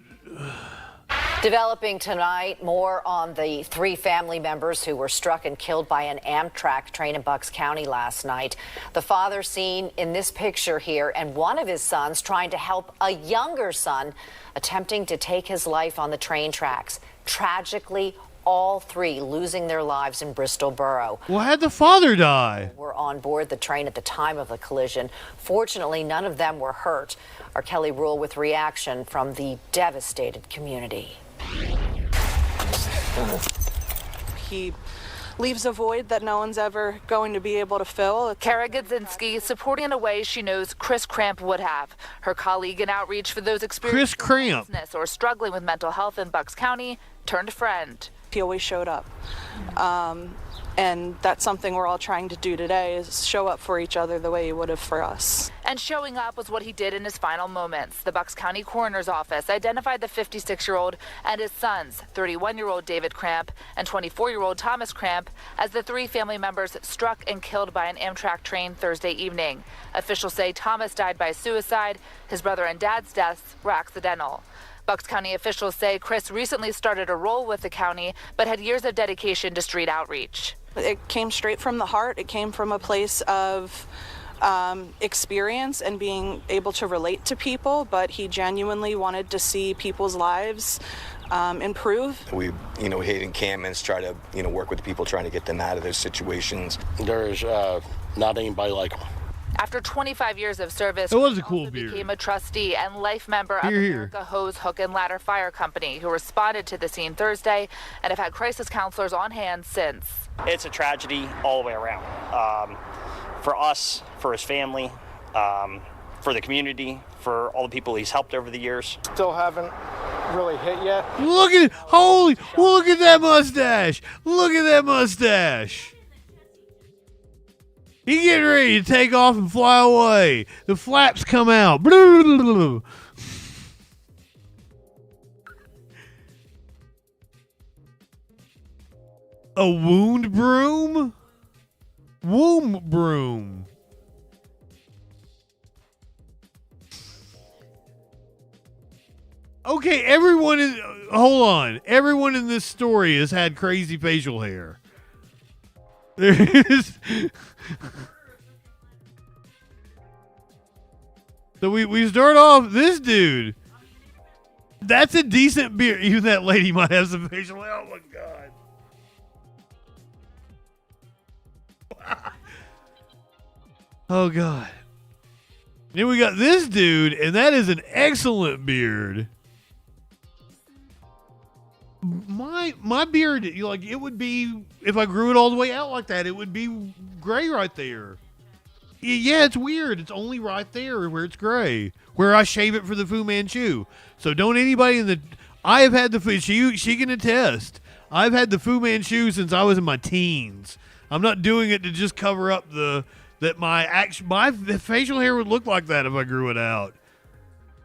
Developing tonight, more on the 3 family members who were struck and killed by an Amtrak train in Bucks County last night. The father seen in this picture here, and one of his sons trying to help a younger son attempting to take his life on the train tracks. Tragically, all 3 losing their lives in Bristol Borough. Well, how'd the father die? Were on board the train at the time of the collision. Fortunately, none of them were hurt. Our Kelly Rule with reaction from the devastated community. He leaves a void that no one's ever going to be able to fill. Kara Gudzinski supporting in a way she knows Chris Cramp would have. Her colleague in outreach for those experiencing homelessness or struggling with mental health in Bucks County turned friend. He always showed up. And that's something we're all trying to do today, is show up for each other the way he would have for us. And showing up was what he did in his final moments. The Bucks County Coroner's Office identified the 56-year-old and his sons, 31-year-old David Cramp and 24-year-old Thomas Cramp, as the 3 family members struck and killed by an Amtrak train Thursday evening. Officials say Thomas died by suicide. His brother and dad's deaths were accidental. Bucks County officials say Chris recently started a role with the county, but had years of dedication to street outreach. It came straight from the heart. It came from a place of experience and being able to relate to people, but he genuinely wanted to see people's lives improve. We, hate encampments, try to, work with people, trying to get them out of their situations. There's not anybody like him. After 25 years of service, it was a cool beer. Became a trustee and life member of America Hose, Hook, and Ladder Fire Company, who responded to the scene Thursday and have had crisis counselors on hand since. It's a tragedy all the way around. For us, for his family, for the community, for all the people he's helped over the years. Still haven't really hit yet. Look at that mustache! Look at that mustache! He getting ready to take off and fly away. The flaps come out. A wound broom? Womb broom. Okay, hold on. Everyone in this story has had crazy facial hair. So we start off, this dude, that's a decent beer. Even that lady might have some facial hair. Oh my god. Oh god. Then we got this dude, and that is an excellent beard. my beard, like, it would be, if I grew it all the way out like that, it would be gray right there. Yeah, it's weird. It's only right there where it's gray, where I shave it for the Fu Manchu. So don't anybody in the, I have had the, she can attest, I've had the Fu Manchu since I was in my teens. I'm not doing it to just cover up that my facial hair would look like that if I grew it out.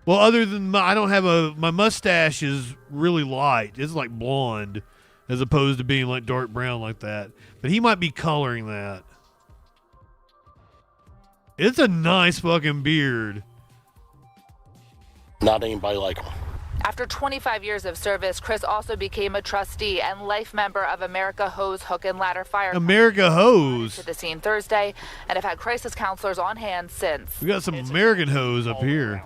Well, other than I don't have my mustache is really light. It's like blonde as opposed to being like dark brown like that. But he might be coloring that. It's a nice fucking beard. Not anybody like him. After 25 years of service, Chris also became a trustee and life member of America Hose Hook and Ladder Fire. America Hose. To the scene Thursday and have had crisis counselors on hand since. We got some American Hose up here.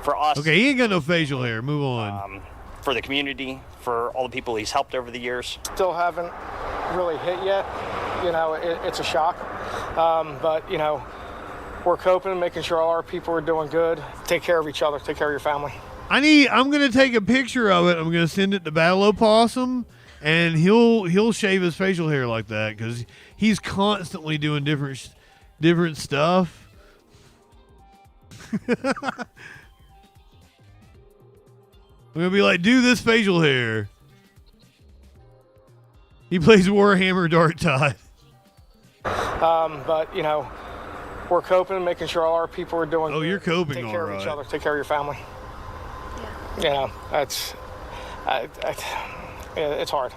For us. Okay, he ain't got no facial hair. Move on. For the community, for all the people he's helped over the years. Still haven't really hit yet. You know, it's a shock. But, you know, we're coping, making sure all our people are doing good. Take care of each other. Take care of your family. I'm gonna take a picture of it. I'm gonna send it to Battle Opossum, and he'll shave his facial hair like that because he's constantly doing different stuff. I'm gonna be like, do this facial hair. He plays Warhammer Dark Tide. But you know, we're coping, making sure all our people are doing. Oh, good. You're coping, Take all care right. of each other. Take care of your family. You know, it's hard.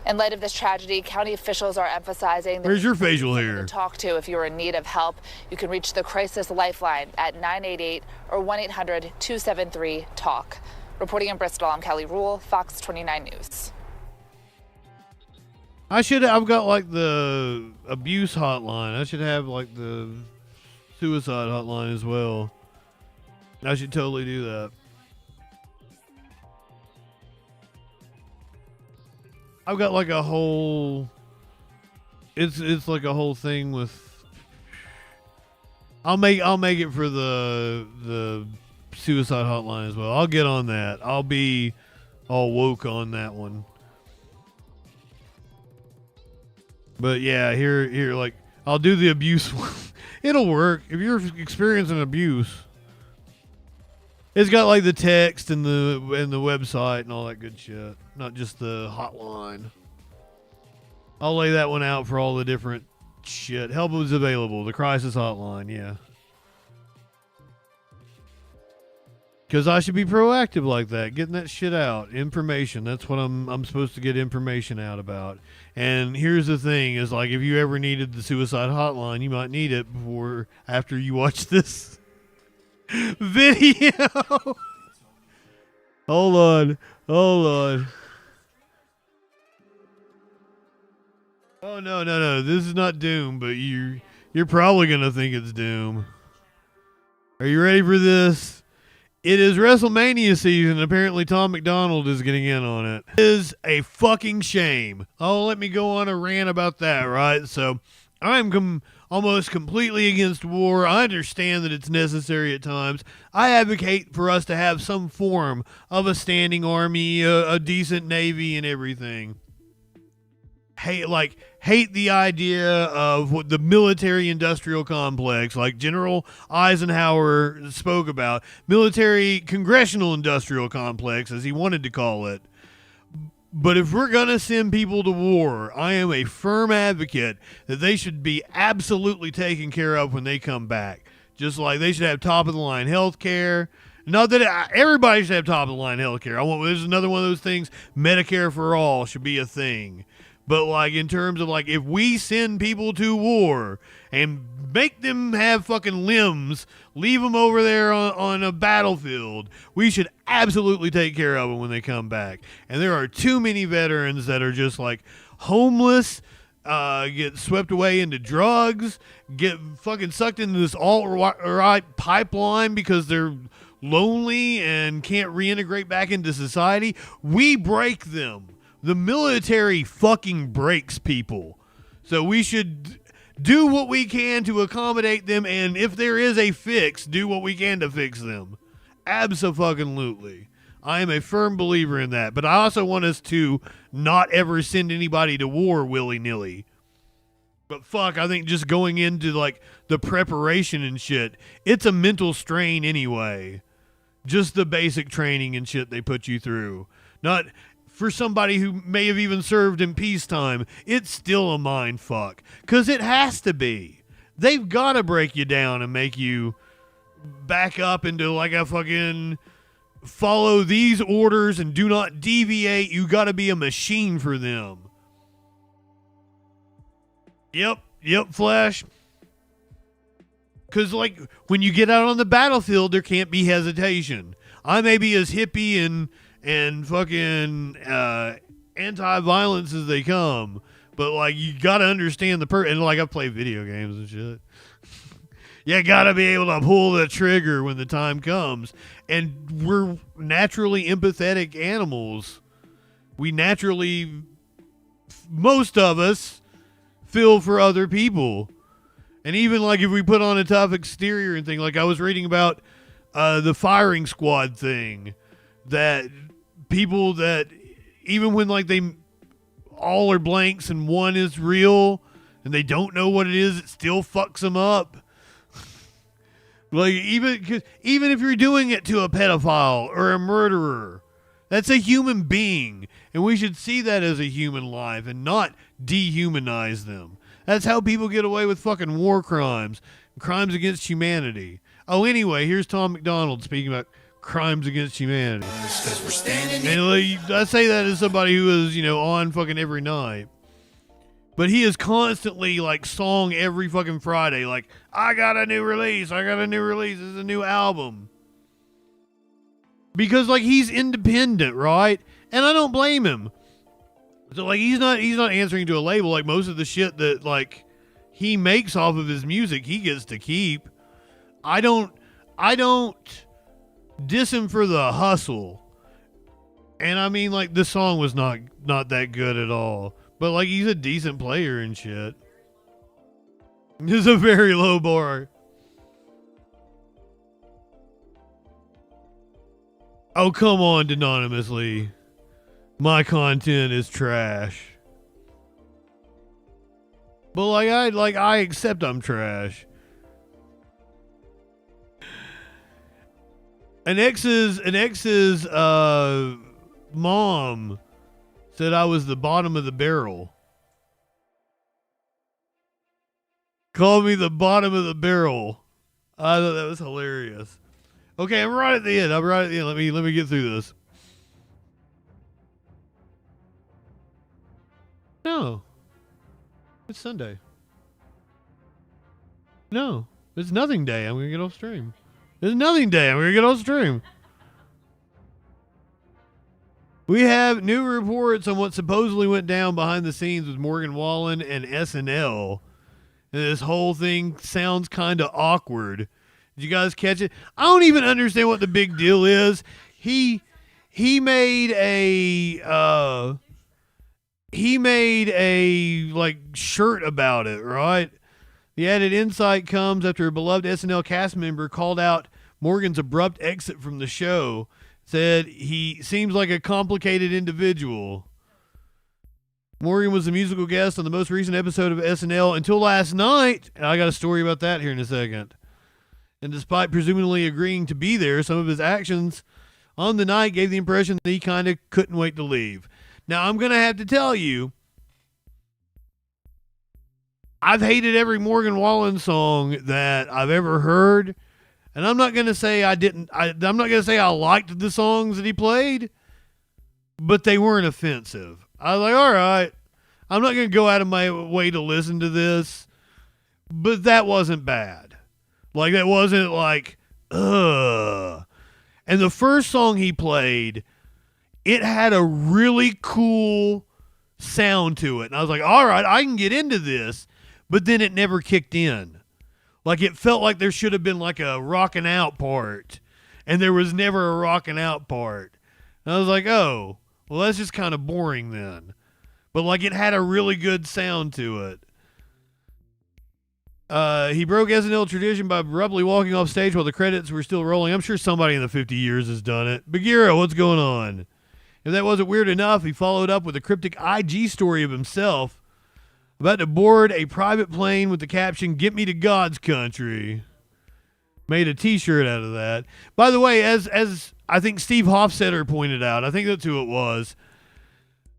In light of this tragedy, county officials are emphasizing that Where's your facial hair? to talk to if you're in need of help. You can reach the crisis lifeline at 988 or 1-800-273-TALK. Reporting in Bristol, I'm Kelly Rule, Fox 29 News. I've got like the abuse hotline. I should have like the suicide hotline as well. I should totally do that. I've got like a whole, it's like a whole thing with, I'll make it for the suicide hotline as well. I'll get on that. I'll be all woke on that one. But yeah, here, like, I'll do the abuse one. It'll work if you're experiencing abuse. It's got like the text and the website and all that good shit, not just the hotline. I'll lay that one out for all the different shit. Help is available. The crisis hotline, yeah. Because I should be proactive like that, getting that shit out. Information. That's what I'm supposed to get information out about. And here's the thing: is like if you ever needed the suicide hotline, you might need it after you watch this video. Hold on. Oh no. This is not Doom, but you're probably gonna think it's Doom. Are you ready for this? It is WrestleMania season, and apparently Tom McDonald is getting in on it. It is a fucking shame. Oh, let me go on a rant about that, right? So, I'm almost completely against war. I understand that it's necessary at times. I advocate for us to have some form of a standing army, a decent navy, and everything. Hate the idea of what the military-industrial complex, like General Eisenhower spoke about, military congressional industrial complex, as he wanted to call it. But if we're going to send people to war, I am a firm advocate that they should be absolutely taken care of when they come back. Just like they should have top-of-the-line health care. Not that everybody should have top-of-the-line health care. There's another one of those things, Medicare for all should be a thing. But, like, in terms of, like, if we send people to war and make them have fucking limbs, leave them over there on a battlefield, we should absolutely take care of them when they come back. And there are too many veterans that are just, like, homeless, get swept away into drugs, get fucking sucked into this alt-right pipeline because they're lonely and can't reintegrate back into society. We break them. The military fucking breaks people. So we should do what we can to accommodate them, and if there is a fix, do what we can to fix them. Abso-fucking-lutely. I am a firm believer in that. But I also want us to not ever send anybody to war willy-nilly. But fuck, I think just going into like the preparation and shit, it's a mental strain anyway. Just the basic training and shit they put you through. Not for somebody who may have even served in peacetime, it's still a mind fuck. Because it has to be. They've got to break you down and make you back up into like a fucking follow these orders and do not deviate. You got to be a machine for them. Yep, Flash. Because, like, when you get out on the battlefield, there can't be hesitation. I may be as hippie and fucking anti-violence as they come, but, like, you got to understand and, like, I play video games and shit. You got to be able to pull the trigger when the time comes. And we're naturally empathetic animals. We naturally, most of us, feel for other people. And even like if we put on a tough exterior and thing, like I was reading about the firing squad thing, that people that even when like they all are blanks and one is real and they don't know what it is, it still fucks them up. Like even if you're doing it to a pedophile or a murderer, that's a human being, and we should see that as a human life and not dehumanize them. That's how people get away with fucking war crimes, crimes against humanity. Oh, anyway, here's Tom McDonald speaking about crimes against humanity. And like, I say that as somebody who is, on fucking every night. But he is constantly like song every fucking Friday, like, I got a new release, this is a new album. Because like he's independent, right? And I don't blame him. So like he's not answering to a label. Like most of the shit that like he makes off of his music, he gets to keep. I don't diss him for the hustle. And I mean like the song was not that good at all. But like he's a decent player and shit. It's a very low bar. Oh, come on, anonymously. My content is trash. But I accept I'm trash. An ex's mom said I was the bottom of the barrel. Called me the bottom of the barrel. I thought that was hilarious. Okay, I'm right at the end. Let me get through this. No. It's Sunday. No. It's nothing day. I'm going to get off stream. It's nothing day. I'm going to get off stream. We have new reports on what supposedly went down behind the scenes with Morgan Wallen and SNL. And this whole thing sounds kind of awkward. Did you guys catch it? I don't even understand what the big deal is. He made a like shirt about it, right? The added insight comes after a beloved SNL cast member called out Morgan's abrupt exit from the show. Said he seems like a complicated individual. Morgan was a musical guest on the most recent episode of SNL until last night. And I got a story about that here in a second. And despite presumably agreeing to be there, some of his actions on the night gave the impression that he kind of couldn't wait to leave. Now, I'm going to have to tell you, I've hated every Morgan Wallen song that I've ever heard. And I'm not going to say I'm not going to say I liked the songs that he played, but they weren't offensive. I was like, all right, I'm not going to go out of my way to listen to this, but that wasn't bad. Like, that wasn't like, ugh. And the first song he played, it had a really cool sound to it. And I was like, all right, I can get into this. But then it never kicked in. Like, it felt like there should have been like a rockin' out part. And there was never a rockin' out part. And I was like, oh, well, that's just kind of boring then. But like, it had a really good sound to it. He broke SNL tradition by abruptly walking off stage while the credits were still rolling. I'm sure somebody in the 50 years has done it. Bagheera, what's going on? If that wasn't weird enough, he followed up with a cryptic IG story of himself about to board a private plane with the caption, "Get me to God's country." Made a t-shirt out of that. By the way, as I think Steve Hofstetter pointed out, I think that's who it was.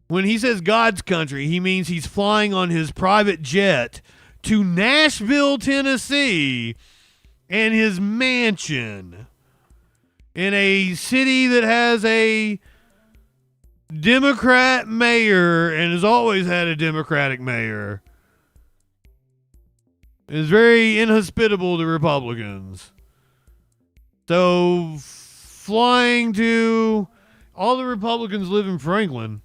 When he says God's country, he means he's flying on his private jet to Nashville, Tennessee, and his mansion in a city that has a Democrat mayor and has always had a Democratic mayor. Is very inhospitable to Republicans. So, flying to... all the Republicans live in Franklin.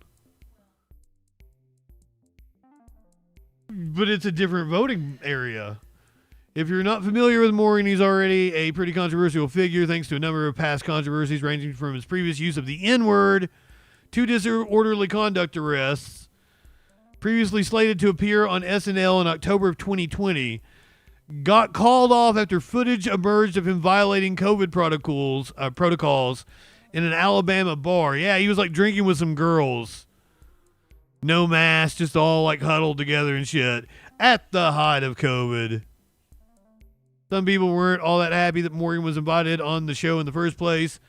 But it's a different voting area. If you're not familiar with Morgan, he's already a pretty controversial figure thanks to a number of past controversies ranging from his previous use of the N-word to disorderly conduct arrests. Previously slated to appear on SNL in October of 2020, got called off after footage emerged of him violating COVID protocols in an Alabama bar. Yeah, he was like drinking with some girls. No mask, just all like huddled together and shit at the height of COVID. Some people weren't all that happy that Morgan was invited on the show in the first place.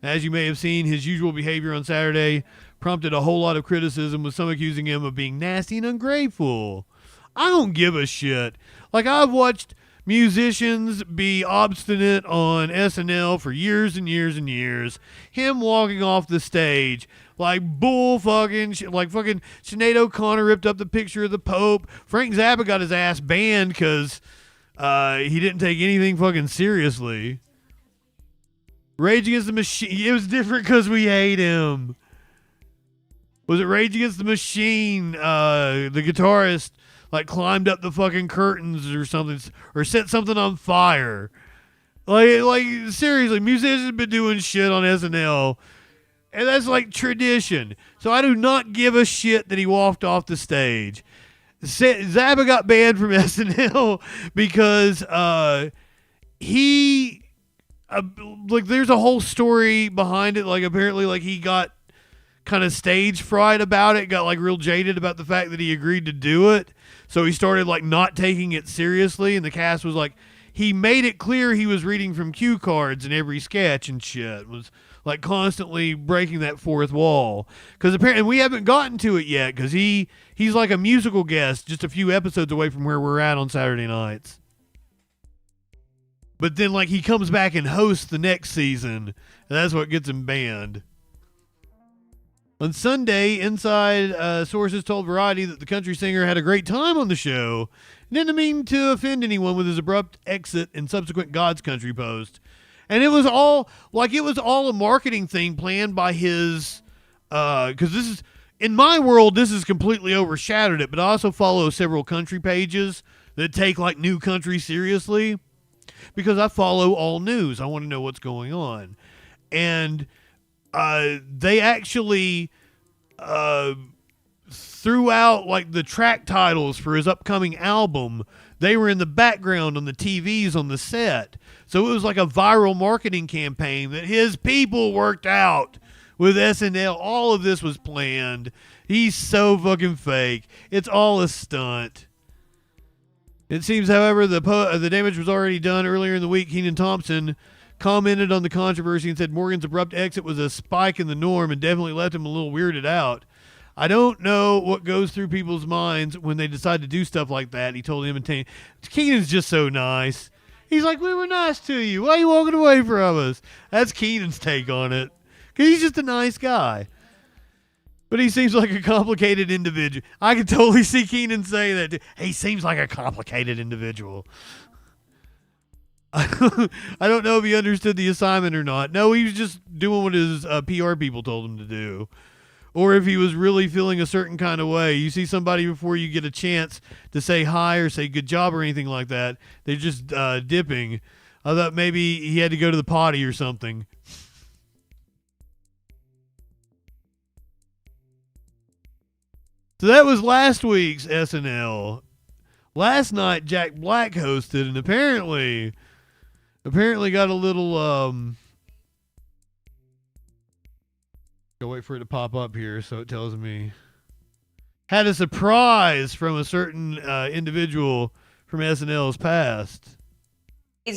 As you may have seen, his usual behavior on Saturday prompted a whole lot of criticism, with some accusing him of being nasty and ungrateful. I don't give a shit. Like, I've watched musicians be obstinate on SNL for years and years and years. Him walking off the stage like bull fucking shit. Like fucking Sinead O'Connor ripped up the picture of the Pope. Frank Zappa got his ass banned because he didn't take anything fucking seriously. Rage Against the Machine. It was different because we hate him. Was it Rage Against the Machine? The guitarist like climbed up the fucking curtains or something, or set something on fire. Like seriously, musicians have been doing shit on SNL, and that's like tradition. So I do not give a shit that he walked off the stage. Zappa got banned from SNL because he like there's a whole story behind it. Like apparently like he got kind of stage fright about it, got like real jaded about the fact that he agreed to do it. So he started like not taking it seriously, and the cast was like, he made it clear he was reading from cue cards in every sketch and shit. Was like constantly breaking that fourth wall. Because apparently we haven't gotten to it yet, because he's like a musical guest just a few episodes away from where we're at on Saturday nights. But then like he comes back and hosts the next season, and that's what gets him banned. On Sunday, inside sources told Variety that the country singer had a great time on the show and didn't mean to offend anyone with his abrupt exit and subsequent God's Country post. And it was all a marketing thing planned by his, because this is, in my world, this has completely overshadowed it, but I also follow several country pages that take like new country seriously because I follow all news. I want to know what's going on. And they actually threw out like the track titles for his upcoming album. They were in the background on the TVs on the set. So it was like a viral marketing campaign that his people worked out with SNL. All of this was planned. He's so fucking fake. It's all a stunt. It seems, however, the damage was already done. Earlier in the week, Kenan Thompson commented on the controversy and said Morgan's abrupt exit was a spike in the norm and definitely left him a little weirded out. I don't know what goes through people's minds when they decide to do stuff like that, he told him. And Kenan's just so nice. He's like, we were nice to you. Why are you walking away from us? That's Kenan's take on it. Because he's just a nice guy. But he seems like a complicated individual. I can totally see Kenan say that. He seems like a complicated individual. I don't know if he understood the assignment or not. No, he was just doing what his PR people told him to do. Or if he was really feeling a certain kind of way. You see somebody before you get a chance to say hi or say good job or anything like that. They're just dipping. I thought maybe he had to go to the potty or something. So that was last week's SNL. Last night, Jack Black hosted, and apparently got a little, I'll wait for it to pop up here so it tells me. Had a surprise from a certain individual from SNL's past.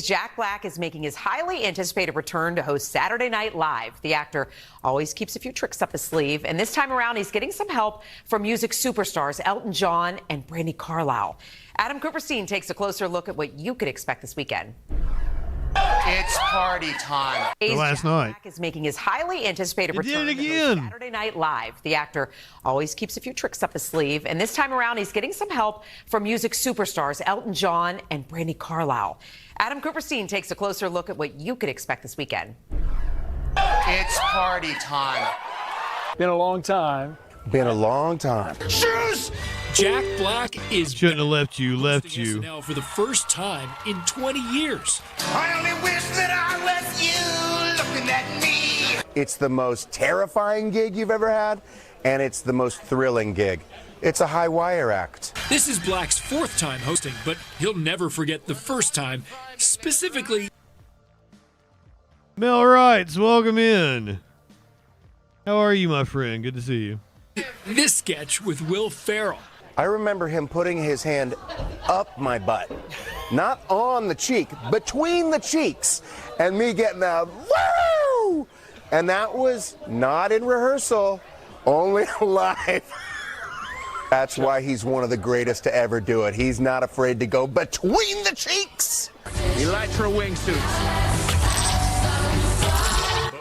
Jack Black is making his highly anticipated return to host Saturday Night Live. The actor always keeps a few tricks up his sleeve, and this time around he's getting some help from music superstars Elton John and Brandi Carlile. Adam Cooperstein takes a closer look at what you could expect this weekend. It's party time. Last night. Black is making his highly anticipated return to host Saturday Night Live. The actor always keeps a few tricks up his sleeve, and this time around he's getting some help from music superstars Elton John and Brandi Carlile. Adam Cooperstein takes a closer look at what you could expect this weekend. It's party time. Been a long time. Been a long time. Shoes! Jack Black is shouldn't have left you. SNL for the first time in 20 years. I only wish that I was you looking at me. It's the most terrifying gig you've ever had, and it's the most thrilling gig. It's a high wire act. This is Black's 4th time hosting, but he'll never forget the first time. Specifically, Mel Wrights, welcome in. How are you, my friend? Good to see you. This sketch with Will Ferrell. I remember him putting his hand up my butt, not on the cheek, between the cheeks, and me getting a woo! And that was not in rehearsal, only live. That's why he's one of the greatest to ever do it. He's not afraid to go between the cheeks. Elytra wingsuits.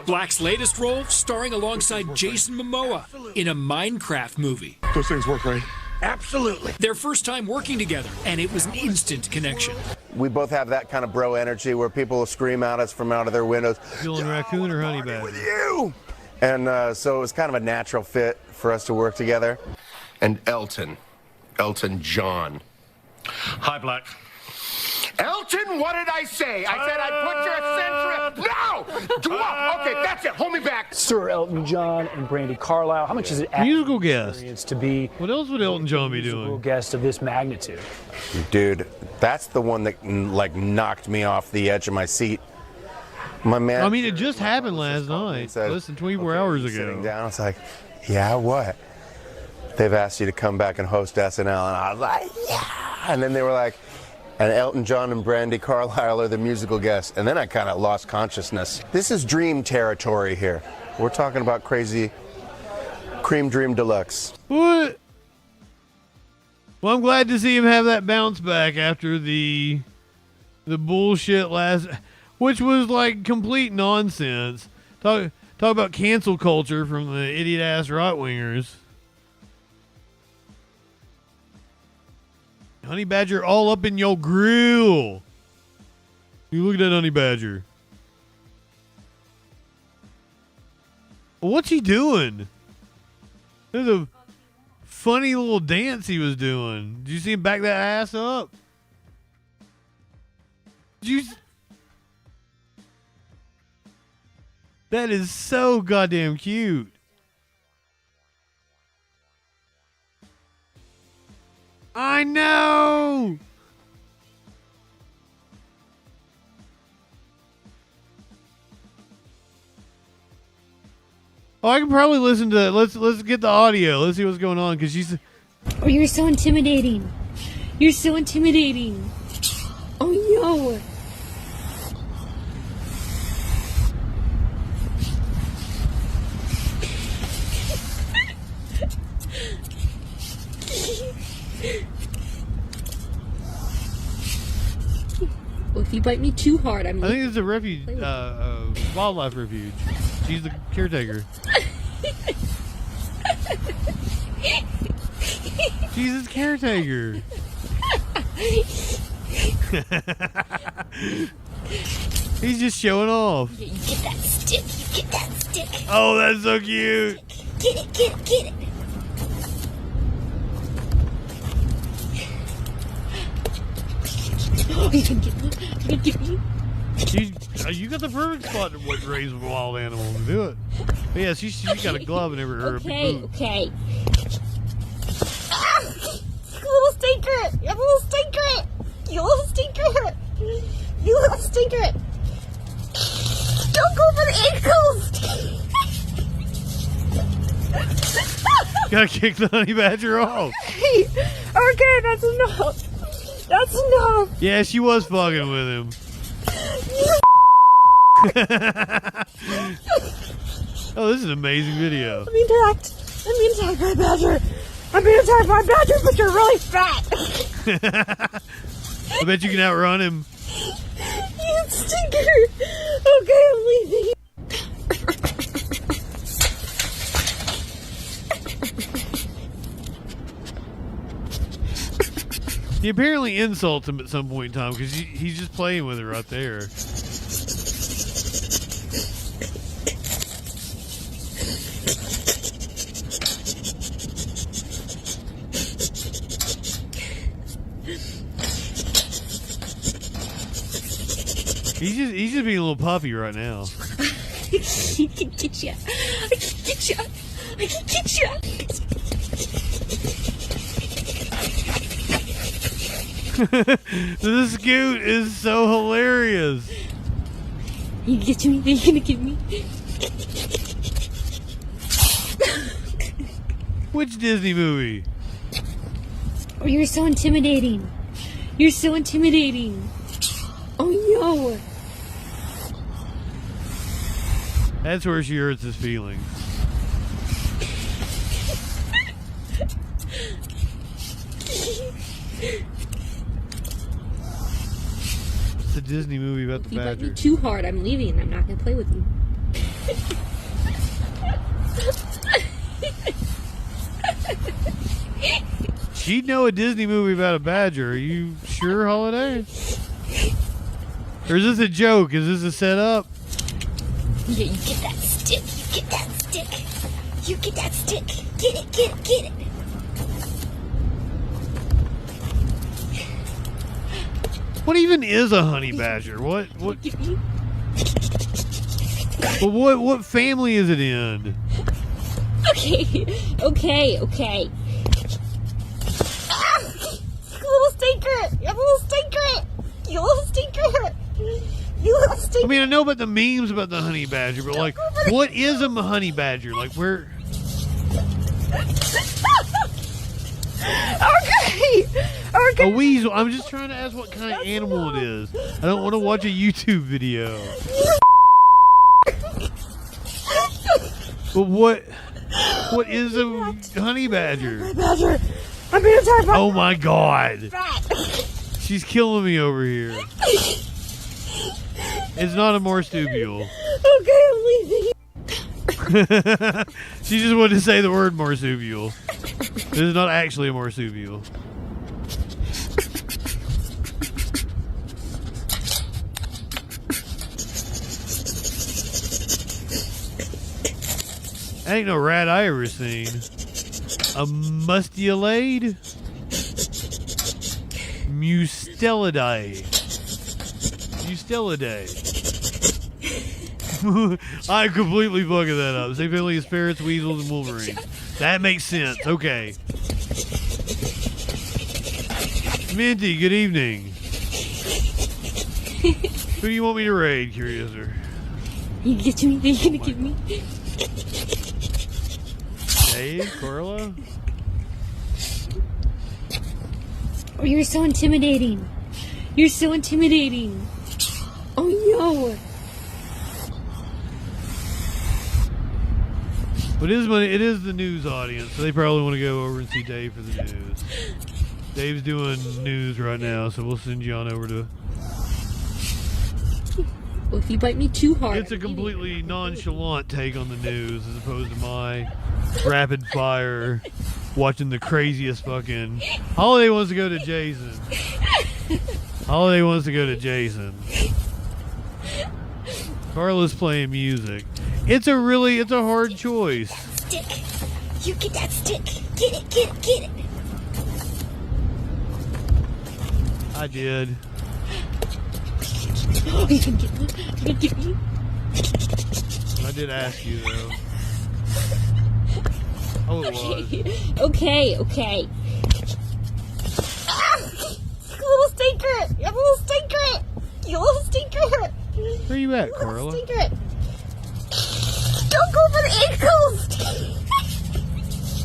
Black's latest role, starring alongside Jason Momoa in a Minecraft movie. Those things work, right? Absolutely. Their first time working together, and it was an instant connection. We both have that kind of bro energy where people will scream at us from out of their windows. Feeling raccoon or honey badger? With you! And so it was kind of a natural fit for us to work together. And Elton John. Hi, Black. Elton, what did I say? I said I'd put your central. No! Okay, that's it. Hold me back. Sir Elton John and Brandi Carlile. How much is it musical guest to be? What else would Elton John be doing? Guest of this magnitude. Dude, that's the one that like knocked me off the edge of my seat. My man. I mean, it just happened last night. Said, less than 24 hours ago. Sitting down, it's like, yeah, what? They've asked you to come back and host SNL, and I was like, yeah. And then they were like, and Elton John and Brandi Carlile are the musical guests. And then I kind of lost consciousness. This is dream territory here. We're talking about crazy cream dream deluxe. What? Well, I'm glad to see him have that bounce back after the bullshit last, which was like complete nonsense. Talk about cancel culture from the idiot ass right wingers. Honey badger all up in your grill. You look at that honey badger. What's he doing? There's a funny little dance he was doing. Did you see him back that ass up? That is so goddamn cute. I know. Oh, I can probably listen to it. Let's get the audio. Let's see what's going on because she's. Oh, you're so intimidating. You're so intimidating. Oh no. Well, if you bite me too hard, I'm. I think it's a refuge, wildlife refuge. She's the caretaker. She's his caretaker. He's just showing off. You get that stick. You get that stick. Oh, that's so cute. Get it. Get it. Get it. Oh, you can get me. You got the perfect spot to raise wild animals. Do it. But yeah, she got a glove in her Okay, boot. okay. Little stay stinker! You little stinker! You little stinker! You little stinker! Don't go for the ankles! Gotta kick the honey badger off. Okay, that's enough. That's enough. Yeah, she was fucking with him. Oh, this is an amazing video. I'm being attacked. I'm being attacked by a badger. I'm being attacked by a badger, but you're really fat. I bet you can outrun him. You stinker. Okay, I'm leaving. He apparently insults him at some point in time because he's just playing with her right there. He's just being a little puffy right now. I can get you. I can get you. I can get you. This scoot is so hilarious. You get me? Are you gonna get me? Which Disney movie? Oh, you're so intimidating. You're so intimidating. Oh no. That's where she hurts his feelings. It's a Disney movie about the If you bite badger. me too hard, I'm leaving. I'm not gonna play with you. She'd know a Disney movie about a badger. Are you sure, Holiday? Or is this a joke? Is this a setup? Yeah, you get that stick. You get that stick. You get that stick. Get it, get it, get it. What even is a honey badger? What? Well, what family is it in? Okay. Ah, you little stinker! You little stinker! You little stinker! You little stinker! I mean, I know about the memes about the honey badger, but like, what is a honey badger? Like, where? Okay. A weasel. I'm just trying to ask what kind of animal it is. I don't want to watch a YouTube video. But what is a honey badger? Badger! I'm being attacked by Oh my god. fat. She's killing me over here. It's not a marsupial. Okay, I'm leaving. She just wanted to say the word marsupial. This is not actually a marsupial. That ain't no rat I ever seen. A Mustelade? Mustelidae. I'm completely fucking that up. Same family as ferrets, weasels, and wolverines. That makes sense. Okay. Minty, good evening. Who do you want me to raid, Curiouser? You get me? Are you gonna get me? Dave, Carla? Oh, you're so intimidating. You're so intimidating. Oh no. But it is the news audience, so they probably want to go over and see Dave for the news. Dave's doing news right now, so we'll send you on over to... Well, if you bite me too hard... It's a completely nonchalant take on the news as opposed to my rapid fire watching the craziest fucking... Holiday wants to go to Jason. Holiday wants to go to Jason. Carla's playing music. It's a hard choice. Stick. You get that stick. Get it, get it, get it. I did. Oh, you can get me. You can get me. I did ask you though. Oh, it was. Okay. stinker. You little stinker. You little stinker. Where you at, Carla? Stinker. Don't go for the ankles.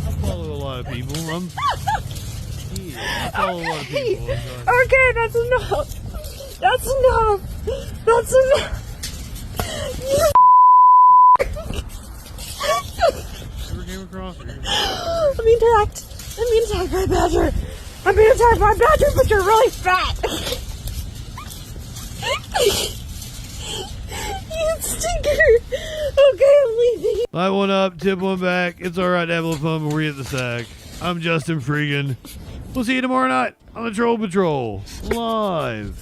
I follow a lot of people. I follow a lot of people. Okay, that's enough. That's enough. That's enough. Never came across her. I'm being attacked. I'm being attacked by a badger. I'm being attacked by a badger, but you're really fat. You stinker. Okay, I'm leaving. Light one up, tip one back. It's alright to have a little fun before we hit the sack. I'm Justin Freakin. We'll see you tomorrow night on the Troll Patrol. Live.